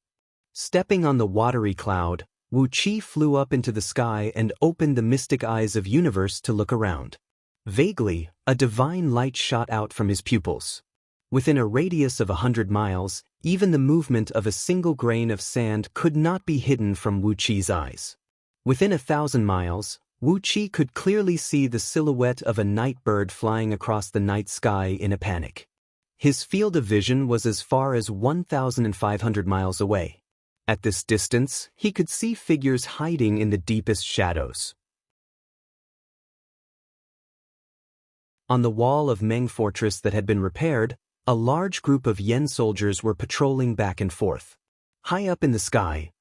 Stepping on the watery cloud, Wu Qi flew up into the sky and opened the mystic eyes of universe to look around. Vaguely, a divine light shot out from his pupils. Within a radius of 100 miles, even the movement of a single grain of sand could not be hidden from Wu Qi's eyes. Within 1,000 miles, Wu Qi could clearly see the silhouette of a night bird flying across the night sky in a panic. His field of vision was as far as 1,500 miles away. At this distance, he could see figures hiding in the deepest shadows. On the wall of Meng Fortress that had been repaired, a large group of Yen soldiers were patrolling back and forth. High up in the sky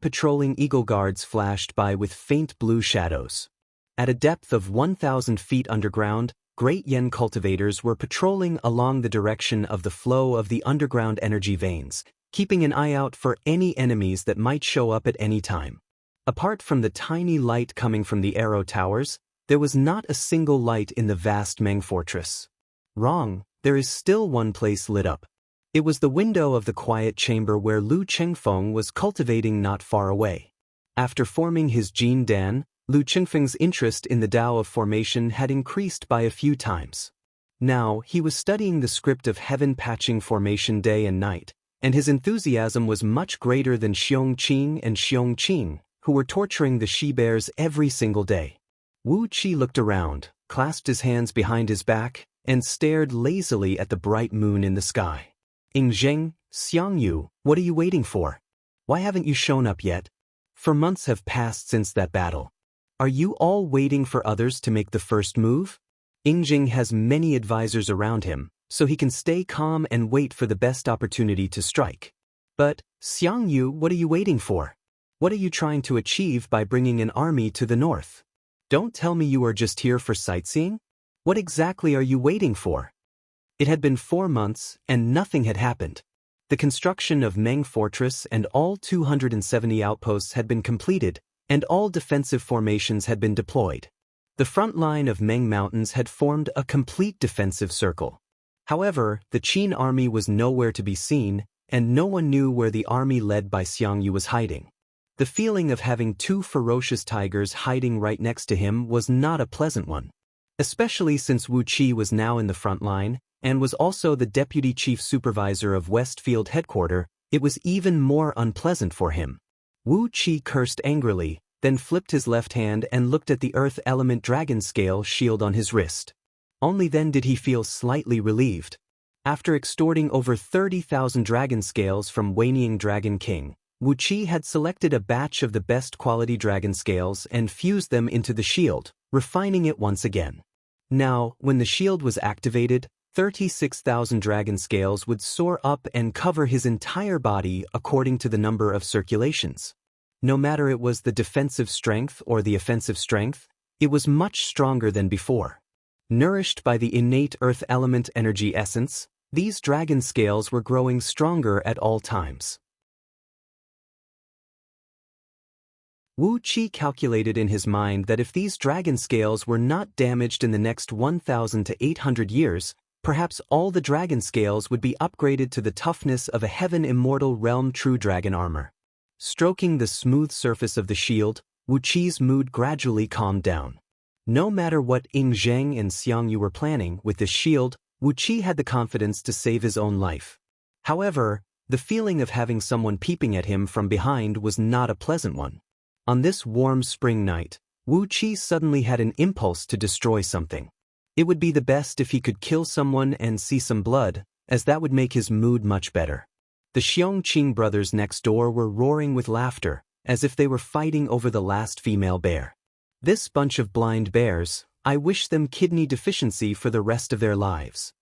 patrolling eagle guards flashed by with faint blue shadows. At a depth of 1,000 feet underground, great Yen cultivators were patrolling along the direction of the flow of the underground energy veins, keeping an eye out for any enemies that might show up at any time. Apart from the tiny light coming from the arrow towers, there was not a single light in the vast Meng Fortress. Wrong, there is still one place lit up. It was the window of the quiet chamber where Lu Chengfeng was cultivating not far away. After forming his Gene Dan, Lu Chengfeng's interest in the Tao of formation had increased by a few times. Now, he was studying the script of heaven patching formation day and night, and his enthusiasm was much greater than Xiong Qing and Xiong Qing, who were torturing the she-bears every single day. Wu Qi looked around, clasped his hands behind his back, and stared lazily at the bright moon in the sky. Yingzheng, Xiang Yu, what are you waiting for? Why haven't you shown up yet? For months have passed since that battle. Are you all waiting for others to make the first move? Jing has many advisors around him, so he can stay calm and wait for the best opportunity to strike. But, Xiang Yu, what are you waiting for? What are you trying to achieve by bringing an army to the north? Don't tell me you are just here for sightseeing? What exactly are you waiting for? It had been 4 months, and nothing had happened. The construction of Meng Fortress and all 270 outposts had been completed, and all defensive formations had been deployed. The front line of Meng Mountains had formed a complete defensive circle. However, the Qin army was nowhere to be seen, and no one knew where the army led by Xiang Yu was hiding. The feeling of having 2 ferocious tigers hiding right next to him was not a pleasant one. Especially since Wu Qi was now in the front line, and was also the deputy chief supervisor of Westfield headquarters, it was even more unpleasant for him. Wu Qi cursed angrily, then flipped his left hand and looked at the earth element dragon scale shield on his wrist. Only then did he feel slightly relieved. After extorting over 30,000 dragon scales from Weining Dragon King, Wu Qi had selected a batch of the best quality dragon scales and fused them into the shield, refining it once again. Now, when the shield was activated, 36,000 dragon scales would soar up and cover his entire body according to the number of circulations. No matter it was the defensive strength or the offensive strength, it was much stronger than before. Nourished by the innate earth element energy essence, these dragon scales were growing stronger at all times. Wu Qi calculated in his mind that if these dragon scales were not damaged in the next 1,000 to 800 years, perhaps all the dragon scales would be upgraded to the toughness of a heaven immortal realm true dragon armor. Stroking the smooth surface of the shield, Wu Qi's mood gradually calmed down. No matter what Ying Zheng and Xiang Yu were planning with this shield, Wu Qi had the confidence to save his own life. However, the feeling of having someone peeping at him from behind was not a pleasant one. On this warm spring night, Wu Qi suddenly had an impulse to destroy something. It would be the best if he could kill someone and see some blood, as that would make his mood much better. The Xiongqing brothers next door were roaring with laughter, as if they were fighting over the last female bear. This bunch of blind bears, I wish them kidney deficiency for the rest of their lives.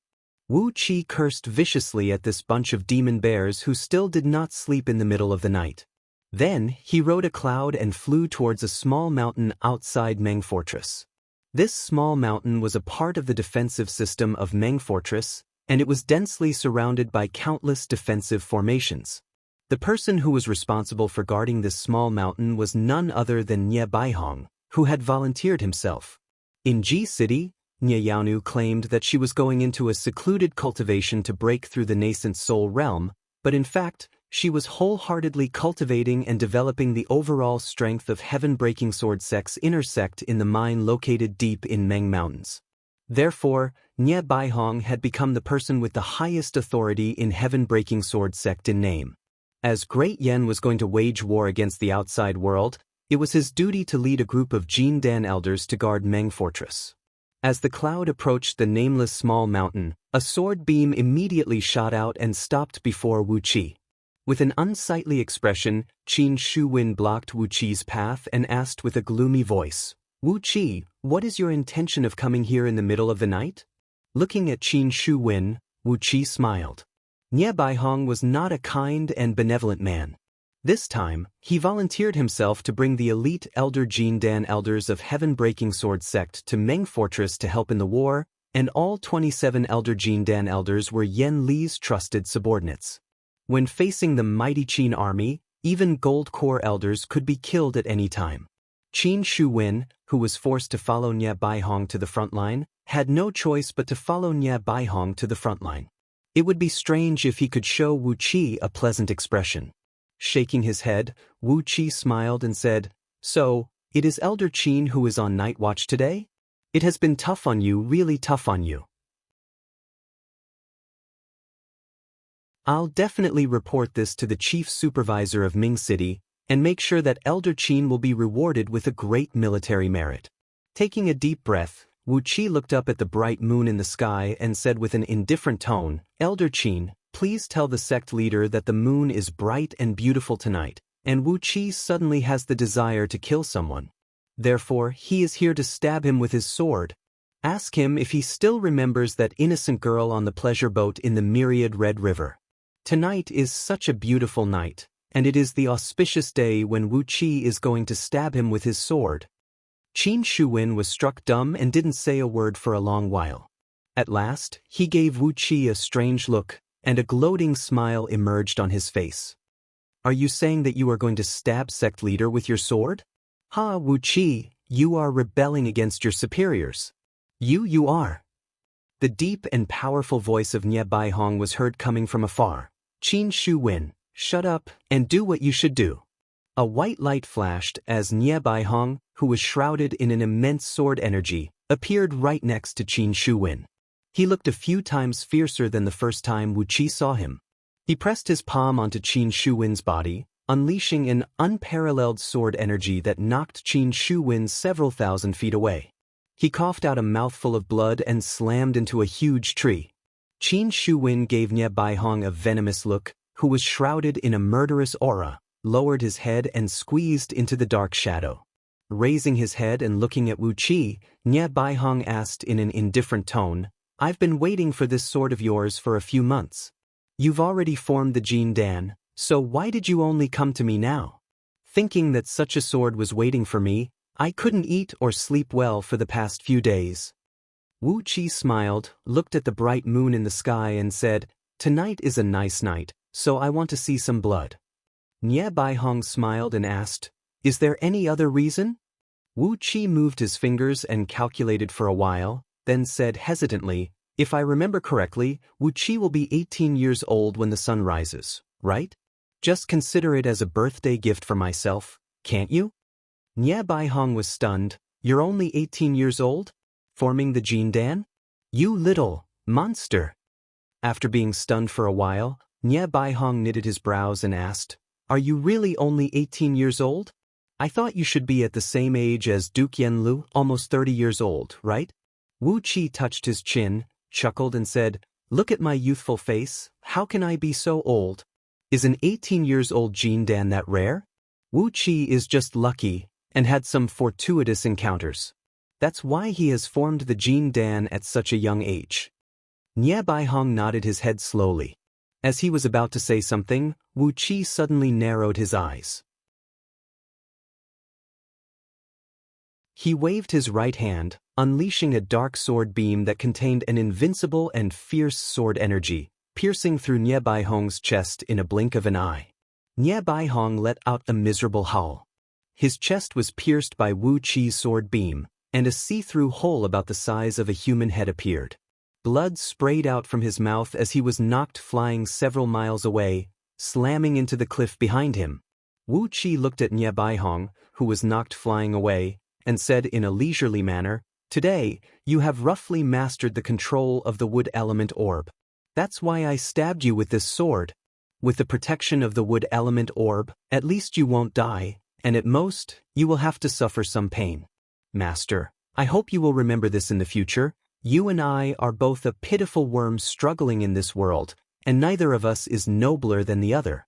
Wu Qi cursed viciously at this bunch of demon bears who still did not sleep in the middle of the night. Then, he rode a cloud and flew towards a small mountain outside Meng Fortress. This small mountain was a part of the defensive system of Meng Fortress, and it was densely surrounded by countless defensive formations. The person who was responsible for guarding this small mountain was none other than Nie Baihong, who had volunteered himself. In Ji City, Nie Yaonu claimed that she was going into a secluded cultivation to break through the nascent soul realm, but in fact, she was wholeheartedly cultivating and developing the overall strength of Heaven-Breaking Sword Sect's inner sect in the mine located deep in Meng Mountains. Therefore, Nie Baihong had become the person with the highest authority in Heaven-Breaking Sword Sect in name. As Great Yen was going to wage war against the outside world, it was his duty to lead a group of Jin Dan elders to guard Meng Fortress. As the cloud approached the nameless small mountain, a sword beam immediately shot out and stopped before Wu Qi. With an unsightly expression, Qin Shuwen blocked Wu Qi's path and asked with a gloomy voice, "Wu Qi, what is your intention of coming here in the middle of the night?" Looking at Qin Shuwen, Wu Qi smiled. Nie Baihong was not a kind and benevolent man. This time, he volunteered himself to bring the elite elder Jin Dan elders of Heaven-Breaking Sword Sect to Meng Fortress to help in the war, and all 27 elder Jin Dan elders were Yen Li's trusted subordinates. When facing the mighty Qin army, even Gold Core elders could be killed at any time. Qin Shuwen, who was forced to follow Nie Baihong to the front line, had no choice but to follow Nie Baihong to the front line. It would be strange if he could show Wu Qi a pleasant expression. Shaking his head, Wu Qi smiled and said, "So, it is Elder Qin who is on night watch today? It has been tough on you, really tough on you. I'll definitely report this to the chief supervisor of Ming City and make sure that Elder Qin will be rewarded with a great military merit." Taking a deep breath, Wu Qi looked up at the bright moon in the sky and said with an indifferent tone, "Elder Qin, please tell the sect leader that the moon is bright and beautiful tonight," and Wu Qi suddenly has the desire to kill someone. Therefore, he is here to stab him with his sword. Ask him if he still remembers that innocent girl on the pleasure boat in the myriad red river. Tonight is such a beautiful night, and it is the auspicious day when Wu Qi is going to stab him with his sword. Qin Shuwen was struck dumb and didn't say a word for a long while. At last, he gave Wu Qi a strange look, and a gloating smile emerged on his face. Are you saying that you are going to stab sect leader with your sword? Ha, Wu Qi, you are rebelling against your superiors. You are. The deep and powerful voice of Nie Baihong was heard coming from afar. Qin Shuwen, shut up and do what you should do. A white light flashed as Nie Baihong, who was shrouded in an immense sword energy, appeared right next to Qin Shuwen. He looked a few times fiercer than the first time Wu Qi saw him. He pressed his palm onto Qin Shuwen's body, unleashing an unparalleled sword energy that knocked Qin Shuwen several thousand feet away. He coughed out a mouthful of blood and slammed into a huge tree. Qin Shuwen gave Nie Baihong a venomous look, who was shrouded in a murderous aura, lowered his head and squeezed into the dark shadow. Raising his head and looking at Wu Qi, Nie Baihong asked in an indifferent tone, I've been waiting for this sword of yours for a few months. You've already formed the Jin Dan, so why did you only come to me now? Thinking that such a sword was waiting for me, I couldn't eat or sleep well for the past few days. Wu Qi smiled, looked at the bright moon in the sky and said, Tonight is a nice night, so I want to see some blood. Nie Baihong smiled and asked, Is there any other reason? Wu Qi moved his fingers and calculated for a while, then said hesitantly, If I remember correctly, Wu Qi will be 18 years old when the sun rises, right? Just consider it as a birthday gift for myself, can't you? Nie Baihong was stunned. You're only 18 years old? Forming the Jin Dan? You little monster. After being stunned for a while, Nie Baihong knitted his brows and asked, Are you really only 18 years old? I thought you should be at the same age as Duke Yenlu, almost 30 years old, right? Wu Qi touched his chin, chuckled and said, Look at my youthful face, how can I be so old? Is an 18 years old Jin Dan that rare? Wu Qi is just lucky, and had some fortuitous encounters. That's why he has formed the Jin Dan at such a young age. Nie Baihong nodded his head slowly. As he was about to say something, Wu Qi suddenly narrowed his eyes. He waved his right hand, unleashing a dark sword beam that contained an invincible and fierce sword energy, piercing through Nie Baihong's chest in a blink of an eye. Nie Baihong let out a miserable howl. His chest was pierced by Wu Qi's sword beam, and a see-through hole about the size of a human head appeared. Blood sprayed out from his mouth as he was knocked flying several miles away, slamming into the cliff behind him. Wu Qi looked at Nie Baihong, who was knocked flying away, and said in a leisurely manner, Today, you have roughly mastered the control of the wood element orb. That's why I stabbed you with this sword. With the protection of the wood element orb, at least you won't die, and at most, you will have to suffer some pain. Master, I hope you will remember this in the future. You and I are both a pitiful worm struggling in this world, and neither of us is nobler than the other.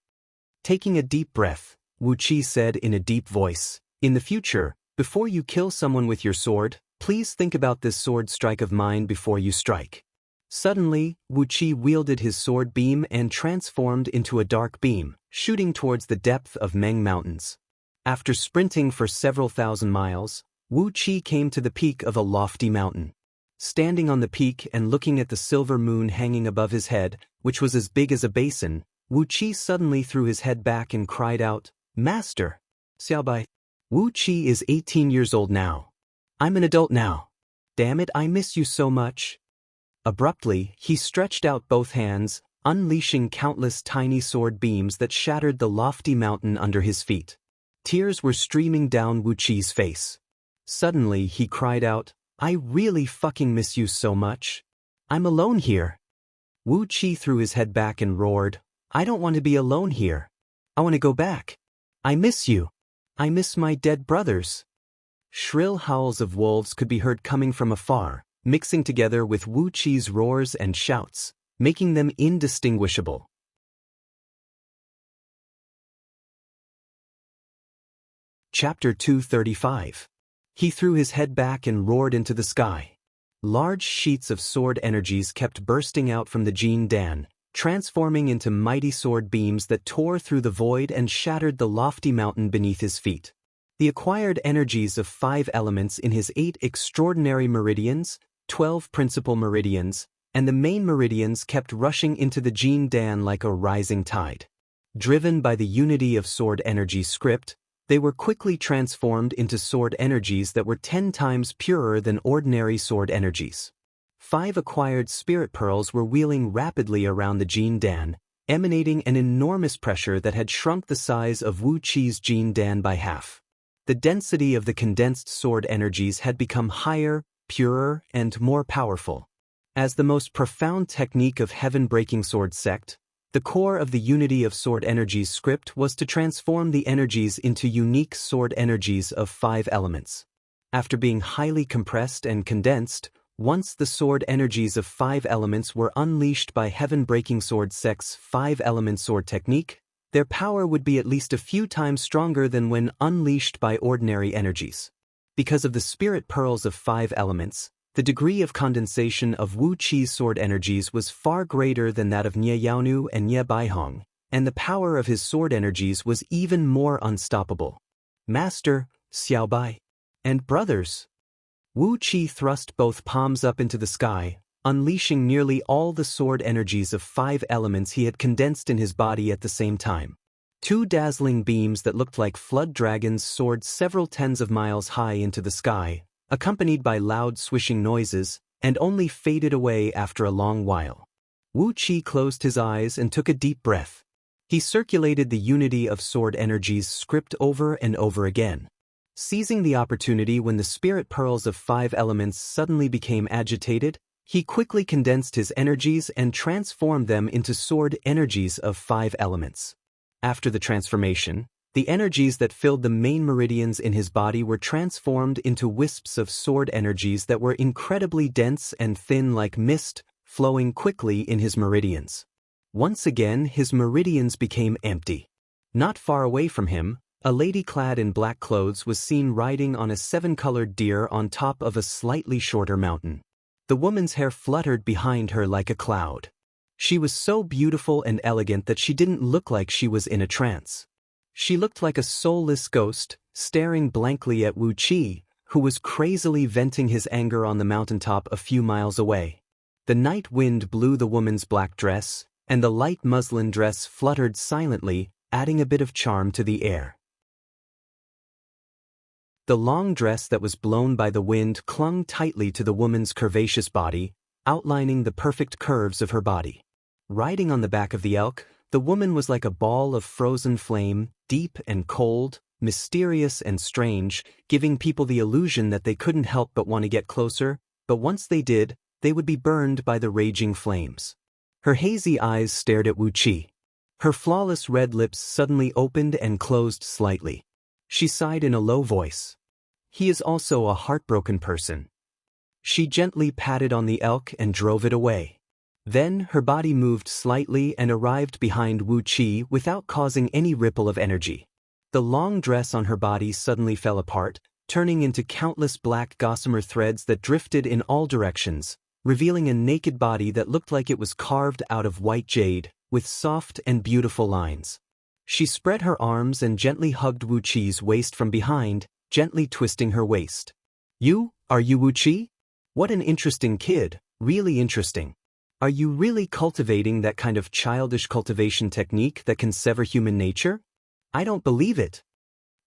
Taking a deep breath, Wu Qi said in a deep voice, In the future, before you kill someone with your sword, please think about this sword strike of mine before you strike. Suddenly, Wu Qi wielded his sword beam and transformed into a dark beam, shooting towards the depth of Meng Mountains. After sprinting for several thousand miles, Wu Qi came to the peak of a lofty mountain. Standing on the peak and looking at the silver moon hanging above his head, which was as big as a basin, Wu Qi suddenly threw his head back and cried out, Master! Xiaobai! Wu Qi is 18 years old now. I'm an adult now. Damn it, I miss you so much. Abruptly, he stretched out both hands, unleashing countless tiny sword beams that shattered the lofty mountain under his feet. Tears were streaming down Wu Qi's face. Suddenly, he cried out, I really fucking miss you so much. I'm alone here. Wu Qi threw his head back and roared, I don't want to be alone here. I want to go back. I miss you. I miss my dead brothers. Shrill howls of wolves could be heard coming from afar, mixing together with Wu Qi's roars and shouts, making them indistinguishable. Chapter 235. He threw his head back and roared into the sky. Large sheets of sword energies kept bursting out from the Jin Dan, transforming into mighty sword beams that tore through the void and shattered the lofty mountain beneath his feet. The acquired energies of 5 elements in his 8 extraordinary meridians, 12 principal meridians, and the main meridians kept rushing into the Jin Dan like a rising tide. Driven by the unity of sword energy script, they were quickly transformed into sword energies that were 10 times purer than ordinary sword energies. 5 acquired spirit pearls were wheeling rapidly around the Jin Dan, emanating an enormous pressure that had shrunk the size of Wu Qi's Jin Dan by half. The density of the condensed sword energies had become higher, purer, and more powerful. As the most profound technique of heaven-breaking sword sect, the core of the unity of sword energies script was to transform the energies into unique sword energies of 5 elements. After being highly compressed and condensed, once the sword energies of 5 elements were unleashed by heaven-breaking sword sect's 5-element sword technique, their power would be at least a few times stronger than when unleashed by ordinary energies. Because of the spirit pearls of 5 elements, the degree of condensation of Wu Qi's sword energies was far greater than that of Nie Yaonu and Nie Baihong, and the power of his sword energies was even more unstoppable. Master, Xiaobai, and brothers. Wu Qi thrust both palms up into the sky, unleashing nearly all the sword energies of 5 elements he had condensed in his body at the same time. 2 dazzling beams that looked like flood dragons soared several tens of miles high into the sky, accompanied by loud swishing noises, and only faded away after a long while. Wu Qi closed his eyes and took a deep breath. He circulated the unity of sword energies script over and over again. Seizing the opportunity when the spirit pearls of 5 elements suddenly became agitated, he quickly condensed his energies and transformed them into sword energies of 5 elements. After the transformation, the energies that filled the main meridians in his body were transformed into wisps of sword energies that were incredibly dense and thin like mist, flowing quickly in his meridians. Once again, his meridians became empty. Not far away from him, a lady clad in black clothes was seen riding on a 7-colored deer on top of a slightly shorter mountain. The woman's hair fluttered behind her like a cloud. She was so beautiful and elegant that she didn't look like she was in a trance. She looked like a soulless ghost, staring blankly at Wu Qi, who was crazily venting his anger on the mountaintop a few miles away. The night wind blew the woman's black dress, and the light muslin dress fluttered silently, adding a bit of charm to the air. The long dress that was blown by the wind clung tightly to the woman's curvaceous body, outlining the perfect curves of her body. Riding on the back of the elk, the woman was like a ball of frozen flame, deep and cold, mysterious and strange, giving people the illusion that they couldn't help but want to get closer, but once they did, they would be burned by the raging flames. Her hazy eyes stared at Wu Qi. Her flawless red lips suddenly opened and closed slightly. She sighed in a low voice. He is also a heartbroken person. She gently patted on the elk and drove it away. Then her body moved slightly and arrived behind Wu Qi without causing any ripple of energy. The long dress on her body suddenly fell apart, turning into countless black gossamer threads that drifted in all directions, revealing a naked body that looked like it was carved out of white jade, with soft and beautiful lines. She spread her arms and gently hugged Wu Qi's waist from behind, gently twisting her waist. Are you Wu Qi? What an interesting kid, really interesting. Are you really cultivating that kind of childish cultivation technique that can sever human nature? I don't believe it.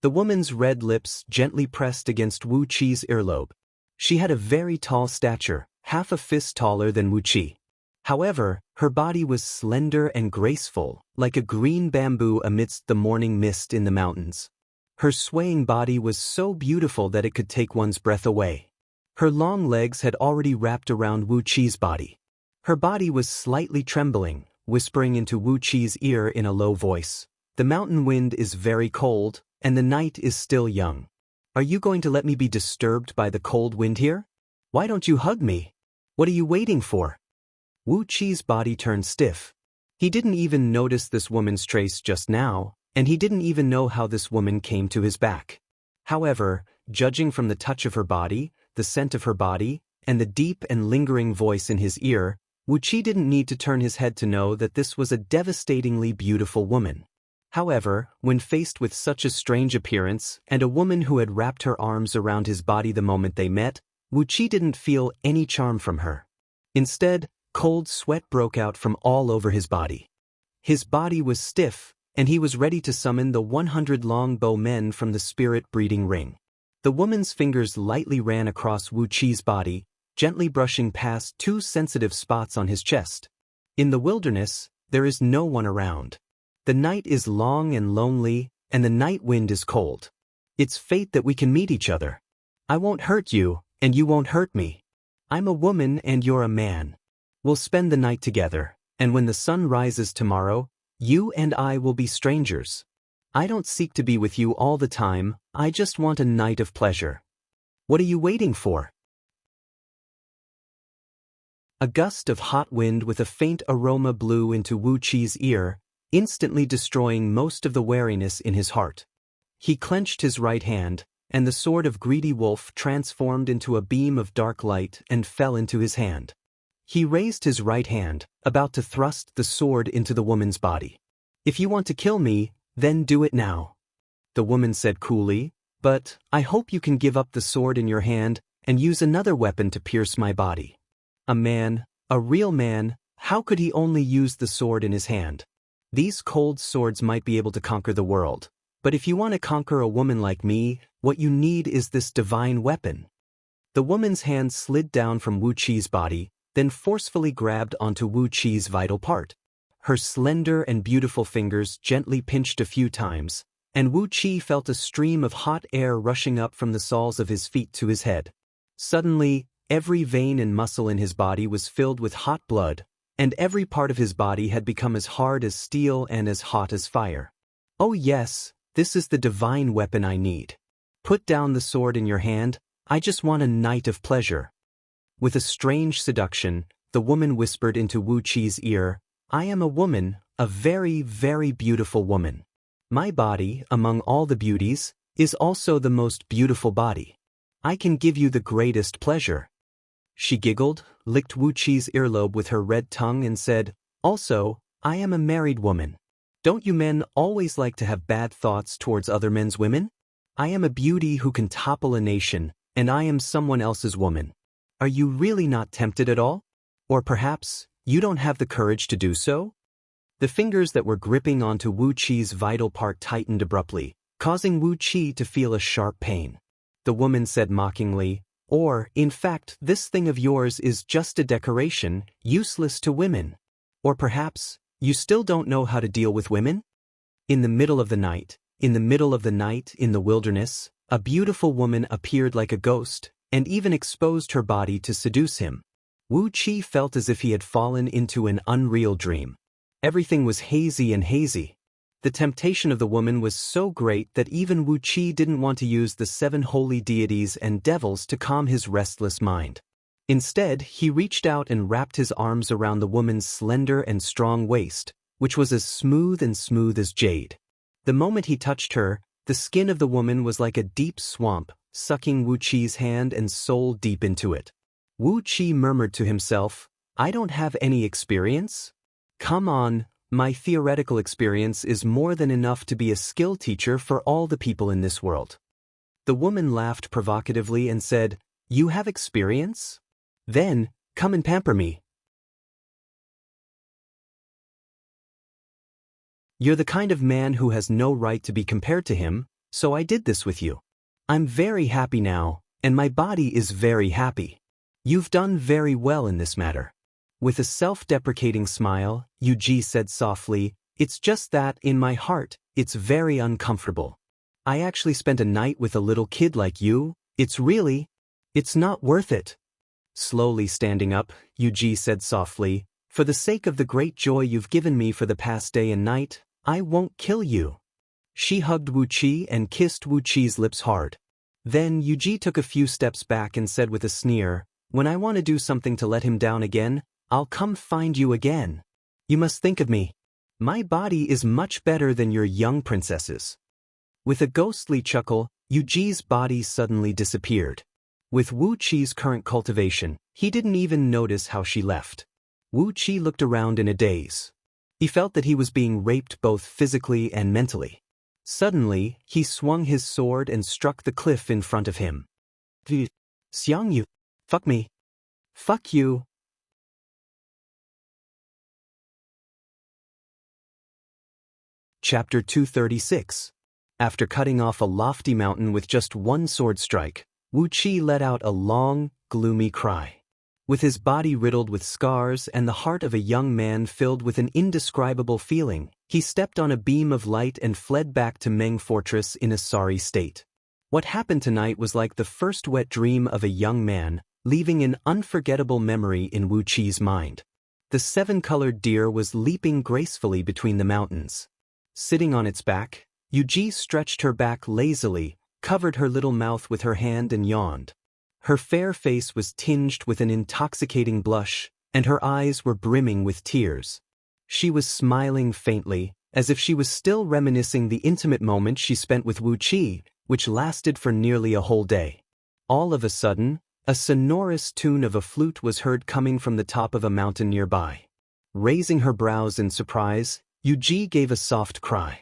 The woman's red lips gently pressed against Wu Qi's earlobe. She had a very tall stature, half a fist taller than Wu Qi. However, her body was slender and graceful, like a green bamboo amidst the morning mist in the mountains. Her swaying body was so beautiful that it could take one's breath away. Her long legs had already wrapped around Wu Qi's body. Her body was slightly trembling, whispering into Wu Qi's ear in a low voice. The mountain wind is very cold, and the night is still young. Are you going to let me be disturbed by the cold wind here? Why don't you hug me? What are you waiting for? Wu Qi's body turned stiff. He didn't even notice this woman's trace just now, and he didn't even know how this woman came to his back. However, judging from the touch of her body, the scent of her body, and the deep and lingering voice in his ear, Wu Qi didn't need to turn his head to know that this was a devastatingly beautiful woman. However, when faced with such a strange appearance and a woman who had wrapped her arms around his body the moment they met, Wu Qi didn't feel any charm from her. Instead, cold sweat broke out from all over his body. His body was stiff, and he was ready to summon the 100 longbow men from the spirit-breeding ring. The woman's fingers lightly ran across Wu Qi's body, gently brushing past 2 sensitive spots on his chest. In the wilderness, there is no one around. The night is long and lonely, and the night wind is cold. It's fate that we can meet each other. I won't hurt you, and you won't hurt me. I'm a woman and you're a man. We'll spend the night together, and when the sun rises tomorrow, you and I will be strangers. I don't seek to be with you all the time, I just want a night of pleasure. What are you waiting for? A gust of hot wind with a faint aroma blew into Wu Qi's ear, instantly destroying most of the wariness in his heart. He clenched his right hand, and the sword of Greedy Wolf transformed into a beam of dark light and fell into his hand. He raised his right hand, about to thrust the sword into the woman's body. If you want to kill me, then do it now. The woman said coolly, but I hope you can give up the sword in your hand and use another weapon to pierce my body. A man, a real man, how could he only use the sword in his hand? These cold swords might be able to conquer the world, but if you want to conquer a woman like me, what you need is this divine weapon. The woman's hand slid down from Wu Qi's body, then forcefully grabbed onto Wu Qi's vital part. Her slender and beautiful fingers gently pinched a few times, and Wu Qi felt a stream of hot air rushing up from the soles of his feet to his head. Suddenly, every vein and muscle in his body was filled with hot blood, and every part of his body had become as hard as steel and as hot as fire. Oh yes, this is the divine weapon I need. Put down the sword in your hand, I just want a night of pleasure. With a strange seduction, the woman whispered into Wu Qi's ear, I am a woman, a very, very beautiful woman. My body, among all the beauties, is also the most beautiful body. I can give you the greatest pleasure. She giggled, licked Wu Qi's earlobe with her red tongue and said, also, I am a married woman. Don't you men always like to have bad thoughts towards other men's women? I am a beauty who can topple a nation, and I am someone else's woman. Are you really not tempted at all? Or perhaps, you don't have the courage to do so? The fingers that were gripping onto Wu Qi's vital part tightened abruptly, causing Wu Qi to feel a sharp pain. The woman said mockingly, or, in fact, this thing of yours is just a decoration, useless to women. Or perhaps, you still don't know how to deal with women? In the middle of the night, in the wilderness, a beautiful woman appeared like a ghost, and even exposed her body to seduce him. Wu Qi felt as if he had fallen into an unreal dream. Everything was hazy and hazy. The temptation of the woman was so great that even Wu Qi didn't want to use the 7 holy deities and devils to calm his restless mind. Instead, he reached out and wrapped his arms around the woman's slender and strong waist, which was as smooth as jade. The moment he touched her, the skin of the woman was like a deep swamp, sucking Wu Qi's hand and soul deep into it. Wu Qi murmured to himself, I don't have any experience? Come on. My theoretical experience is more than enough to be a skill teacher for all the people in this world. The woman laughed provocatively and said, You have experience? Then, come and pamper me. You're the kind of man who has no right to be compared to him, so I did this with you. I'm very happy now, and my body is very happy. You've done very well in this matter. With a self-deprecating smile, Yu Ji said softly, It's just that, in my heart, it's very uncomfortable. I actually spent a night with a little kid like you, it's not worth it. Slowly standing up, Yu Ji said softly, For the sake of the great joy you've given me for the past day and night, I won't kill you. She hugged Wu Qi and kissed Wu Qi's lips hard. Then Yu Ji took a few steps back and said with a sneer, When I want to do something to let him down again, I'll come find you again. You must think of me. My body is much better than your young princess's. With a ghostly chuckle, Yuji's body suddenly disappeared. With Wu Qi's current cultivation, he didn't even notice how she left. Wu Qi looked around in a daze. He felt that he was being raped both physically and mentally. Suddenly, he swung his sword and struck the cliff in front of him. Xiang Yu, fuck me. Fuck you. Chapter 236. After cutting off a lofty mountain with just one sword strike, Wu Qi let out a long, gloomy cry. With his body riddled with scars and the heart of a young man filled with an indescribable feeling, he stepped on a beam of light and fled back to Meng Fortress in a sorry state. What happened tonight was like the first wet dream of a young man, leaving an unforgettable memory in Wu Qi's mind. The seven-colored deer was leaping gracefully between the mountains. Sitting on its back, Yuji stretched her back lazily, covered her little mouth with her hand and yawned. Her fair face was tinged with an intoxicating blush, and her eyes were brimming with tears. She was smiling faintly, as if she was still reminiscing the intimate moment she spent with Wu Qi, which lasted for nearly a whole day. All of a sudden, a sonorous tune of a flute was heard coming from the top of a mountain nearby. Raising her brows in surprise, Yuji gave a soft cry.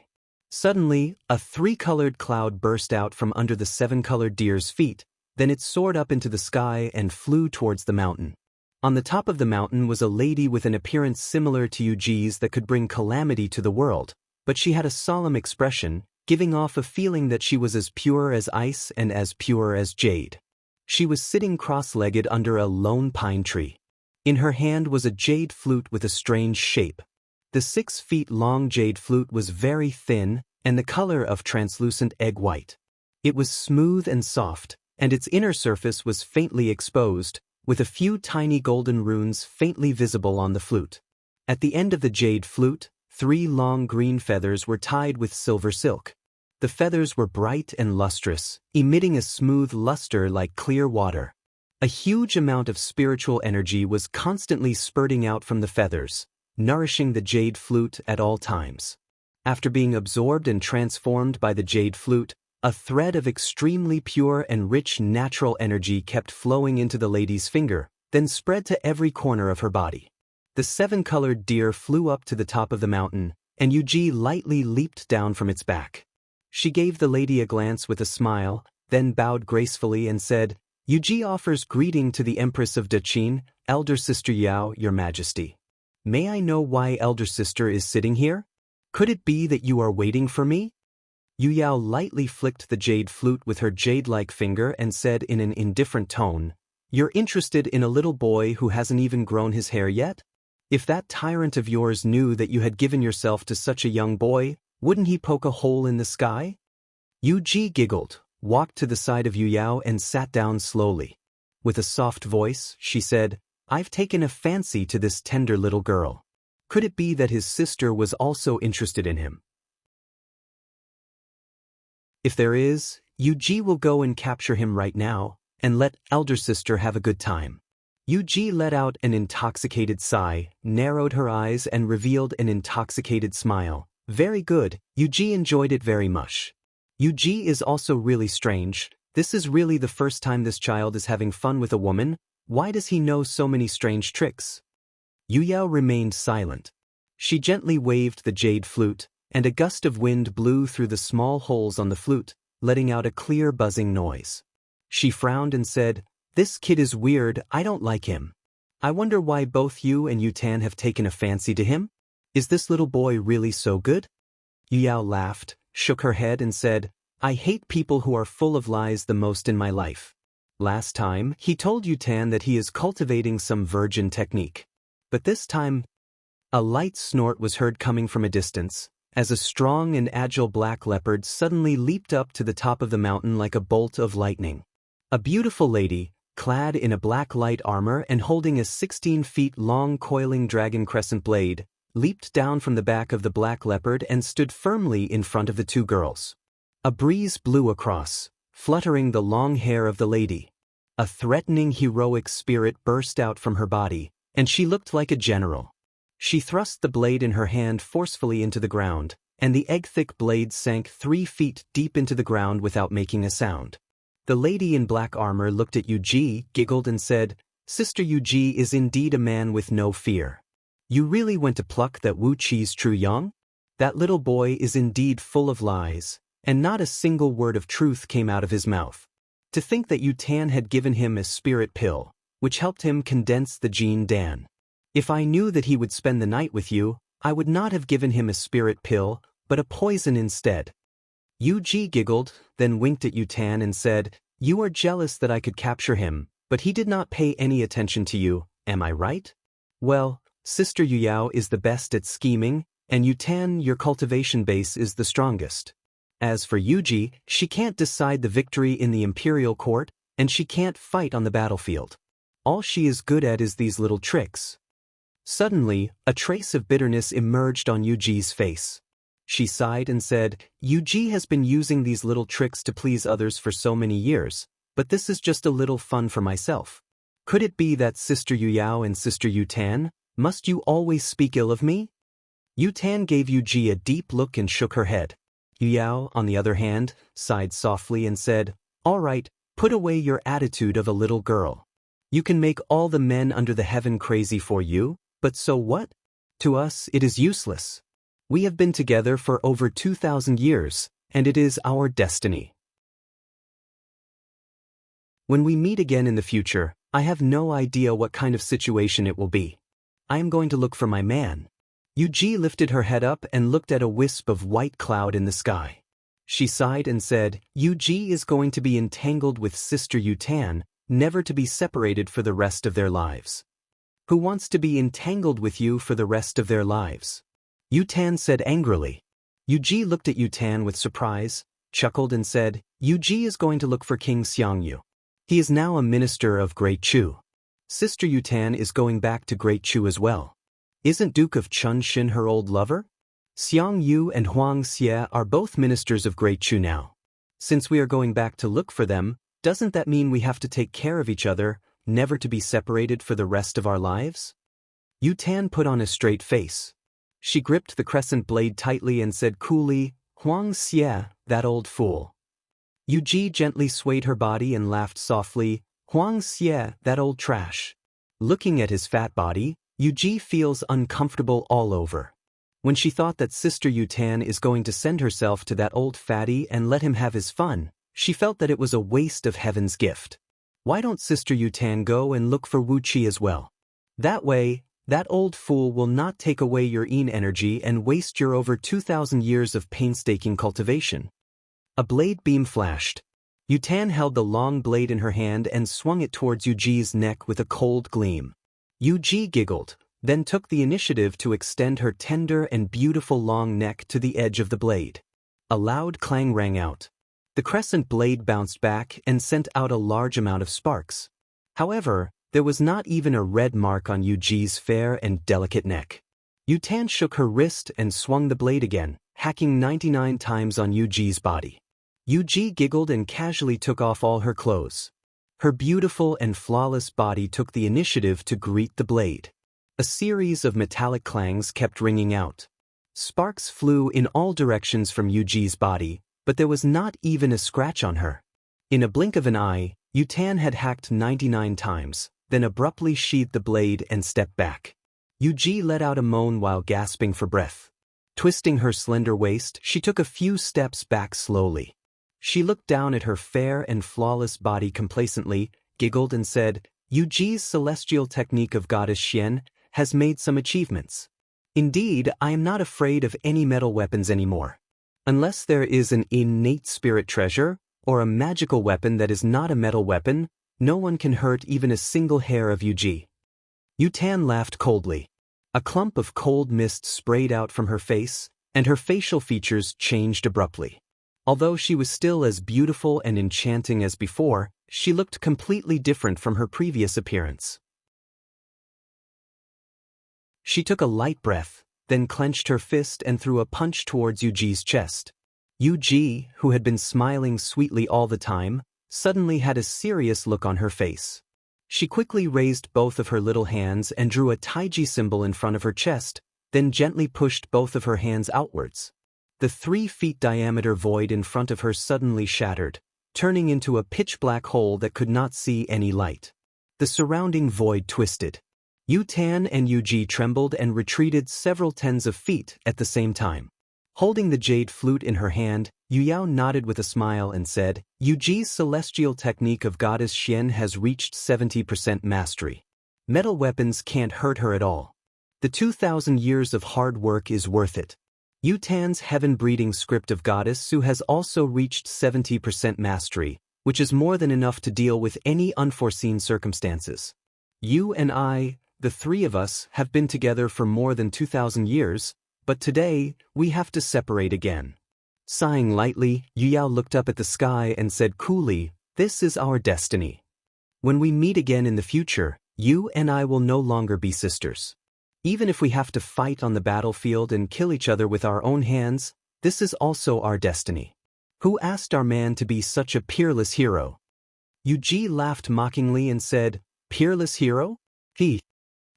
Suddenly, a three-colored cloud burst out from under the seven-colored deer's feet, then it soared up into the sky and flew towards the mountain. On the top of the mountain was a lady with an appearance similar to Yuji's that could bring calamity to the world, but she had a solemn expression, giving off a feeling that she was as pure as ice and as pure as jade. She was sitting cross-legged under a lone pine tree. In her hand was a jade flute with a strange shape. The 6-feet-long jade flute was very thin and the color of translucent egg white. It was smooth and soft, and its inner surface was faintly exposed, with a few tiny golden runes faintly visible on the flute. At the end of the jade flute, 3 long green feathers were tied with silver silk. The feathers were bright and lustrous, emitting a smooth luster like clear water. A huge amount of spiritual energy was constantly spurting out from the feathers, nourishing the jade flute at all times. After being absorbed and transformed by the jade flute, a thread of extremely pure and rich natural energy kept flowing into the lady's finger, then spread to every corner of her body. The 7-colored deer flew up to the top of the mountain, and Yuji lightly leaped down from its back. She gave the lady a glance with a smile, then bowed gracefully and said, "Yuji offers greeting to the Empress of Daqin, Elder Sister Yao, Your Majesty. May I know why Elder Sister is sitting here? Could it be that you are waiting for me?" Yu Yao lightly flicked the jade flute with her jade-like finger and said in an indifferent tone, "You're interested in a little boy who hasn't even grown his hair yet? If that tyrant of yours knew that you had given yourself to such a young boy, wouldn't he poke a hole in the sky?" Yuji giggled, walked to the side of Yu Yao and sat down slowly. With a soft voice, she said, "I've taken a fancy to this tender little girl. Could it be that his sister was also interested in him? If there is, Yuji will go and capture him right now, and let Elder Sister have a good time." Yuji let out an intoxicated sigh, narrowed her eyes and revealed an intoxicated smile. "Very good, Yuji enjoyed it very much. Yuji is also really strange. This is really the first time this child is having fun with a woman. Why does he know so many strange tricks?" Yu Yao remained silent. She gently waved the jade flute, and a gust of wind blew through the small holes on the flute, letting out a clear buzzing noise. She frowned and said, "This kid is weird, I don't like him. I wonder why both you and Yutan have taken a fancy to him? Is this little boy really so good?" Yu Yao laughed, shook her head and said, "I hate people who are full of lies the most in my life. Last time, he told Yutan that he is cultivating some virgin technique. But this time..." A light snort was heard coming from a distance, as a strong and agile black leopard suddenly leaped up to the top of the mountain like a bolt of lightning. A beautiful lady, clad in a black light armor and holding a 16-feet-long coiling dragon crescent blade, leaped down from the back of the black leopard and stood firmly in front of the 2 girls. A breeze blew across, fluttering the long hair of the lady. A threatening heroic spirit burst out from her body, and she looked like a general. She thrust the blade in her hand forcefully into the ground, and the egg-thick blade sank 3 feet deep into the ground without making a sound. The lady in black armor looked at Yuji, giggled and said, "Sister Yuji is indeed a man with no fear. You really went to pluck that Wu Qi's true young? That little boy is indeed full of lies, and not a single word of truth came out of his mouth. To think that Yu Tan had given him a spirit pill, which helped him condense the gene Dan. If I knew that he would spend the night with you, I would not have given him a spirit pill, but a poison instead." Yuji giggled, then winked at Yu Tan and said, "You are jealous that I could capture him, but he did not pay any attention to you, am I right? Well, Sister Yu Yao is the best at scheming, and Yu Tan, your cultivation base is the strongest. As for Yuji, she can't decide the victory in the imperial court, and she can't fight on the battlefield. All she is good at is these little tricks." Suddenly, a trace of bitterness emerged on Yuji's face. She sighed and said, "Yuji has been using these little tricks to please others for so many years, but this is just a little fun for myself. Could it be that Sister Yu Yao and Sister Yu Tan, must you always speak ill of me?" Yu Tan gave Yuji a deep look and shook her head. Yu Yao, on the other hand, sighed softly and said, "All right, put away your attitude of a little girl. You can make all the men under the heaven crazy for you, but so what? To us it is useless. We have been together for over 2,000 years, and it is our destiny. When we meet again in the future, I have no idea what kind of situation it will be. I am going to look for my man." Yuji lifted her head up and looked at a wisp of white cloud in the sky. She sighed and said, "Yuji is going to be entangled with Sister Yu Tan, never to be separated for the rest of their lives." "Who wants to be entangled with you for the rest of their lives?" Yu Tan said angrily. Yuji looked at Yu Tan with surprise, chuckled and said, "Yuji is going to look for King Xiangyu. He is now a minister of Great Chu. Sister Yu Tan is going back to Great Chu as well. Isn't Duke of Chunxin her old lover? Xiangyu and Huang Xie are both ministers of Great Chu now. Since we are going back to look for them, doesn't that mean we have to take care of each other, never to be separated for the rest of our lives?" Yu Tan put on a straight face. She gripped the crescent blade tightly and said coolly, "Huang Xie, that old fool." Yuji gently swayed her body and laughed softly, "Huang Xie, that old trash." Looking at his fat body, Yuji feels uncomfortable all over. When she thought that Sister Yu Tan is going to send herself to that old fatty and let him have his fun, she felt that it was a waste of heaven's gift. Why don't Sister Yu Tan go and look for Wu Qi as well? That way, that old fool will not take away your yin energy and waste your over 2,000 years of painstaking cultivation. A blade beam flashed. Yu Tan held the long blade in her hand and swung it towards Yuji's neck with a cold gleam. Yuji giggled, then took the initiative to extend her tender and beautiful long neck to the edge of the blade. A loud clang rang out. The crescent blade bounced back and sent out a large amount of sparks. However, there was not even a red mark on Yuji's fair and delicate neck. Yu Tan shook her wrist and swung the blade again, hacking 99 times on Yuji's body. Yuji giggled and casually took off all her clothes. Her beautiful and flawless body took the initiative to greet the blade. A series of metallic clangs kept ringing out. Sparks flew in all directions from Yuji's body, but there was not even a scratch on her. In a blink of an eye, Yu Tan had hacked 99 times, then abruptly sheathed the blade and stepped back. Yuji let out a moan while gasping for breath. Twisting her slender waist, she took a few steps back slowly. She looked down at her fair and flawless body complacently, giggled and said, "Yuji's celestial technique of Goddess Xian has made some achievements. Indeed, I am not afraid of any metal weapons anymore. Unless there is an innate spirit treasure, or a magical weapon that is not a metal weapon, no one can hurt even a single hair of Yuji." Yu Tan laughed coldly. A clump of cold mist sprayed out from her face, and her facial features changed abruptly. Although she was still as beautiful and enchanting as before, she looked completely different from her previous appearance. She took a light breath, then clenched her fist and threw a punch towards Yuji's chest. Yuji, who had been smiling sweetly all the time, suddenly had a serious look on her face. She quickly raised both of her little hands and drew a taiji symbol in front of her chest, then gently pushed both of her hands outwards. The 3 feet diameter void in front of her suddenly shattered, turning into a pitch-black hole that could not see any light. The surrounding void twisted. Yu Tan and Yu Ji trembled and retreated several tens of feet at the same time. Holding the jade flute in her hand, Yu Yao nodded with a smile and said, Yu Ji's celestial technique of goddess Xian has reached 70% mastery. Metal weapons can't hurt her at all. The 2,000 years of hard work is worth it. Yu Tan's heaven-breeding script of goddess Su has also reached 70% mastery, which is more than enough to deal with any unforeseen circumstances. You and I, the 3 of us, have been together for more than 2,000 years, but today, we have to separate again. Sighing lightly, Yu Yao looked up at the sky and said coolly, This is our destiny. When we meet again in the future, you and I will no longer be sisters. Even if we have to fight on the battlefield and kill each other with our own hands, this is also our destiny. Who asked our man to be such a peerless hero? Yu Ji laughed mockingly and said, Peerless hero? He.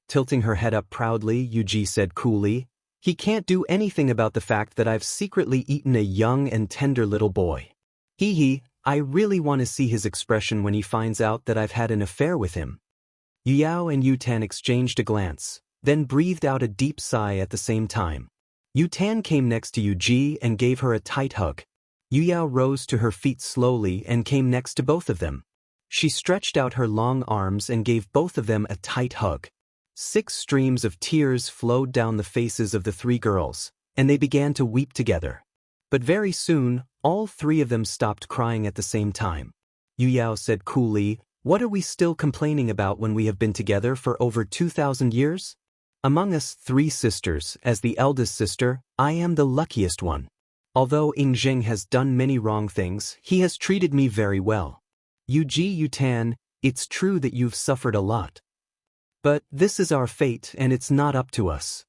Tilting her head up proudly, Yu Ji said coolly, He can't do anything about the fact that I've secretly eaten a young and tender little boy. I really want to see his expression when he finds out that I've had an affair with him. Yu Yao and Yu Tan exchanged a glance, then breathed out a deep sigh at the same time. Yu Tan came next to Yu Ji and gave her a tight hug. Yu Yao rose to her feet slowly and came next to both of them. She stretched out her long arms and gave both of them a tight hug. 6 streams of tears flowed down the faces of the 3 girls, and they began to weep together. But very soon, all 3 of them stopped crying at the same time. Yu Yao said coolly, What are we still complaining about when we have been together for over 2,000 years? Among us 3 sisters, as the eldest sister, I am the luckiest one. Although Ing Zheng has done many wrong things, he has treated me very well. Yu Ji, Yu Tan, it's true that you've suffered a lot. But this is our fate and it's not up to us.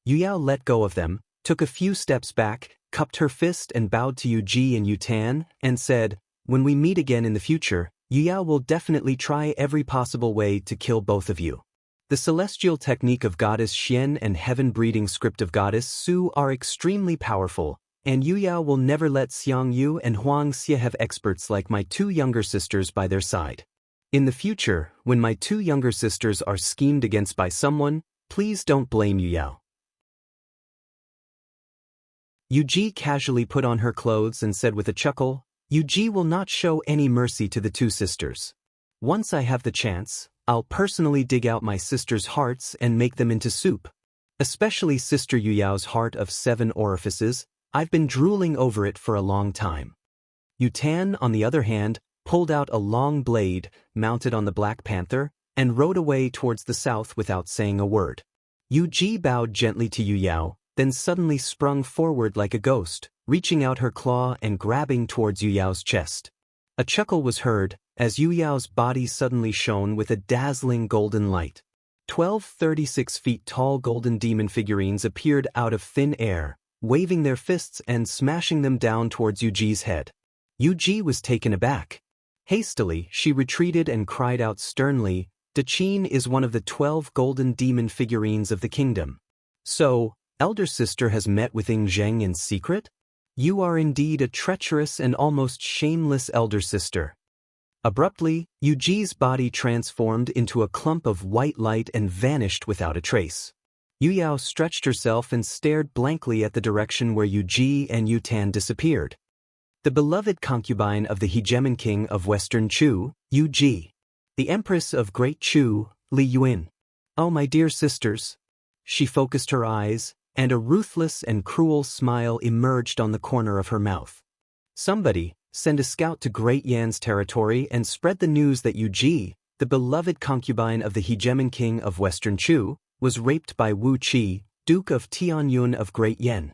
Yu Yao let go of them, took a few steps back, cupped her fist and bowed to Yu Ji and Yu Tan, and said, When we meet again in the future, Yu Yao will definitely try every possible way to kill both of you. The celestial technique of goddess Xian and heaven-breeding script of goddess Su are extremely powerful, and Yu Yao will never let Xiang Yu and Huang Xie have experts like my 2 younger sisters by their side. In the future, when my 2 younger sisters are schemed against by someone, please don't blame Yu Yao. Yu Ji casually put on her clothes and said with a chuckle, Yu Ji will not show any mercy to the 2 sisters. Once I have the chance, I'll personally dig out my sisters' hearts and make them into soup. Especially Sister Yu Yao's heart of 7 orifices, I've been drooling over it for a long time. Yu Tan, on the other hand, pulled out a long blade, mounted on the Black Panther, and rode away towards the south without saying a word. Yu Ji bowed gently to Yu Yao, then suddenly sprung forward like a ghost, reaching out her claw and grabbing towards Yu Yao's chest. A chuckle was heard, as Yu Yao's body suddenly shone with a dazzling golden light. 12 36 feet tall golden demon figurines appeared out of thin air, waving their fists and smashing them down towards Yu Ji's head. Yu Ji was taken aback. Hastily, she retreated and cried out sternly, Daqin is one of the 12 golden demon figurines of the kingdom. So, elder sister has met with Ing Zheng in secret? You are indeed a treacherous and almost shameless elder sister. Abruptly, Yu Ji's body transformed into a clump of white light and vanished without a trace. Yu Yao stretched herself and stared blankly at the direction where Yu Ji and Yu Tan disappeared. The beloved concubine of the hegemon king of Western Chu, Yu Ji. The empress of Great Chu, Li Yuan. Oh my dear sisters. She focused her eyes, and a ruthless and cruel smile emerged on the corner of her mouth. Somebody, send a scout to Great Yan's territory and spread the news that Yu Ji, the beloved concubine of the hegemon king of Western Chu, was raped by Wu Qi, Duke of Tianyun of Great Yan.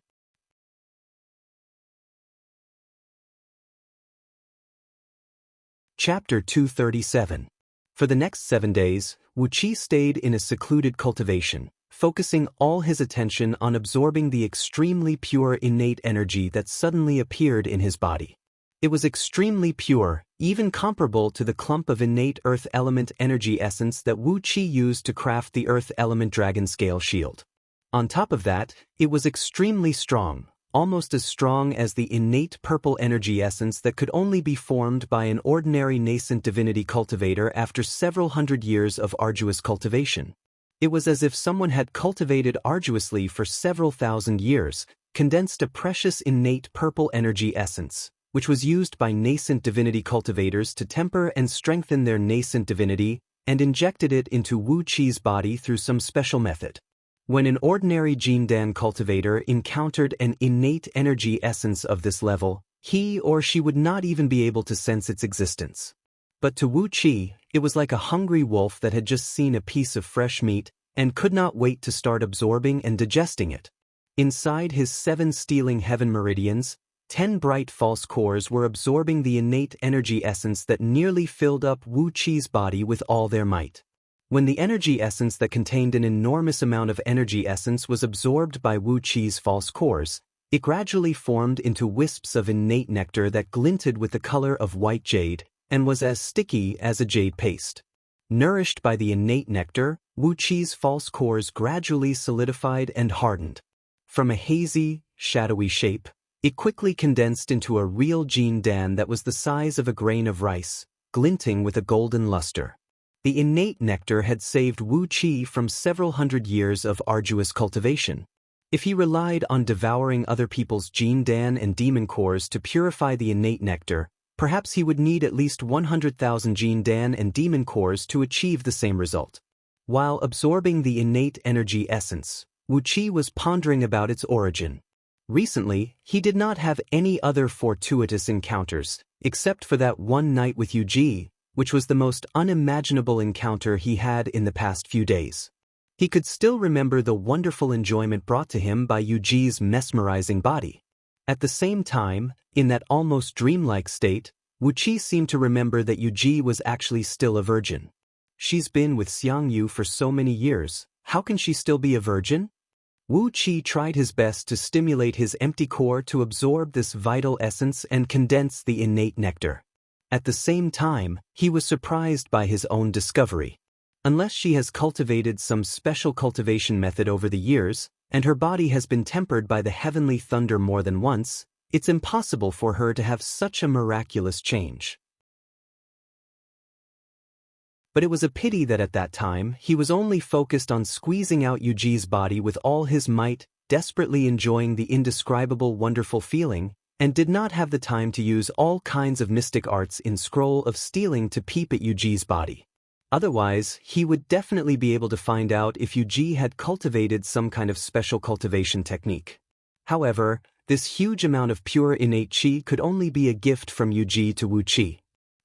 Chapter 237. For the next 7 days, Wu Qi stayed in a secluded cultivation, focusing all his attention on absorbing the extremely pure innate energy that suddenly appeared in his body. It was extremely pure, even comparable to the clump of innate earth element energy essence that Wu Qi used to craft the earth element dragon scale shield. On top of that, it was extremely strong, almost as strong as the innate purple energy essence that could only be formed by an ordinary nascent divinity cultivator after several hundred years of arduous cultivation. It was as if someone had cultivated arduously for several thousand years, condensed a precious innate purple energy essence, which was used by nascent divinity cultivators to temper and strengthen their nascent divinity, and injected it into Wu Qi's body through some special method. When an ordinary Jindan cultivator encountered an innate energy essence of this level, he or she would not even be able to sense its existence. But to Wu Qi, it was like a hungry wolf that had just seen a piece of fresh meat and could not wait to start absorbing and digesting it. Inside his 7 stealing heaven meridians, 10 bright false cores were absorbing the innate energy essence that nearly filled up Wu Qi's body with all their might. When the energy essence that contained an enormous amount of energy essence was absorbed by Wu Qi's false cores, it gradually formed into wisps of innate nectar that glinted with the color of white jade and was as sticky as a jade paste. Nourished by the innate nectar, Wu Qi's false cores gradually solidified and hardened. From a hazy, shadowy shape, it quickly condensed into a real Jindan that was the size of a grain of rice, glinting with a golden luster. The innate nectar had saved Wu Qi from several hundred years of arduous cultivation. If he relied on devouring other people's Jindan and demon cores to purify the innate nectar, perhaps he would need at least 100,000 Jindan and demon cores to achieve the same result. While absorbing the innate energy essence, Wu Qi was pondering about its origin. Recently, he did not have any other fortuitous encounters, except for that one night with Yu Ji, which was the most unimaginable encounter he had in the past few days. He could still remember the wonderful enjoyment brought to him by Yu Ji's mesmerizing body. At the same time, in that almost dreamlike state, Wu Qi seemed to remember that Yu Ji was actually still a virgin. She's been with Xiang Yu for so many years, how can she still be a virgin? Wu Qi tried his best to stimulate his empty core to absorb this vital essence and condense the innate nectar. At the same time, he was surprised by his own discovery. Unless she has cultivated some special cultivation method over the years, and her body has been tempered by the heavenly thunder more than once, it's impossible for her to have such a miraculous change. But it was a pity that at that time he was only focused on squeezing out Yu Ji's body with all his might, desperately enjoying the indescribable wonderful feeling, and did not have the time to use all kinds of mystic arts in Scroll of Stealing to peep at Yu Ji's body. Otherwise, he would definitely be able to find out if Yu Ji had cultivated some kind of special cultivation technique. However, this huge amount of pure innate qi could only be a gift from Yu Ji to Wu Qi.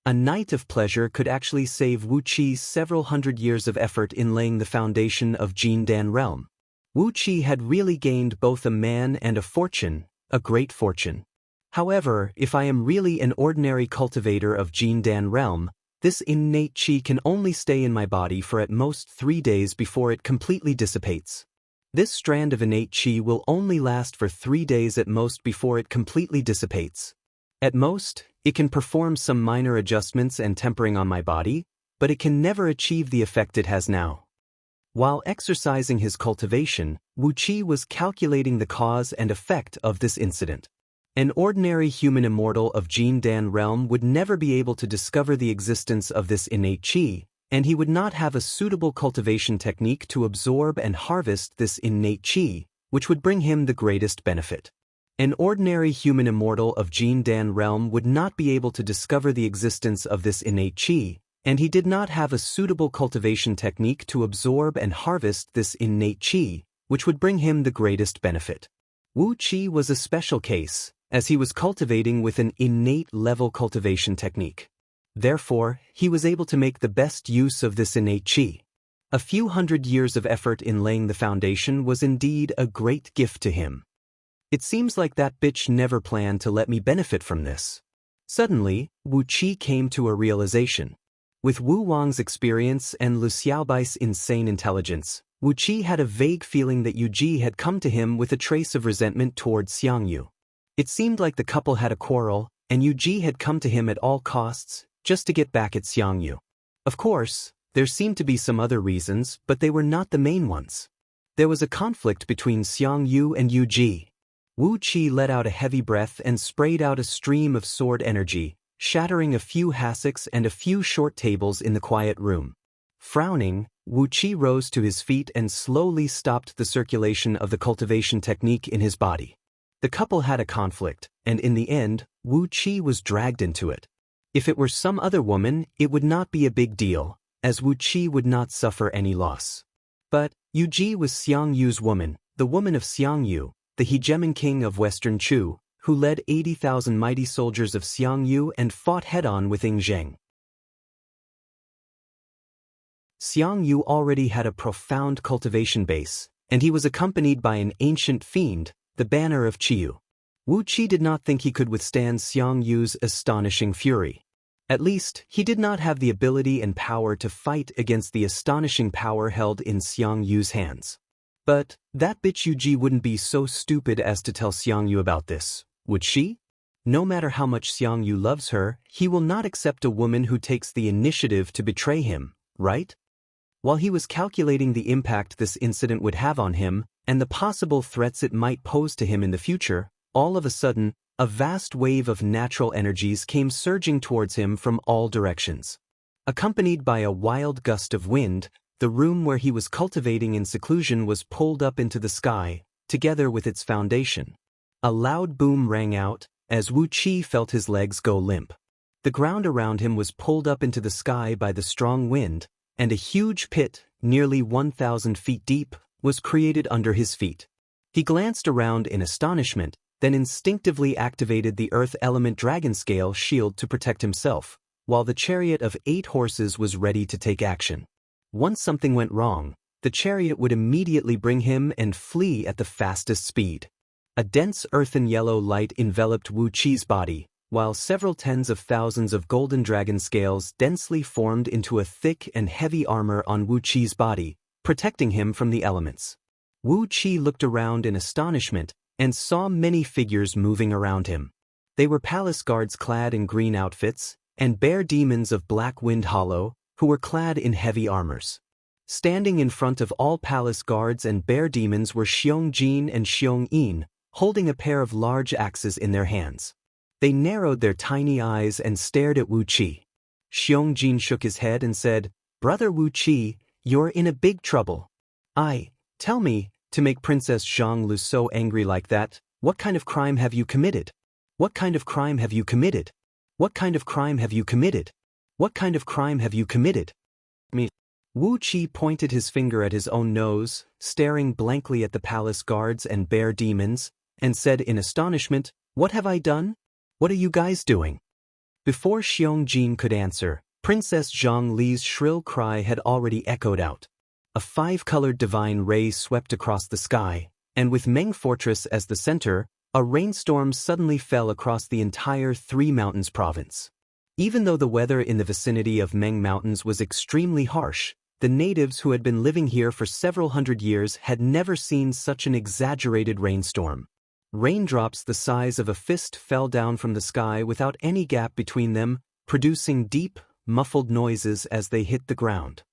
A night of pleasure could actually save Wu Qi's several hundred years of effort in laying the foundation of Jindan realm. Wu Qi had really gained both a man and a fortune, a great fortune. However, if I am really an ordinary cultivator of Jindan realm, this innate qi can only stay in my body for at most 3 days before it completely dissipates. This strand of innate qi will only last for 3 days at most before it completely dissipates. At most, it can perform some minor adjustments and tempering on my body, but it can never achieve the effect it has now. While exercising his cultivation, Wu Qi was calculating the cause and effect of this incident. An ordinary human immortal of Jindan realm would never be able to discover the existence of this innate qi, and he would not have a suitable cultivation technique to absorb and harvest this innate qi, which would bring him the greatest benefit. An ordinary human immortal of Jindan realm would not be able to discover the existence of this innate qi, and he did not have a suitable cultivation technique to absorb and harvest this innate qi, which would bring him the greatest benefit. Wu Qi was a special case, as he was cultivating with an innate level cultivation technique. Therefore, he was able to make the best use of this innate qi. A few hundred years of effort in laying the foundation was indeed a great gift to him. It seems like that bitch never planned to let me benefit from this. Suddenly, Wu Qi came to a realization. With Wu Wang's experience and Lu Xiaobai's insane intelligence, Wu Qi had a vague feeling that Yu Ji had come to him with a trace of resentment toward Xiang Yu. It seemed like the couple had a quarrel, and Yu Ji had come to him at all costs, just to get back at Xiang Yu. Of course, there seemed to be some other reasons, but they were not the main ones. There was a conflict between Xiang Yu and Yu Ji. Wu Qi let out a heavy breath and sprayed out a stream of sword energy, shattering a few hassocks and a few short tables in the quiet room. Frowning, Wu Qi rose to his feet and slowly stopped the circulation of the cultivation technique in his body. The couple had a conflict, and in the end, Wu Qi was dragged into it. If it were some other woman, it would not be a big deal, as Wu Qi would not suffer any loss. But Yu Ji was Xiang Yu's woman, the woman of Xiang Yu, the hegemon king of Western Chu, who led 80,000 mighty soldiers of Xiang Yu and fought head-on with Ying Zheng. Xiang Yu already had a profound cultivation base, and he was accompanied by an ancient fiend, the banner of Qiyu. Wu Qi did not think he could withstand Xiang Yu's astonishing fury. At least, he did not have the ability and power to fight against the astonishing power held in Xiang Yu's hands. But that bitch Yu Ji wouldn't be so stupid as to tell Xiang Yu about this, would she? No matter how much Xiang Yu loves her, he will not accept a woman who takes the initiative to betray him, right? While he was calculating the impact this incident would have on him, and the possible threats it might pose to him in the future, all of a sudden, a vast wave of natural energies came surging towards him from all directions. Accompanied by a wild gust of wind, the room where he was cultivating in seclusion was pulled up into the sky, together with its foundation. A loud boom rang out, as Wu Qi felt his legs go limp. The ground around him was pulled up into the sky by the strong wind, and a huge pit, nearly 1,000 feet deep, was created under his feet. He glanced around in astonishment, then instinctively activated the earth element dragon scale shield to protect himself, while the chariot of 8 horses was ready to take action. Once something went wrong, the chariot would immediately bring him and flee at the fastest speed. A dense earthen yellow light enveloped Wu Qi's body, while several tens of thousands of golden dragon scales densely formed into a thick and heavy armor on Wu Qi's body, protecting him from the elements. Wu Qi looked around in astonishment and saw many figures moving around him. They were palace guards clad in green outfits, and bear demons of Black Wind Hollow, who were clad in heavy armors. Standing in front of all palace guards and bear demons were Xiong Jin and Xiong Yin, holding a pair of large axes in their hands. They narrowed their tiny eyes and stared at Wu Qi. Xiong Jin shook his head and said, "Brother Wu Qi, you're in a big trouble." Tell me, to make Princess Zhang Lu so angry like that, what kind of crime have you committed? What kind of crime have you committed? What kind of crime have you committed? What kind of crime have you committed? Me. Wu Qi pointed his finger at his own nose, staring blankly at the palace guards and bear demons, and said in astonishment, "What have I done? What are you guys doing?" Before Xiong Jin could answer, Princess Zhang Li's shrill cry had already echoed out. A 5-colored divine ray swept across the sky, and with Meng Fortress as the center, a rainstorm suddenly fell across the entire Three Mountains province. Even though the weather in the vicinity of Meng Mountains was extremely harsh, the natives who had been living here for several hundred years had never seen such an exaggerated rainstorm. Raindrops the size of a fist fell down from the sky without any gap between them, producing deep, muffled noises as they hit the ground.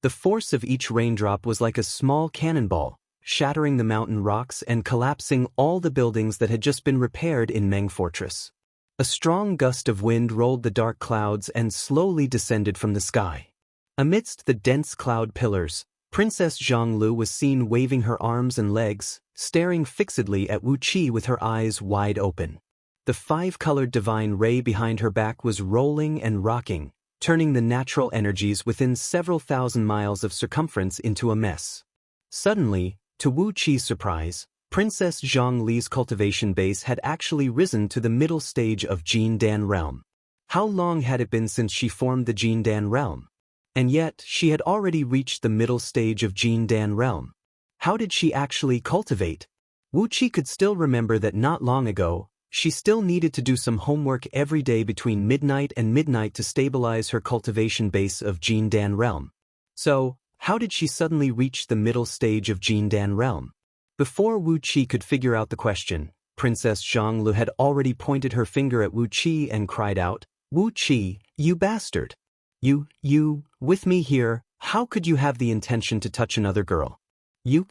The force of each raindrop was like a small cannonball, shattering the mountain rocks and collapsing all the buildings that had just been repaired in Meng Fortress. A strong gust of wind rolled the dark clouds and slowly descended from the sky. Amidst the dense cloud pillars, Princess Zhang Lu was seen waving her arms and legs, staring fixedly at Wu Qi with her eyes wide open. The 5-colored divine ray behind her back was rolling and rocking, turning the natural energies within several thousand miles of circumference into a mess. Suddenly, to Wu Qi's surprise, Princess Zhang Li's cultivation base had actually risen to the middle stage of Jin Dan realm. How long had it been since she formed the Jin Dan realm? And yet, she had already reached the middle stage of Jin Dan realm. How did she actually cultivate? Wu Qi could still remember that not long ago, she still needed to do some homework every day between midnight and midnight to stabilize her cultivation base of Jin Dan realm. So, how did she suddenly reach the middle stage of Jin Dan realm? Before Wu Qi could figure out the question, Princess Zhang Lu had already pointed her finger at Wu Qi and cried out, "Wu Qi, you bastard! You, with me here, how could you have the intention to touch another girl? You."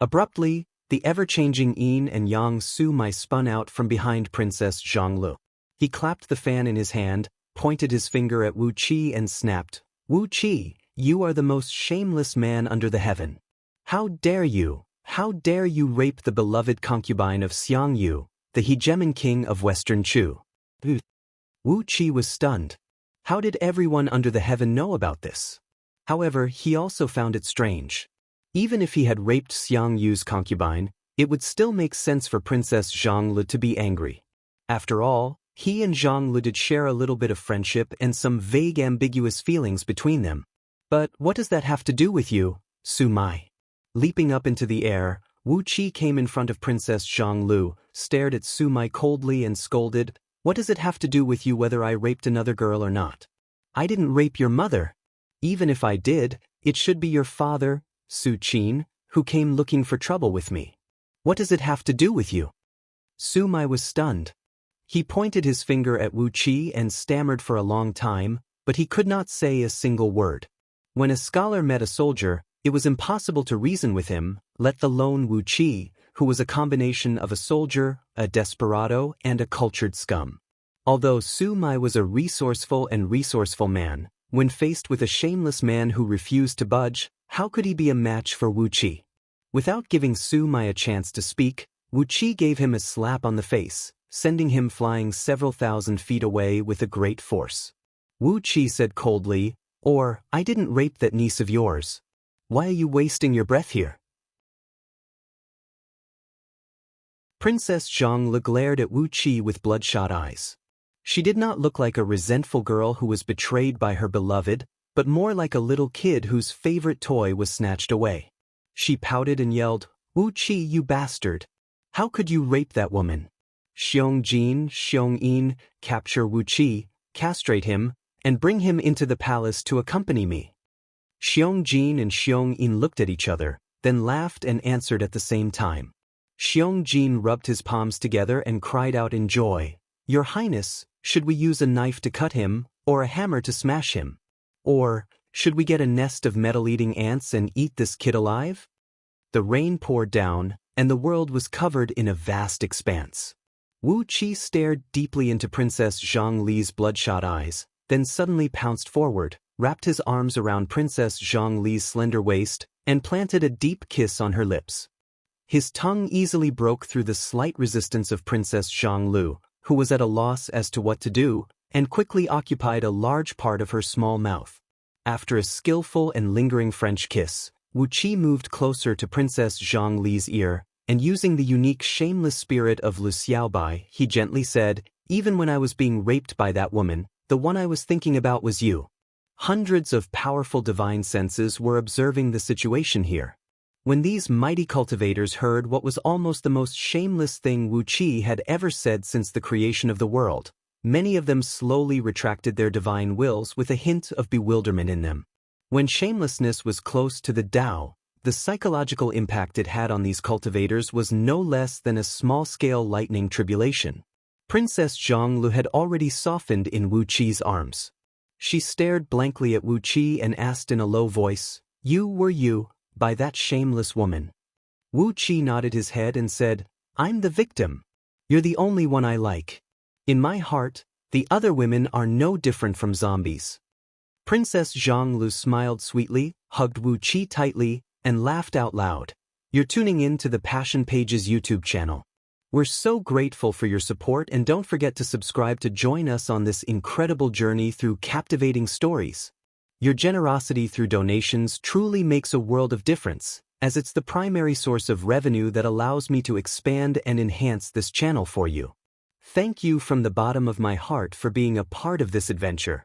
Abruptly, the ever-changing yin and yang Su Mai spun out from behind Princess Zhonglu. He clapped the fan in his hand, pointed his finger at Wu Qi and snapped, "Wu Qi, you are the most shameless man under the heaven. How dare you rape the beloved concubine of Xiang Yu, the hegemon king of Western Chu?" Wu Qi was stunned. How did everyone under the heaven know about this? However, he also found it strange. Even if he had raped Xiang Yu's concubine, it would still make sense for Princess Zhonglu to be angry. After all, he and Zhonglu did share a little bit of friendship and some vague ambiguous feelings between them. But what does that have to do with you, Su Mai? Leaping up into the air, Wu Qi came in front of Princess Zhonglu, stared at Su Mai coldly and scolded, "What does it have to do with you whether I raped another girl or not? I didn't rape your mother. Even if I did, it should be your father, Su Qin, who came looking for trouble with me. What does it have to do with you?" Su Mai was stunned. He pointed his finger at Wu Qi and stammered for a long time, but he could not say a single word. When a scholar met a soldier, it was impossible to reason with him, let alone Wu Qi, who was a combination of a soldier, a desperado, and a cultured scum. Although Su Mai was a resourceful man, when faced with a shameless man who refused to budge, how could he be a match for Wu Qi? Without giving Su Mai a chance to speak, Wu Qi gave him a slap on the face, sending him flying several thousand feet away with a great force. Wu Qi said coldly, "I didn't rape that niece of yours. Why are you wasting your breath here?" Princess Zhonglu glared at Wu Qi with bloodshot eyes. She did not look like a resentful girl who was betrayed by her beloved, but more like a little kid whose favorite toy was snatched away. She pouted and yelled, "Wu Qi, you bastard! How could you rape that woman? Xiong Jin, Xiong Yin, capture Wu Qi, castrate him, and bring him into the palace to accompany me." Xiong Jin and Xiong Yin looked at each other, then laughed and answered at the same time. Xiong Jin rubbed his palms together and cried out in joy, "Your Highness, should we use a knife to cut him, or a hammer to smash him? Or, should we get a nest of metal-eating ants and eat this kid alive?" The rain poured down, and the world was covered in a vast expanse. Wu Qi stared deeply into Princess Zhongli's bloodshot eyes, then suddenly pounced forward, wrapped his arms around Princess Zhongli's slender waist, and planted a deep kiss on her lips. His tongue easily broke through the slight resistance of Princess Zhonglu, who was at a loss as to what to do, and quickly occupied a large part of her small mouth. After a skillful and lingering French kiss, Wu Qi moved closer to Princess Zhongli's ear, and using the unique shameless spirit of Lu Xiaobai, he gently said, "Even when I was being raped by that woman, the one I was thinking about was you." Hundreds of powerful divine senses were observing the situation here. When these mighty cultivators heard what was almost the most shameless thing Wu Qi had ever said since the creation of the world, many of them slowly retracted their divine wills with a hint of bewilderment in them. When shamelessness was close to the Tao, the psychological impact it had on these cultivators was no less than a small-scale lightning tribulation. Princess Zhonglu had already softened in Wu Qi's arms. She stared blankly at Wu Qi and asked in a low voice, "You were you, by that shameless woman?" Wu Qi nodded his head and said, "I'm the victim. You're the only one I like. In my heart, the other women are no different from zombies." Princess Zhonglu smiled sweetly, hugged Wu Qi tightly, and laughed out loud. You're tuning in to the Passion Pages YouTube channel. We're so grateful for your support, and don't forget to subscribe to join us on this incredible journey through captivating stories. Your generosity through donations truly makes a world of difference, as it's the primary source of revenue that allows me to expand and enhance this channel for you. Thank you from the bottom of my heart for being a part of this adventure.